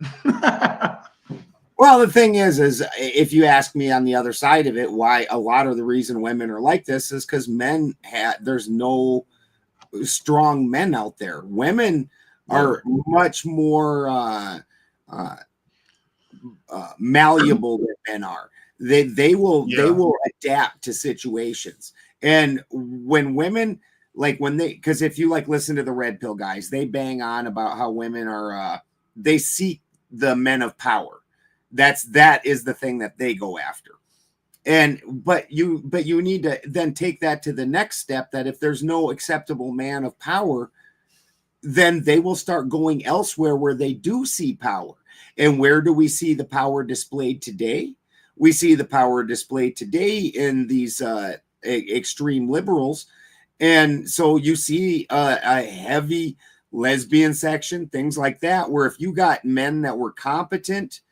Well, the thing is if you ask me on the other side of it, why a lot of the reason women are like this is because there's no strong men out there. Women are much more malleable than men are. They will adapt to situations. And when women, like because if you listen to the red pill guys, they bang on about how women are they seek the men of power. That is the thing that they go after. But you need to then take that to the next step, that if there's no acceptable man of power, then they will start going elsewhere where they do see power. And where do we see the power displayed today? We see the power displayed today in these extreme liberals. And so you see a heavy lesbian section, things like that, where if you got men that were competent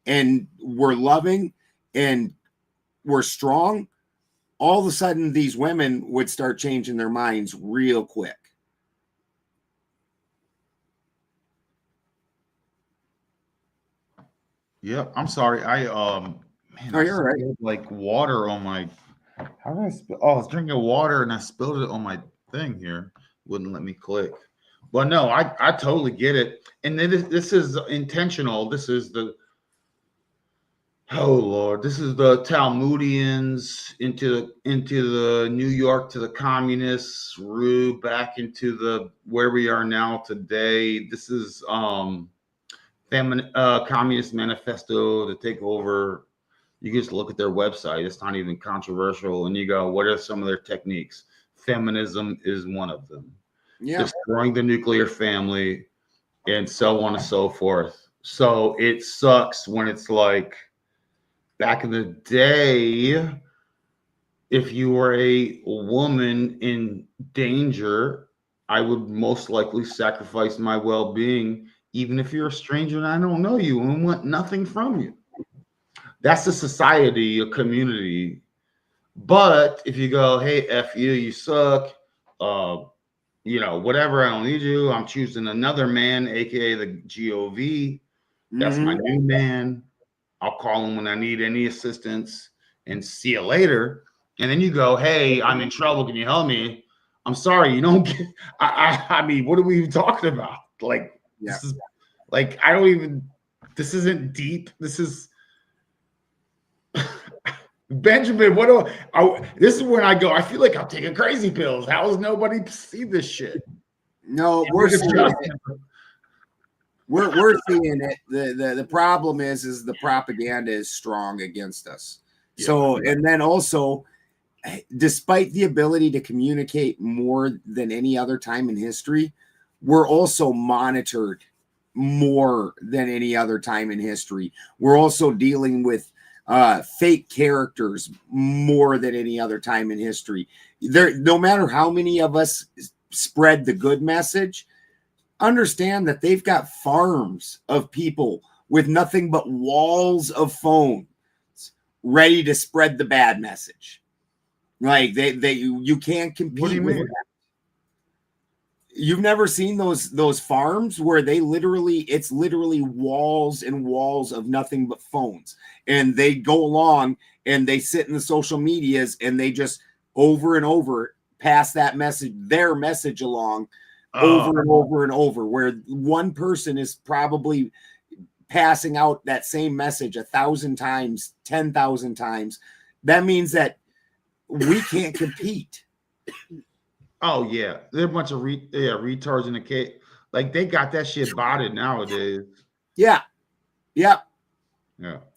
and were loving and were strong, all of a sudden these women would start changing their minds real quick. Yeah, I'm sorry. Man, you're right. Like water on my. How did I spill? Oh, I was drinking water and I spilled it on my thing here. Wouldn't let me click. But no, I totally get it. And then this is intentional. This is the. Oh Lord, this is the Talmudians into the New York to the communists, back into the where we are now today. This is Communist Manifesto to take over. You just look at their website. It's not even controversial. And you go, what are some of their techniques? Feminism is one of them. Yeah. Destroying the nuclear family and so on and so forth. So it sucks when it's like back in the day, if you were a woman in danger, I would most likely sacrifice my well-being, even if you're a stranger and I don't know you and want nothing from you. That's a society, a community. But if you go, hey, F you, you suck, whatever, I don't need you, I'm choosing another man, aka the GOV. That's my new man. I'll call him when I need any assistance and see you later. And then you go, hey, I'm in trouble. Can you help me? I'm sorry, you don't get, I mean, what are we even talking about? Like, this is like, this isn't deep. This is Benjamin. This is when I go, I feel like I'm taking crazy pills. How does nobody see this shit? No, we're seeing it. We're seeing it. The problem is the propaganda is strong against us. Yeah. So, and then also, despite the ability to communicate more than any other time in history, we're also monitored more than any other time in history. We're also dealing with fake characters more than any other time in history. No matter how many of us spread the good message, understand that they've got farms of people with nothing but walls of phones ready to spread the bad message. Like you can't compete with that. You've never seen those farms where it's literally walls and walls of nothing but phones, and they go along and they sit in the social medias and they just over and over pass their message along over and over and over, where one person is probably passing out that same message 1,000 times, 10,000 times. That means that we can't compete. Oh yeah, they're a bunch of retards in the case. Like they got that shit botted nowadays. Yeah,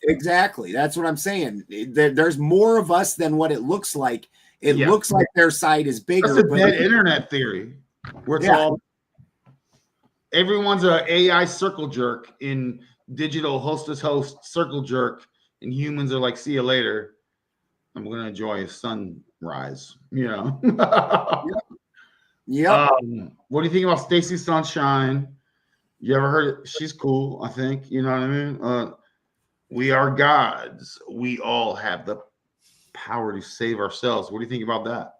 exactly. That's what I'm saying. There's more of us than what it looks like. It looks like their side is bigger. That's a dead internet theory. Where it's all everyone's a AI circle jerk in digital hostess host circle jerk, and humans are like, see you later. I'm gonna enjoy a sunrise. Yeah. What do you think about Stacy Sunshine You ever heard it? She's cool, I think. You know what I mean? We are gods. We all have the power to save ourselves. What do you think about that?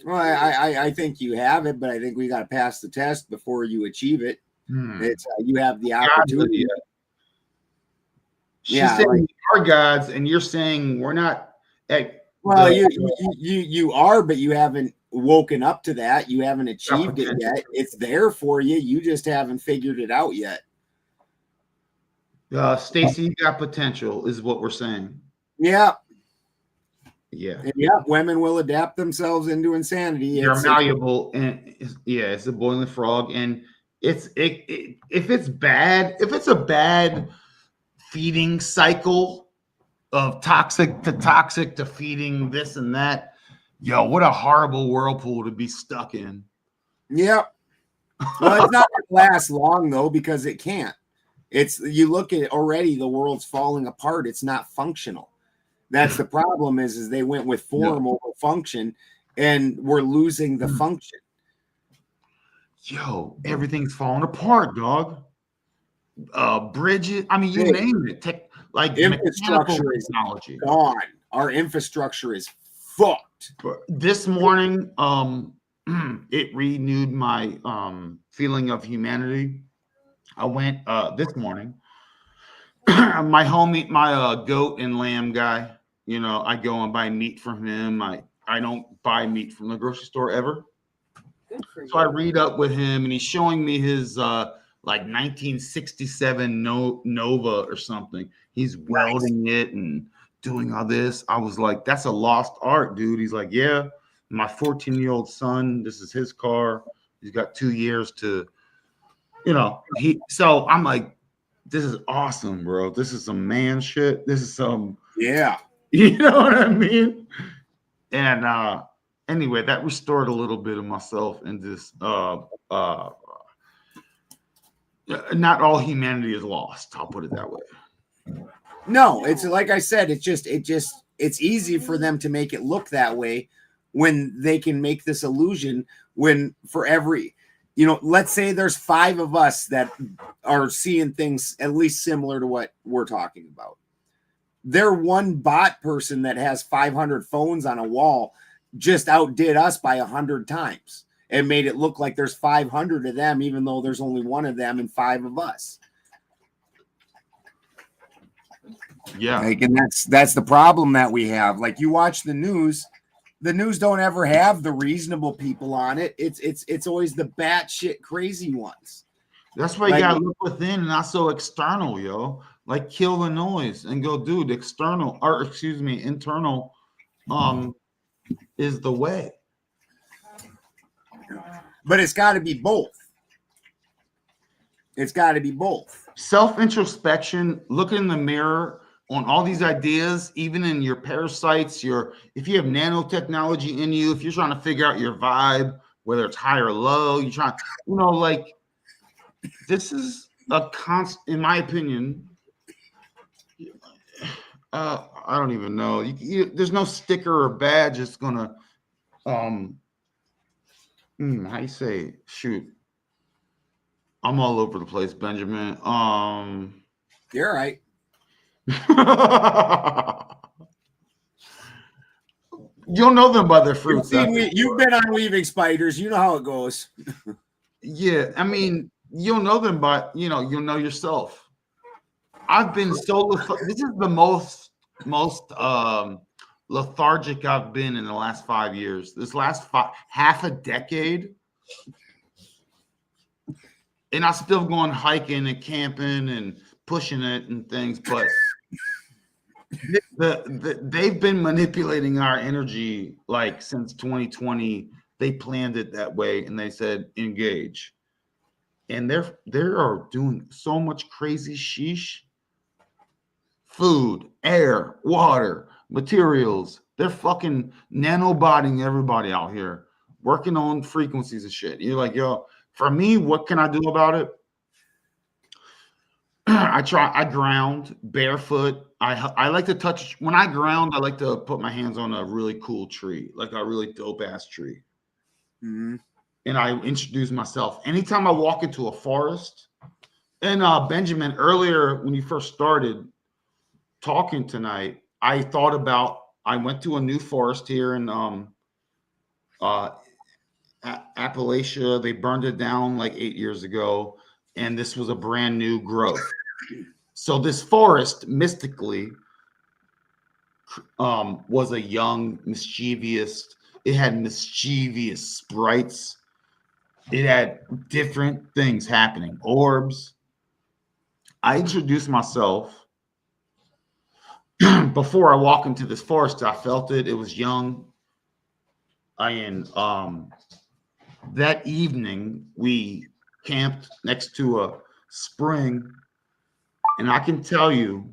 Well, I think you have it, but I think we got to pass the test before you achieve it. It's you have the opportunity. She's saying we are gods, and you're saying we're not. Well, you are, but you haven't woken up to that. You haven't achieved it yet. It's there for you. You just haven't figured it out yet. Stacy, you got potential, is what we're saying. Yeah. Yeah. Yeah. Women will adapt themselves into insanity. You're malleable, and it's a boiling frog, and if it's a bad feeding cycle of toxic to feeding this and that, yo, what a horrible whirlpool to be stuck in. Yeah. Well, it's not going to last long though, because it can't. You look at it already, the world's falling apart. It's not functional. That's the problem is they went with form over function, and we're losing the function. Yo, everything's falling apart, dog. Bridges, I mean, you name it. Infrastructure is gone. Our infrastructure is fucked. This morning, it renewed my feeling of humanity. I went this morning. My homie, my goat and lamb guy, you know, I go and buy meat from him. I don't buy meat from the grocery store ever. So I read up with him, and he's showing me his like 1967 Nova or something. He's welding it and doing all this. I was like, that's a lost art, dude. He's like, yeah, my 14-year-old son, this is his car. He's got 2 years to, you know, so I'm like, this is awesome, bro. This is some man shit. This is some, you know what I mean? And anyway, that restored a little bit of myself in this. Not all humanity is lost. I'll put it that way. No, it's like I said. It's easy for them to make it look that way when they can make this illusion. When for every, you know, let's say there's 5 of us that are seeing things at least similar to what we're talking about. Their one bot person that has 500 phones on a wall just outdid us by 100 times and made it look like there's 500 of them, even though there's only 1 of them and 5 of us. Yeah. Like, and that's the problem that we have. Like, you watch the news don't ever have the reasonable people on it. It's always the batshit crazy ones. That's why you gotta look within and not so external, yo. Like, kill the noise and go, dude, internal is the way. But it's got to be both. It's got to be both. Self-introspection, look in the mirror on all these ideas, even in your parasites, if you have nanotechnology in you, if you're trying to figure out your vibe, whether it's high or low, you're trying, you know, like, this is a constant, in my opinion. I don't even know. There's no sticker or badge that's gonna, how you say? Shoot, I'm all over the place, Benjamin. You're right. You'll know them by their fruits. You've been on weaving spiders. You know how it goes. Yeah, I mean, you'll know them by, you know, you'll know yourself. I've been so this is the most lethargic I've been in the last 5 years. This last half a decade, and I'm still going hiking and camping and pushing it and things, but they've been manipulating our energy like since 2020. They planned it that way, and they said engage, and they are doing so much crazy sheesh. Food, air, water, materials. They're fucking nanobotting everybody out here, working on frequencies and shit. You're like, yo, for me, what can I do about it? I ground barefoot. I like to touch, when I ground, I like to put my hands on a really cool tree, like a really dope ass tree. Mm-hmm. And I introduce myself. Anytime I walk into a forest, And Benjamin, earlier when you first started talking tonight, I went to a new forest here in Appalachia. They burned it down like 8 years ago, and this was a brand new growth. So this forest mystically was a young, mischievous. It had mischievous sprites. It had different things happening, orbs. I introduced myself. Before I walk into this forest, I felt it. It was young. That evening, we camped next to a spring, and I can tell you,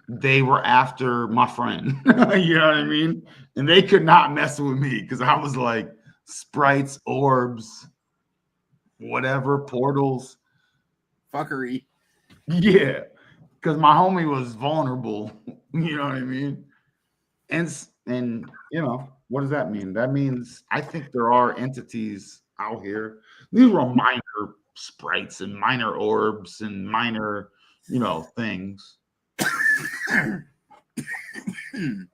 they were after my friend. You know what I mean? And they could not mess with me because I was like sprites, orbs, whatever, portals. Fuckery. Yeah. Because my homie was vulnerable. You know what I mean? And you know, what does that mean? That means I think there are entities out here. These were minor sprites and minor orbs and minor, you know, things.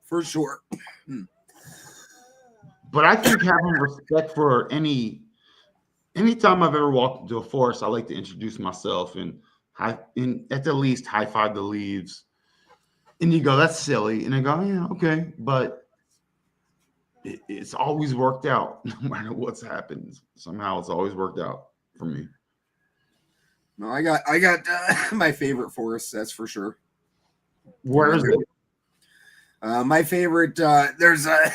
For sure. But I think having respect for anytime I've ever walked into a forest, I like to introduce myself and at the least high five the leaves. And you go, that's silly. And I go, yeah, okay. But it's always worked out, no matter what's happened. Somehow it's always worked out for me. No, I got my favorite forest, that's for sure. Where is it? My favorite, there's a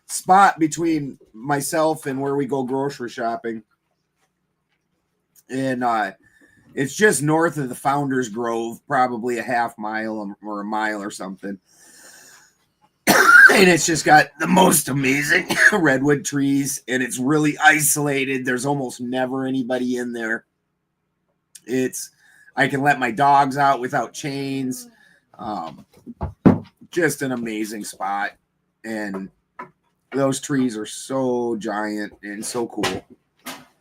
spot between myself and where we go grocery shopping. And it's just north of the Founders Grove, probably a half mile or a mile or something. And it's just got the most amazing redwood trees, and it's really isolated. There's almost never anybody in there. I can let my dogs out without chains. Just an amazing spot. And those trees are so giant and so cool.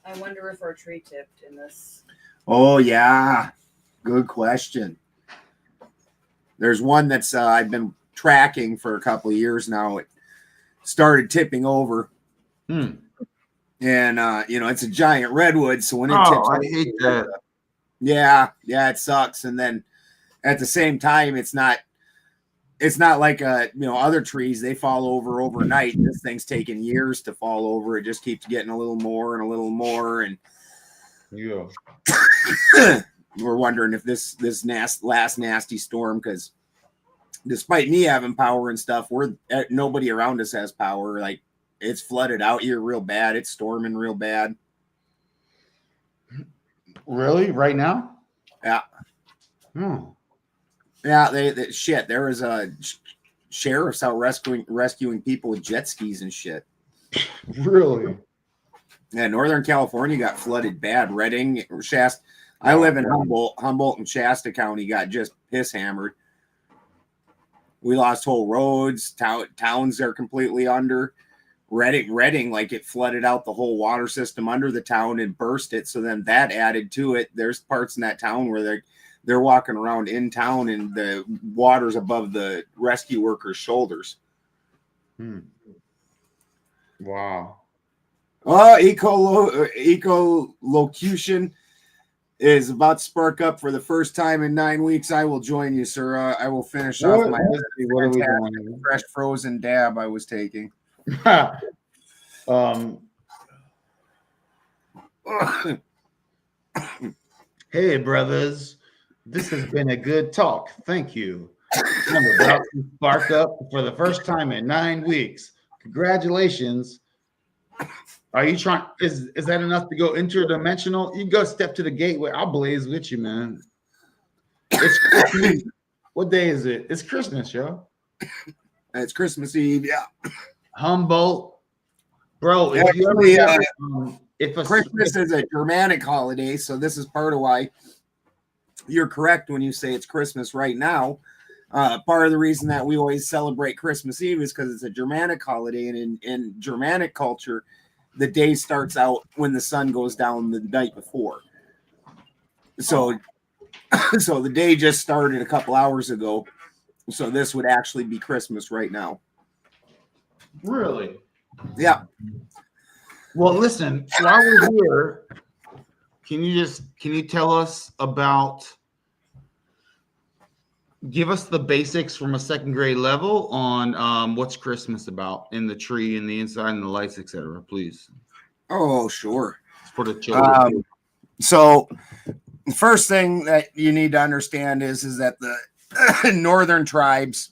I wonder if our tree tipped in this. Oh, yeah. Good question. There's one that's I've been tracking for a couple of years now. It started tipping over. And, you know, it's a giant redwood. So when it tips I hate that. Yeah, it sucks. And then at the same time, it's not like other trees, they fall over overnight. This thing's taken years to fall over. It just keeps getting a little more and a little more. And yeah. We're wondering if this last nasty storm, because despite me having power and stuff, nobody around us has power. Like, it's flooded out here real bad. It's storming real bad. Really? Right now? Yeah. Yeah, there was a sheriffs out rescuing people with jet skis and shit. Really? Yeah, Northern California got flooded bad. Redding, Shasta. I live in Humboldt and Shasta County got just piss hammered. We lost whole roads. Towns are completely under. Redding, like, it flooded out the whole water system under the town and burst it. So then that added to it. There's parts in that town where they're walking around in town and the water's above the rescue workers' shoulders. Wow. Oh, ecolocution is about to spark up for the first time in 9 weeks. I will join you, sir. I will finish off my what are we doing? fresh frozen dab I was taking. Hey, brothers. This has been a good talk. Thank you. I'm about to spark up for the first time in 9 weeks. Congratulations. Are you trying? Is that enough to go interdimensional? You can go step to the gateway. I'll blaze with you, man. It's Christmas. What day is it? It's Christmas, yo. It's Christmas Eve, yeah. Humboldt, bro. If Christmas is a Germanic holiday, so this is part of why you're correct when you say it's Christmas right now. Part of the reason that we always celebrate Christmas Eve is because it's a Germanic holiday, and in Germanic culture, the day starts out when the sun goes down the night before. So so the day just started a couple hours ago. So this would actually be Christmas right now. Really? Yeah. Well, listen, while we're here, can you tell us about, give us the basics from a second grade level on what's Christmas about in the tree and the inside and the lights, etc., please. Oh, sure. For the children. So the first thing that you need to understand is that the northern tribes,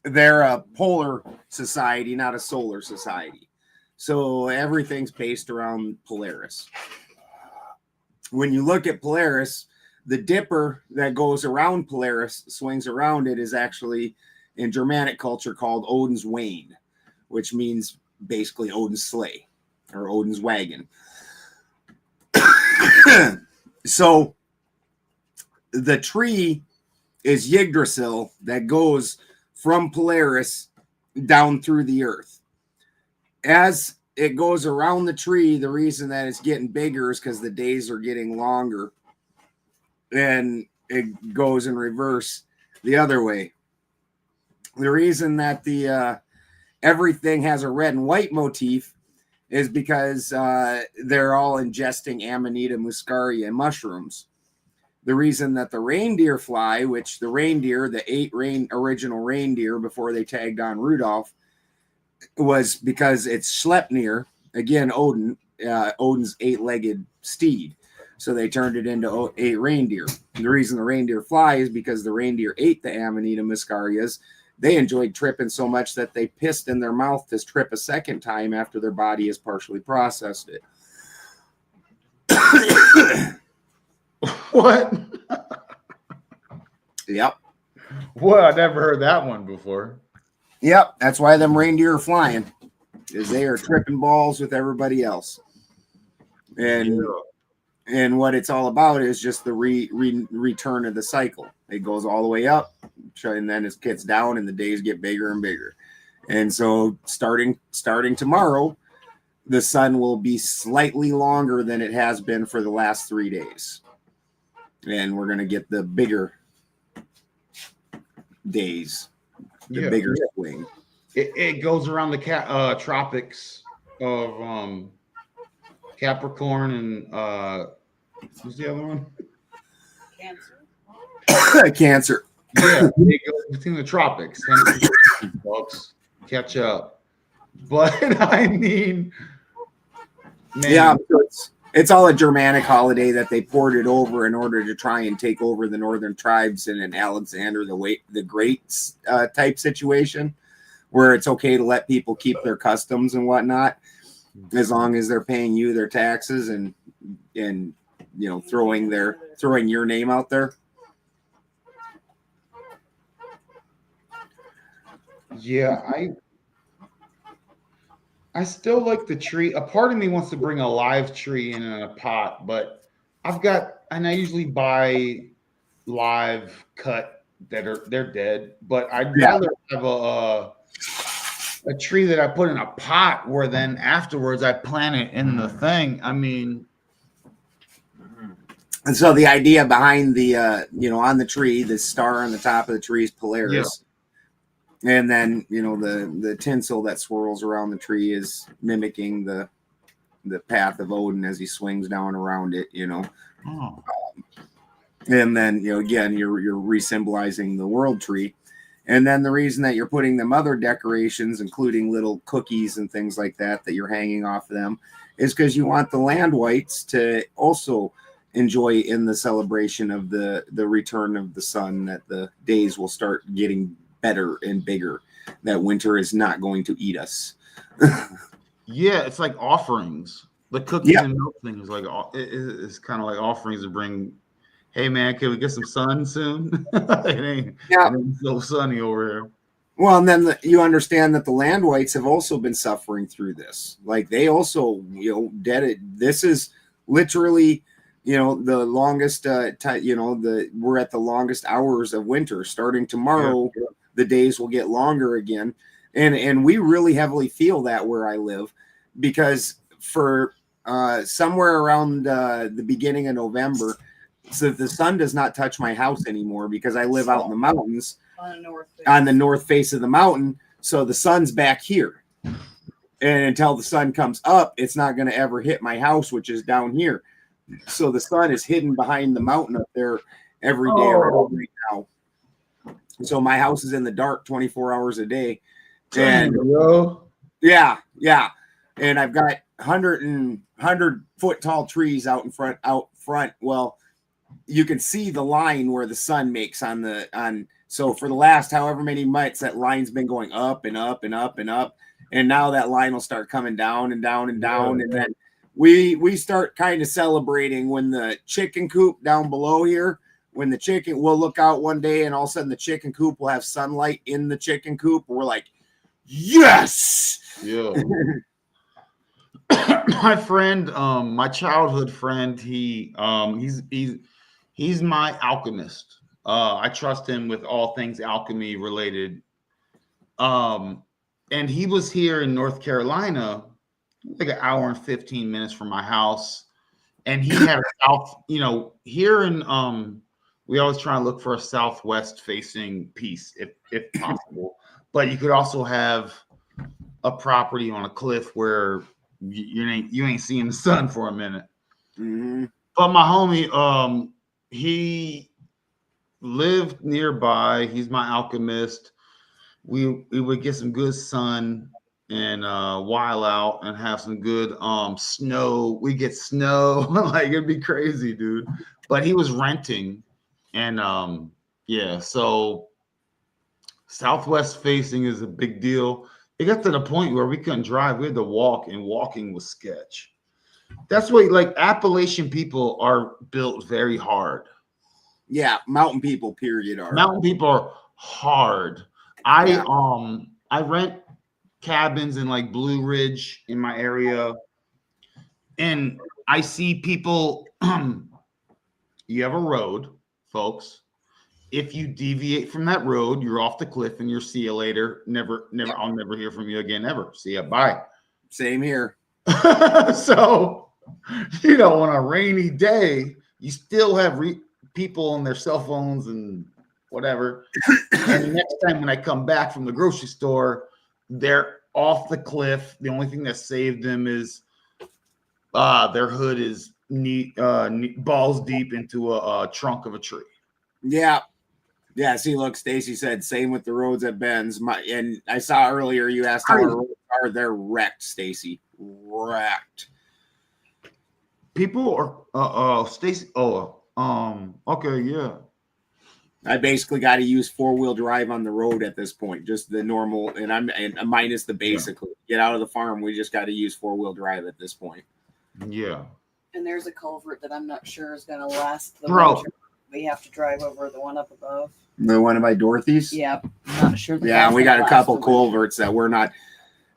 they're a polar society, not a solar society. So everything's based around Polaris. When you look at Polaris, the dipper that goes around Polaris, swings around it, is actually in Germanic culture called Odin's wain, which means basically Odin's sleigh or Odin's wagon. So the tree is Yggdrasil that goes from Polaris down through the earth. As it goes around the tree, the reason that it's getting bigger is because the days are getting longer, and it goes in reverse the other way. The reason that the everything has a red and white motif is because they're all ingesting Amanita muscaria mushrooms. The reason that the reindeer fly, which the reindeer, the 8 original reindeer before they tagged on Rudolph, was because it's Sleipnir, again, Odin's 8-legged steed. So they turned it into 8 reindeer. The reason the reindeer fly is because the reindeer ate the Amanita muscarias. They enjoyed tripping so much that they pissed in their mouth to trip a second time after their body has partially processed it. What? Yep. Well, I never heard that one before. Yep, that's why them reindeer are flying, is they are tripping balls with everybody else. And what it's all about is just the return of the cycle. It goes all the way up, and then it gets down, and the days get bigger and bigger. And so starting tomorrow, the sun will be slightly longer than it has been for the last 3 days. And we're going to get the bigger days, the bigger swing. It goes around the tropics of Capricorn and who's the other one? Cancer. Yeah, it goes between the tropics. Folks, catch up. But I mean, man. Yeah, it's all a Germanic holiday that they ported over in order to try and take over the northern tribes in an Alexander the Great type situation, where it's okay to let people keep their customs and whatnot, as long as they're paying you their taxes and you know, throwing your name out there. Yeah, I still like the tree. A part of me wants to bring a live tree in a pot, but I usually buy live cut they're dead, but I'd rather have a tree that I put in a pot where then afterwards I plant it in the thing. I mean, and so the idea behind the on the tree, the star on the top of the tree is Polaris. Yeah. And then, the tinsel that swirls around the tree is mimicking the path of Odin as he swings down around it, Oh. And then, again, you're re-symbolizing the world tree. And then the reason that you're putting them other decorations, including little cookies and things like that you're hanging off them, is because you want the land whites to also enjoy in the celebration of the return of the sun, that the days will start getting better and bigger, that winter is not going to eat us. Yeah, it's like offerings. The cookies and milk thing is like it's kind of like offerings to bring. Hey man, can we get some sun soon? it ain't so sunny over here. Well, and then you understand that the land whites have also been suffering through this. Like they also, this is literally, the longest. We're at the longest hours of winter. Starting tomorrow. Yeah. The days will get longer again. And we really heavily feel that where I live, because for somewhere around the beginning of November, So the sun does not touch my house anymore because I live out in the mountains On the north face of the mountain. So the sun's back here. And until the sun comes up, it's not going to ever hit my house, which is down here. So the sun is hidden behind the mountain up there every day around right now. So my house is in the dark 24 hours a day. And yeah. And I've got 100 foot tall trees out front. Well, you can see the line where the sun makes so for the last however many months, that line's been going up and up and up and up. And now that line will start coming down and down and down. And then we start kind of celebrating when the chicken coop down below here, when the chicken, we'll look out one day and all of a sudden the chicken coop will have sunlight in the chicken coop. We're like, yes. Yeah. My friend, my childhood friend, he's my alchemist. I trust him with all things alchemy related. And he was here in North Carolina, like an hour and 15 minutes from my house. And he had a here in we always try to look for a southwest facing piece if possible. But you could also have a property on a cliff where you ain't seeing the sun for a minute. Mm-hmm. But my homie, he lived nearby. He's my alchemist. We would get some good sun and while out and have some good snow. We get snow. Like it'd be crazy, dude. But he was renting. And so southwest facing is a big deal. It got to the point where we couldn't drive. We had to walk, and walking was sketch. That's what, like, Appalachian people are built very hard. Yeah, mountain people, period, are. Mountain people are hard. I rent cabins in like Blue Ridge in my area, and I see people. You have a road, folks. If you deviate from that road, you're off the cliff and you're see you later. Never, I'll never hear from you again, ever. See ya. Bye. Same here. So, on a rainy day, you still have people on their cell phones and whatever. And the next time when I come back from the grocery store, they're off the cliff. The only thing that saved them is their hood is balls deep into a trunk of a tree. Yeah. Yeah, see, look, Stacy said same with the roads at Ben's. And I saw earlier you asked how our roads are. They're wrecked, Stacy. Wrecked. People are Stacy. Okay, yeah. I basically got to use 4-wheel drive on the road at this point, just the normal, and minus the basically. Get out of the farm. We just got to use 4-wheel drive at this point. Yeah. And there's a culvert that I'm not sure is going to last the Bro. winter. We have to drive over the one up above. The one by Dorothy's? Yeah, I'm not sure. Yeah, we got a couple culverts that we're not.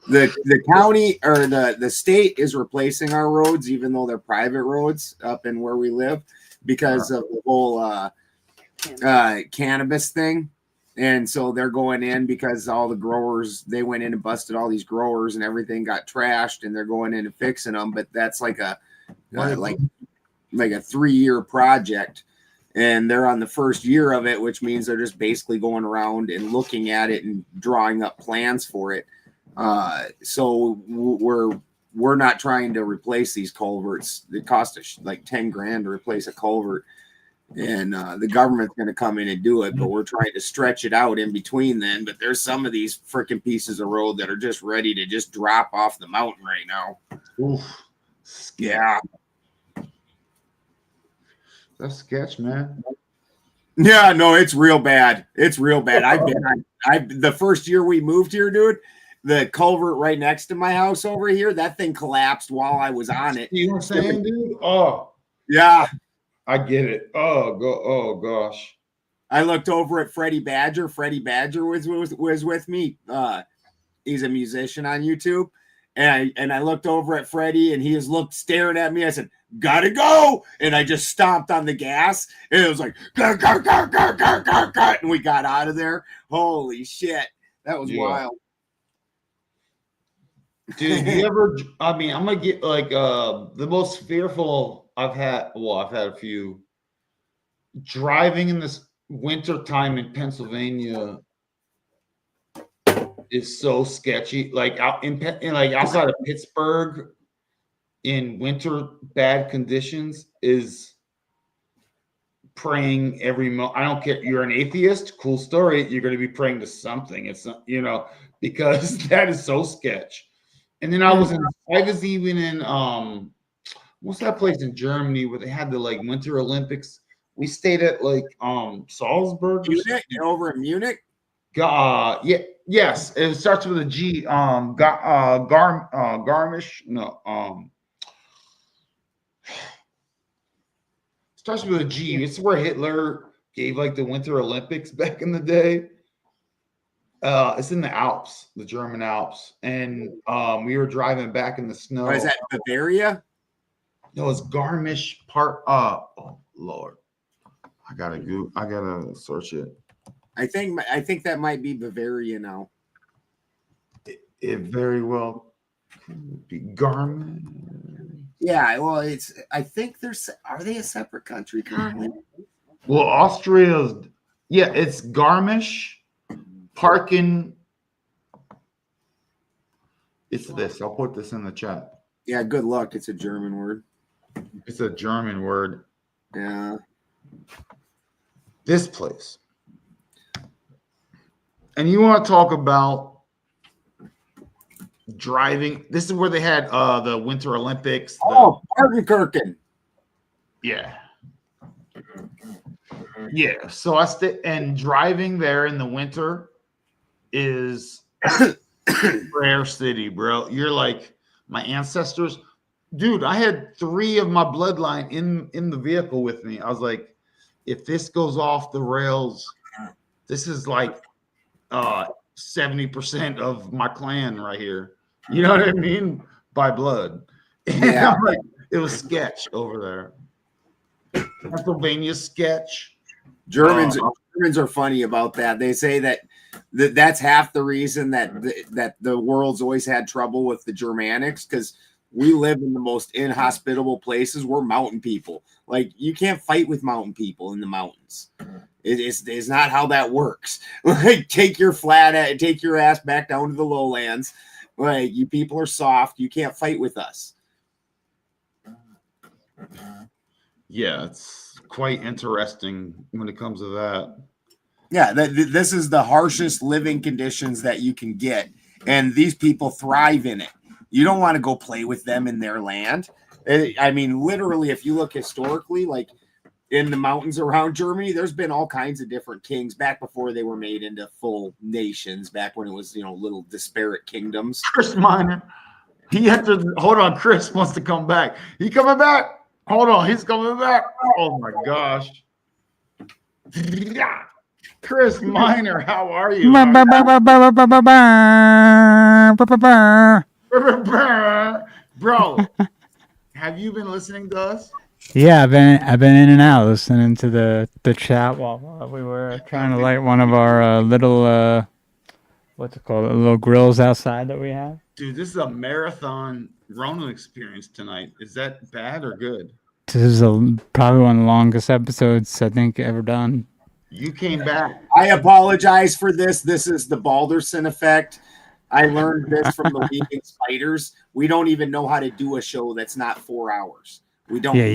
The county or the state is replacing our roads, even though they're private roads up in where we live, because of the whole cannabis thing. And so they're going in because all the growers, they went in and busted all these growers and everything got trashed, and they're going in and fixing them. But that's like a 3-year project. And they're on the first year of it, which means they're just basically going around and looking at it and drawing up plans for it. So we're not trying to replace these culverts. It costs us like $10,000 to replace a culvert, and the government's going to come in and do it. But we're trying to stretch it out in between then. But there's some of these freaking pieces of road that are just ready to just drop off the mountain right now. Oof. Yeah. That's sketch, man. Yeah, no, it's real bad. It's real bad. The first year we moved here, dude, the culvert right next to my house over here, that thing collapsed while I was on it. You know what I'm saying, dude? Oh, yeah. I get it. Oh gosh. I looked over at Freddie Badger. Freddie Badger was with me. He's a musician on YouTube. And I looked over at Freddie, and he was staring at me. I said, "Gotta go!" And I just stomped on the gas, and it was like, "Gar, gar, gar, gar, gar, gar, gar," and we got out of there. Holy shit, that was wild. Dude, you ever? I mean, I'm gonna get like the most fearful I've had. Well, I've had a few. driving in this winter time in Pennsylvania is so sketchy. Like out in like outside of Pittsburgh in winter bad conditions is praying every I don't care. You're an atheist, cool story. You're going to be praying to something. It's not, because that is so sketch. And then I was even in what's that place in Germany where they had the like Winter Olympics? We stayed at like Salzburg. Munich, over in Munich. Yes. It starts with a G. Garmisch. No. Starts with a G. It's where Hitler gave like the Winter Olympics back in the day. It's in the Alps, the German Alps, and we were driving back in the snow. Or is that Bavaria? No, it's Garmisch Park. Oh Lord, I gotta search it. I think that might be Bavaria now. It very well could be Garmin. Yeah, well, I think are they a separate country currently? Well, Austria's it's Garmisch Parken. It's this. I'll put this in the chat. Yeah, good luck. It's a German word. It's a German word. Yeah. This place. And you want to talk about driving? This is where they had the Winter Olympics. Partenkirchen. Yeah. Yeah. So and driving there in the winter is rare city, bro. You're like my ancestors. Dude, I had 3 of my bloodline in the vehicle with me. I was like, if this goes off the rails, this is like 70% of my clan right here. You know what I mean? By blood. Yeah. Like, it was sketch over there. Pennsylvania sketch. Germans are funny about that. They say that's half the reason that the world's always had trouble with the Germanics, because we live in the most inhospitable places. We're mountain people. Like, you can't fight with mountain people in the mountains. It's not how that works. Like, take your ass back down to the lowlands. Like, you people are soft. You can't fight with us. Yeah, it's quite interesting when it comes to that. Yeah, this is the harshest living conditions that you can get, and these people thrive in it. You don't want to go play with them in their land. I mean, literally, if you look historically, like in the mountains around Germany, there's been all kinds of different kings back before they were made into full nations, back when it was, little disparate kingdoms. Chris Miner, hold on. Chris wants to come back. He coming back? Hold on, he's coming back. Oh my gosh. Chris Miner, how are you? Bro, have you been listening to us? Yeah, I've been in and out listening to the chat while we were trying to light one of our little what's it called, little grills outside that we have. Dude, this is a marathon Ronin experience tonight. Is that bad or good? This is probably one of the longest episodes I think ever done. You came back. I apologize for this. This is the Balderson effect. I learned this from the Vegan Spiders. We don't even know how to do a show that's not 4 hours. We don't. Yeah,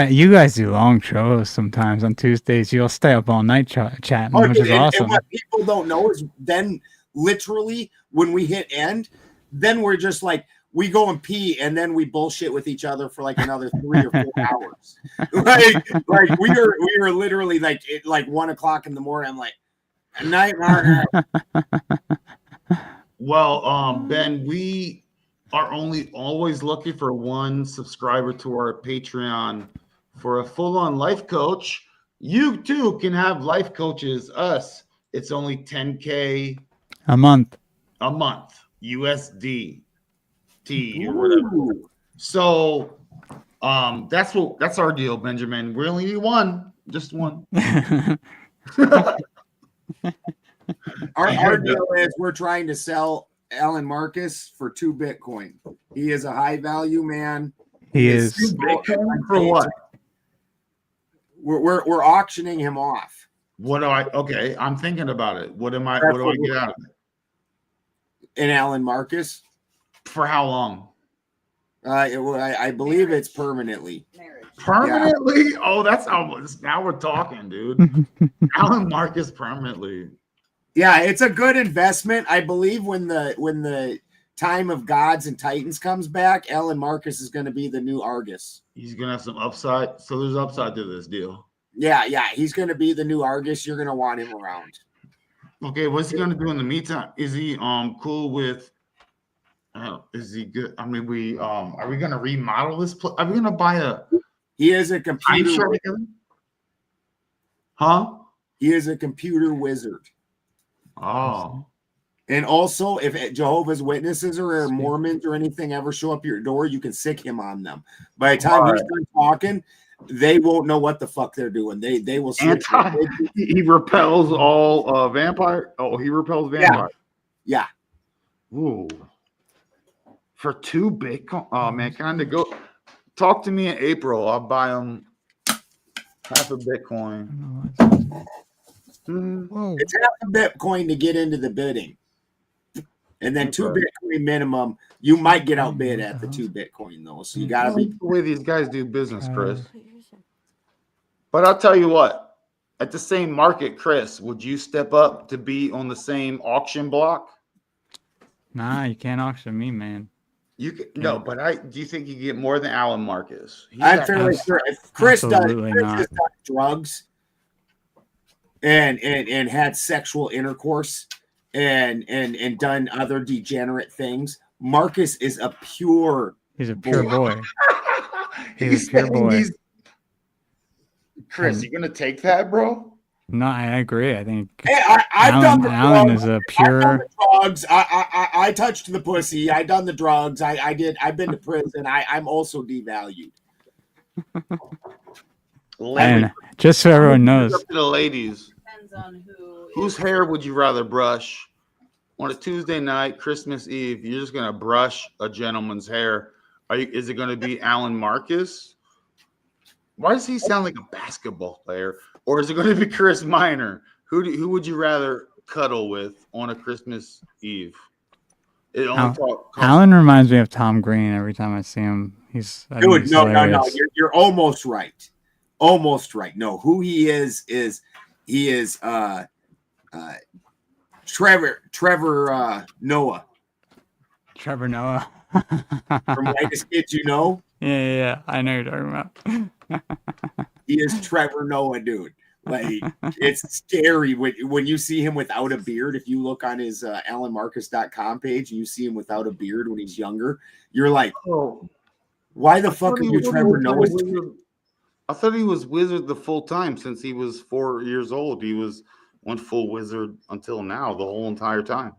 you guys do long shows sometimes on Tuesdays. You'll stay up all night chatting, which is awesome. And what people don't know is then literally when we hit end, then we're just like, we go and pee, and then we bullshit with each other for like another 3 or 4 hours. like we are literally like 1 o'clock in the morning. I'm like, night, Margaret. Well, Ben, we are always looking for 1 subscriber to our Patreon for a full-on life coach. You too can have life coaches. Us, it's only $10K a month. USD. Or whatever. So that's our deal, Benjamin. We only need 1, just 1. Our deal is we're trying to sell Alan Marcus for 2 Bitcoin. He is a high value man. He is. Bitcoin for what? We're auctioning him off. What do I? Okay, I'm thinking about it. What do I get out of it? And Alan Marcus. For how long? I believe it's permanently. Permanently? Yeah. Oh, that's almost, now we're talking, dude. Alan Marcus permanently. Yeah, it's a good investment. I believe when the time of gods and titans comes back, Alan Marcus is going to be the new Argus. He's going to have some upside. So there's upside to this deal. Yeah, he's going to be the new Argus. You're going to want him around. Okay, what's he going to do in the meantime? Is he cool with? Is he good? I mean, are we going to remodel this? Are we going to buy a? He is a computer. Huh? He is a computer wizard. Oh. And also, if Jehovah's Witnesses or Mormons or anything ever show up at your door, you can sick him on them. By the time he's done talking, they won't know what the fuck they're doing. They will. He repels all vampire. Oh, he repels vampire. Yeah. Ooh. For 2 Bitcoin. Oh man, kind of go. Talk to me in April. I'll buy them half a Bitcoin. It's half a Bitcoin to get into the bidding. And then 2 Bitcoin minimum. You might get outbid at the 2 Bitcoin though. So you gotta be the way these guys do business, Chris. But I'll tell you what, at the same market, Chris, would you step up to be on the same auction block? Nah, you can't auction me, man. You can, no, but do you think you get more than Alan Marcus? I'm fairly sure if Chris has done drugs and had sexual intercourse and done other degenerate things, Marcus is a pure. He's a pure boy. He's a pure boy. Chris, you gonna take that, bro? No, I agree. I think Alan is a pure. Drugs. I touched the pussy. I done the drugs. I've been to prison. I'm also devalued. And just so everyone knows, up to the ladies. Depends on whose hair would you rather brush on a Tuesday night, Christmas Eve? You're just gonna brush a gentleman's hair. Is it gonna be Alan Marcus? Why does he sound like a basketball player? Or is it going to be Chris Minor? Who would you rather cuddle with on a Christmas Eve? Alan reminds me of Tom Green every time I see him. Dude, no. You're almost right. Almost right. No, who he is Trevor Noah. Trevor Noah. From Whitest Kids You Know? Yeah. I know you're talking about. He is Trevor Noah, dude. Like, it's scary when you see him without a beard. If you look on his alanmarcus.com page and you see him without a beard when he's younger, you're like, oh, why the fuck are you Trevor Noah? I thought he was wizard the full time since he was 4 years old. He was one full wizard until now, the whole entire time.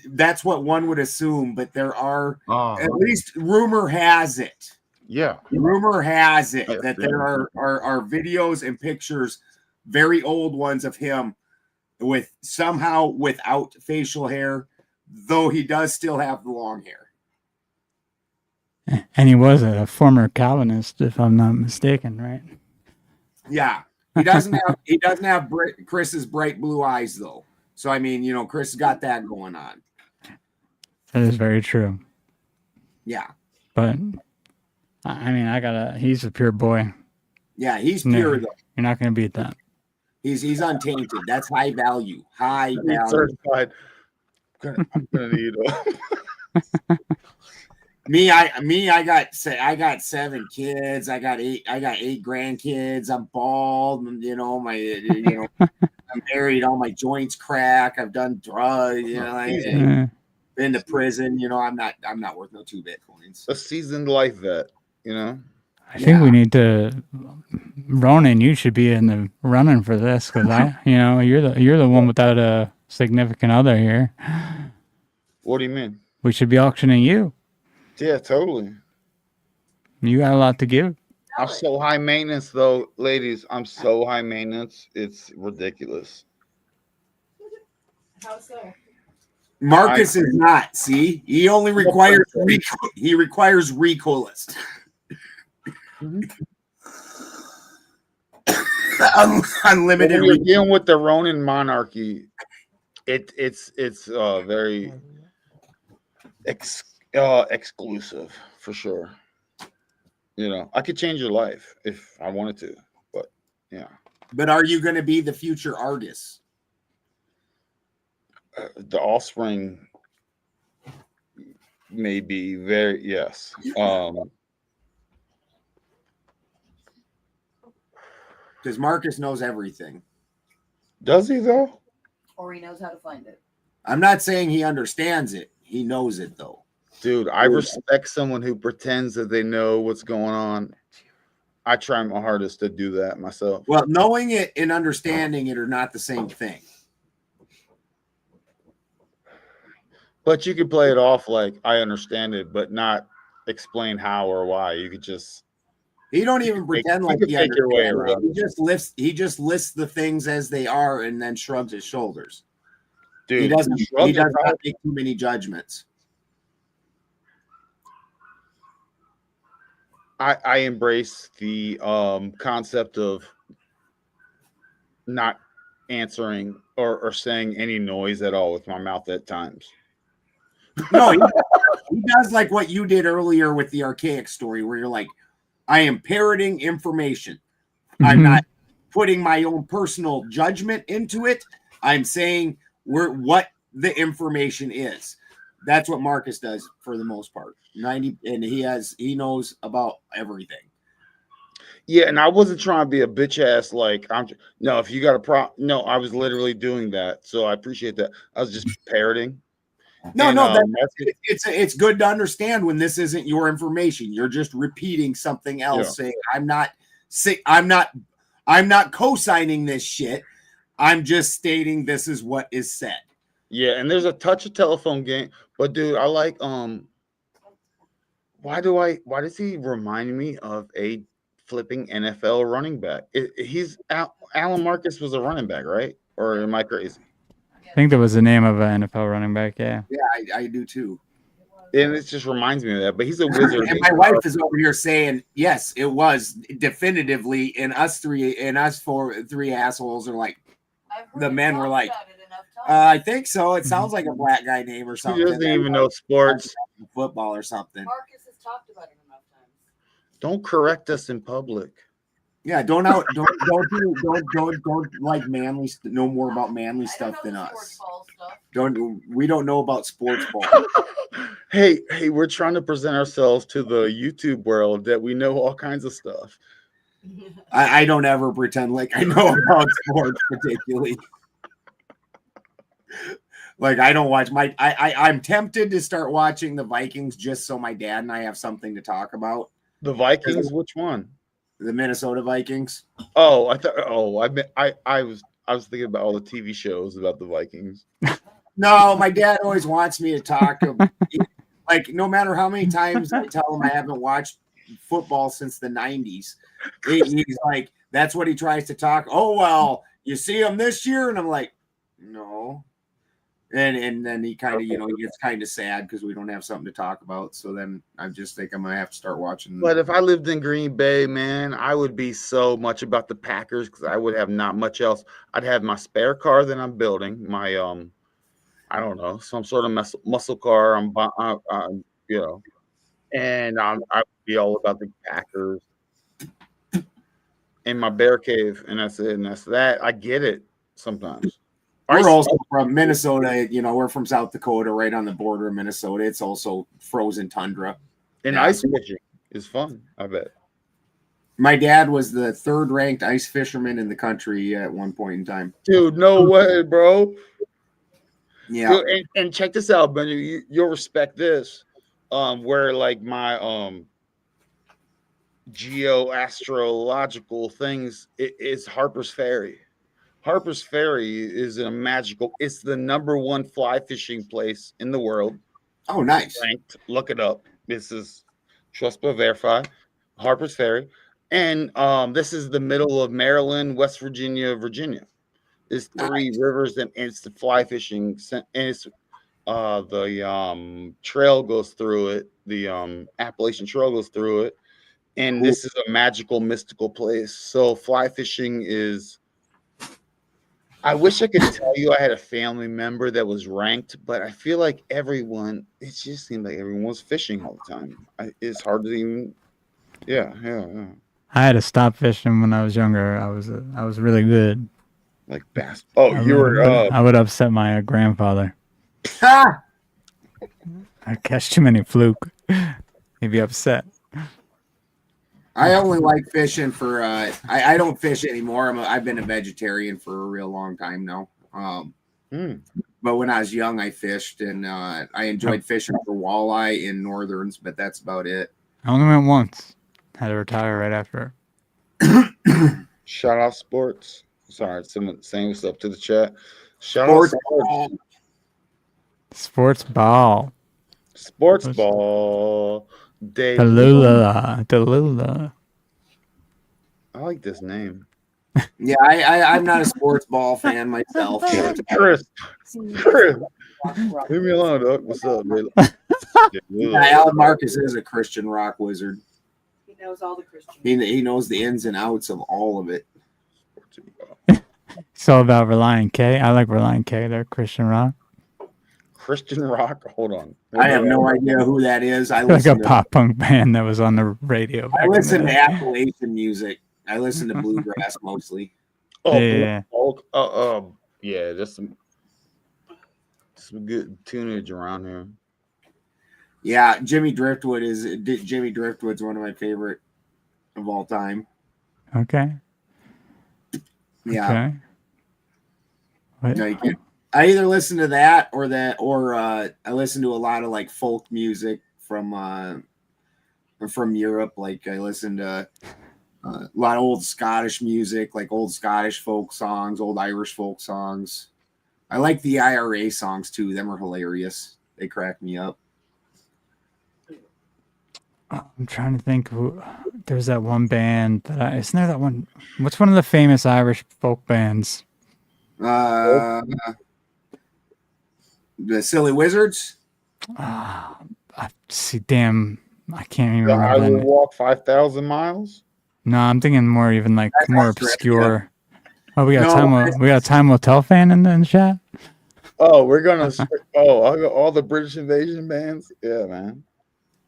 That's what one would assume, but there are, at least rumor has it. Yeah. Rumor has it that there are videos and pictures, very old ones of him with somehow without facial hair, though he does still have the long hair. And he was a former Calvinist, if I'm not mistaken, right? Yeah. He doesn't have Chris's bright blue eyes though. So I mean, Chris got that going on. That is very true. Yeah. But I mean, he's a pure boy. Yeah, he's pure though. You're not gonna beat that. He's untainted. That's high value. High value. Certified. I'm gonna need I got 7 kids. I got 8 grandkids. I'm bald. I'm married. All my joints crack. I've done drugs. Been to prison. I'm not worth no 2 Bitcoins. A seasoned life vet. I think we need to, Ronin. You should be in the running for this because you're the one without a significant other here. What do you mean? We should be auctioning you. Yeah, totally. You got a lot to give. I'm so high maintenance, though, ladies. I'm so high maintenance. It's ridiculous. How so? Marcus is not. See, he only requires he requires recoolist. unlimited. When you're dealing with the Ronin monarchy, it's very exclusive for sure. You know, I could change your life if I wanted to, but yeah. But are you going to be the future artist? The offspring may be very yes. Because Marcus knows everything. Does he though? Or he knows how to find it. I'm not saying he understands it. He knows it though. Dude, I respect someone who pretends that they know what's going on. I try my hardest to do that myself. Well, knowing it and understanding it are not the same thing. But you could play it off like I understand it, but not explain how or why. You could just He don't even pretend like he take your way understands. around. He just lists the things as they are and then shrugs his shoulders. Dude, he does not make too many judgments. I embrace the concept of not answering or saying any noise at all with my mouth at times. No, he does like what you did earlier with the archaic story, where you're like, I am parroting information. I'm not putting my own personal judgment into it. I'm saying what the information is. That's what Marcus does for the most part. 90, and he knows about everything. Yeah, and I wasn't trying to be a bitch ass like no, if you got a problem. No, I was literally doing that. So I appreciate that. I was just parroting. No, it's good to understand when this isn't your information. You're just repeating something else, saying I'm not co-signing this shit. I'm just stating this is what is said. Yeah, and there's a touch of telephone game, but dude, I like why does he remind me of a flipping NFL running back? Alan Marcus was a running back, right? Or am I crazy? I think that was the name of an NFL running back. Yeah. Yeah, I do too. And it just reminds me of that. But he's a wizard. And my wife is over here saying, yes, it was definitively. And us three assholes are like, the men were like, I think so. It sounds like a black guy name or something. He doesn't even know sports, football or something. Marcus has talked about it enough times. Don't correct us in public. Yeah, don't like manly. Know more about manly stuff than us. We don't know about sports ball. Hey, we're trying to present ourselves to the YouTube world that we know all kinds of stuff. I don't ever pretend like I know about sports particularly. Like I don't watch I'm tempted to start watching the Vikings just so my dad and I have something to talk about. The Vikings? Which one? The Minnesota Vikings. Oh, I was thinking about all the TV shows about the Vikings. No, my dad always wants me to talk. Like no matter how many times I tell him I haven't watched football since the 90s, he's like, that's what he tries to talk. Oh well, you see him this year, and I'm like, no. And then he kind of, he gets kind of sad because we don't have something to talk about. So then I just think I'm gonna have to start watching. But if I lived in Green Bay, man, I would be so much about the Packers because I would have not much else. I'd have my spare car that I'm building, my I don't know, some sort of muscle car. And I would be all about the Packers in my bear cave, and that's it. And that's that. I get it sometimes. We're also from Minnesota. We're from South Dakota, right on the border of Minnesota. It's also frozen tundra. And ice fishing is fun, I bet. My dad was the third-ranked ice fisherman in the country at one point in time. Dude, no way, bro. Yeah. Dude, and check this out, Benny. You'll respect this. Where like my geoastrological things is Harper's Ferry. Harper's Ferry is it's the #1 fly fishing place in the world. Oh, nice. Ranked. Look it up. This is trust but verify. Harper's Ferry. And this is the middle of Maryland, West Virginia, Virginia. There's 3 rivers, and it's the fly fishing. And it's the trail goes through it. The Appalachian Trail goes through it. and this is a magical, mystical place. So fly fishing is. I wish I could tell you I had a family member that was ranked, but I feel like everyone. It just seemed like everyone was fishing all the time. It's hard to even. Yeah. I had to stop fishing when I was younger. I was really good. Like bass. Oh, you were. I would upset my grandfather. Ah! I catch too many fluke. He'd be upset. I only like fishing for. I don't fish anymore. I've been a vegetarian for a real long time now. But when I was young, I fished, and I enjoyed fishing for walleye in northerns. But that's about it. I only went once. Had to retire right after. Shout out sports. Sorry, someone saying what's up to the chat. Shout Sports out sports. Sports ball. Sports ball. Tallulah. I like this name. Yeah, I'm not a sports ball fan myself. Chris. Leave me alone, dog. What's up, man? Alan Marcus is a Christian rock wizard. He knows all the Christian. He knows the ins and outs of all of it. It's all about Reliant K. I like Reliant K. They're Christian rock. Christian rock? Hold on. I have no idea who that is. I Like a listen to pop punk band that was on the radio. I listen to Appalachian music. I listen to bluegrass mostly. Oh, Yeah. Yeah, there's some good tunage around here. Yeah, Jimmy Driftwood's one of my favorite of all time. Okay. Yeah. Okay. What? No, you can't. I either listen to that or I listen to a lot of like folk music from Europe. Like I listen to a lot of old Scottish music, like old Scottish folk songs, old Irish folk songs. I like the ARRR songs too. Them are hilarious. They crack me up. I'm trying to think who. There's that one band that isn't there that one? What's one of the famous Irish folk bands? The Silly Wizards. See, damn, I can't even I remember. will walk 5,000 miles. No, I'm thinking more even like That's more not correct, obscure. Oh, we got No, we got a Time Will Tell fan in the chat. Oh, we're gonna. I got all the British invasion bands. Yeah, man.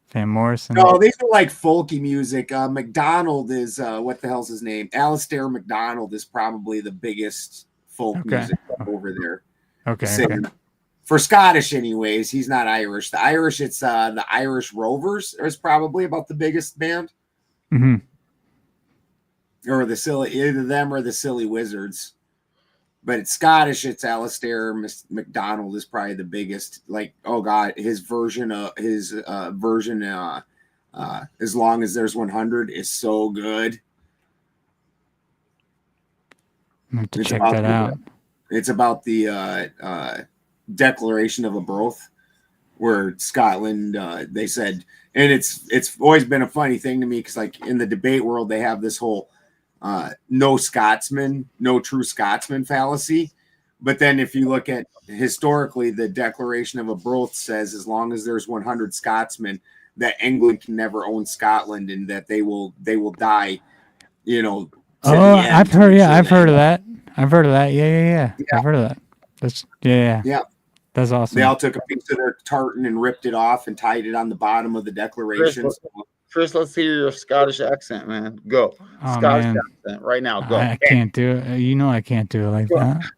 Van Morrison. No, these are like folky music. McDonald is what the hell's his name? Alistair McDonald is probably the biggest folk music over there. Okay. For Scottish, anyways, he's not Irish. The Irish, it's the Irish Rovers is probably about the biggest band. Mm-hmm. Or either them or the Silly Wizards. But it's Scottish, it's Alistair McDonald is probably the biggest. Like, oh god, his version As Long as There's 100 is so good. I have to check that out. It's about the Declaration of Arbroath, where Scotland they said, and it's always been a funny thing to me because like in the debate world they have this whole no true Scotsman fallacy. But then if you look at historically, the Declaration of Arbroath says as long as there's 100 Scotsmen, that England can never own Scotland and that they will die, to the end. I've heard of that. Yeah. I've heard of that. That's yeah. That's awesome. They all took a piece of their tartan and ripped it off and tied it on the bottom of the Declaration. Chris, let's hear your Scottish accent, man. Go. Oh, Scottish man. accent right now. Go. I can't do it. You know I can't do it like that.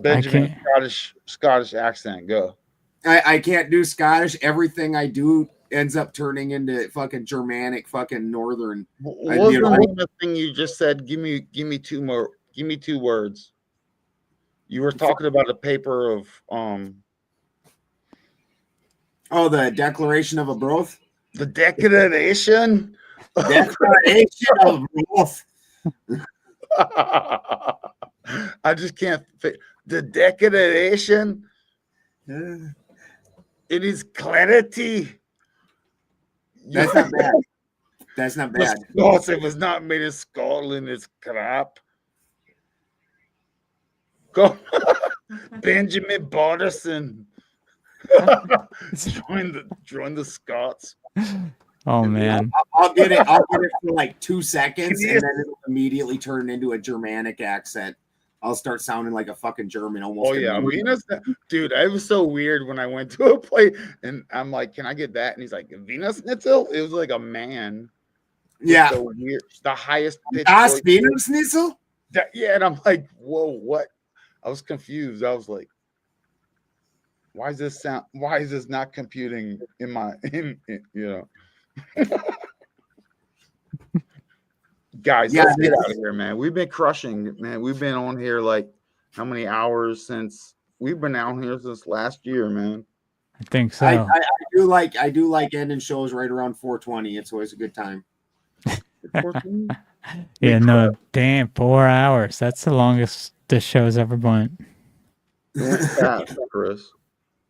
Benjamin Scottish accent. Go. I can't do Scottish. Everything I do ends up turning into fucking Germanic, fucking Northern. What was the name of the thing you just said? Give me two more. Give me two words. You were talking about a paper of Oh, the Declaration of Arbroath. The Declaration. Declaration of Arbroath. I just can't. The Declaration. It is clarity. That's not bad. That's not bad. Because it was not made in Scotland. It's crap. Go, Benjamin Barterson. join the Scots. Oh man. I'll get it. I'll get it for like 2 seconds, and then it'll immediately turn into a Germanic accent. I'll start sounding like a fucking German almost. Oh yeah, immediately. Venus, dude. It was so weird when I went to a place and I'm like, "Can I get that?" And he's like, "Venus Schnitzel." It was like a man. Yeah. So weird. The highest pitch. Das Venus Schnitzel. Yeah, and I'm like, "Whoa, what?" I was confused. I was like, "Why is this sound? Why is this not computing in my you know?" Guys, Yeah, let's get out of here, man. We've been crushing, man. We've been on here like how many hours since we've been out here since last year, man. I think so. I do like ending shows right around 4:20. It's always a good time. Yeah, no, damn, 4 hours. That's the longest this show's ever went. It went fast, Chris.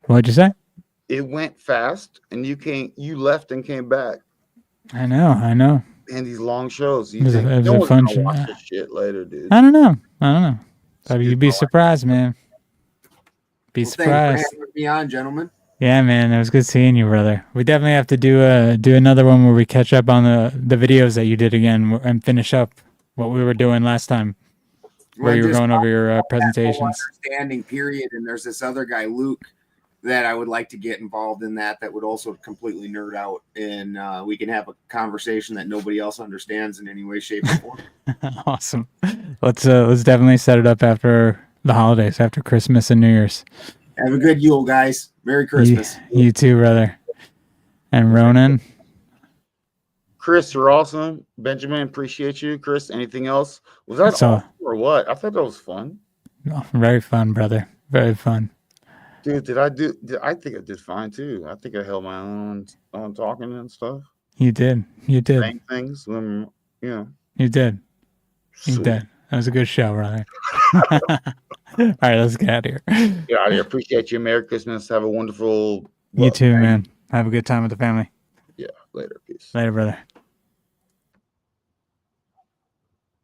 What'd you say? It went fast, and you left and came back. I know. And these long shows. It was a fun show. Watch this shit later, dude. I don't know. But you'd be surprised, man. Be surprised. Thanks for having me on, gentlemen. Yeah, man, it was good seeing you, brother. We definitely have to do another one where we catch up on the videos that you did again and finish up what we were doing last time, where you were going over your presentations. Understanding period, and there's this other guy, Luke, that I would like to get involved in that would also completely nerd out, and we can have a conversation that nobody else understands in any way, shape, or form. Awesome. Let's definitely set it up after the holidays, after Christmas and New Year's. Have a good Yule, guys. Merry Christmas. You too, brother. And Ronin. Chris, you're awesome. Benjamin, appreciate you. Chris, anything else? Was that awesome or what? I thought that was fun. Oh, very fun, brother. Very fun. Dude, I think I did fine too. I think I held my own on talking and stuff. You did. Saying things when, You did. Sweet. That was a good show, brother. All right, let's get out of here. Get out of here. Appreciate you. Merry Christmas. Have a wonderful. You too, man. Have a good time with the family. Yeah. Later. Peace. Later, brother.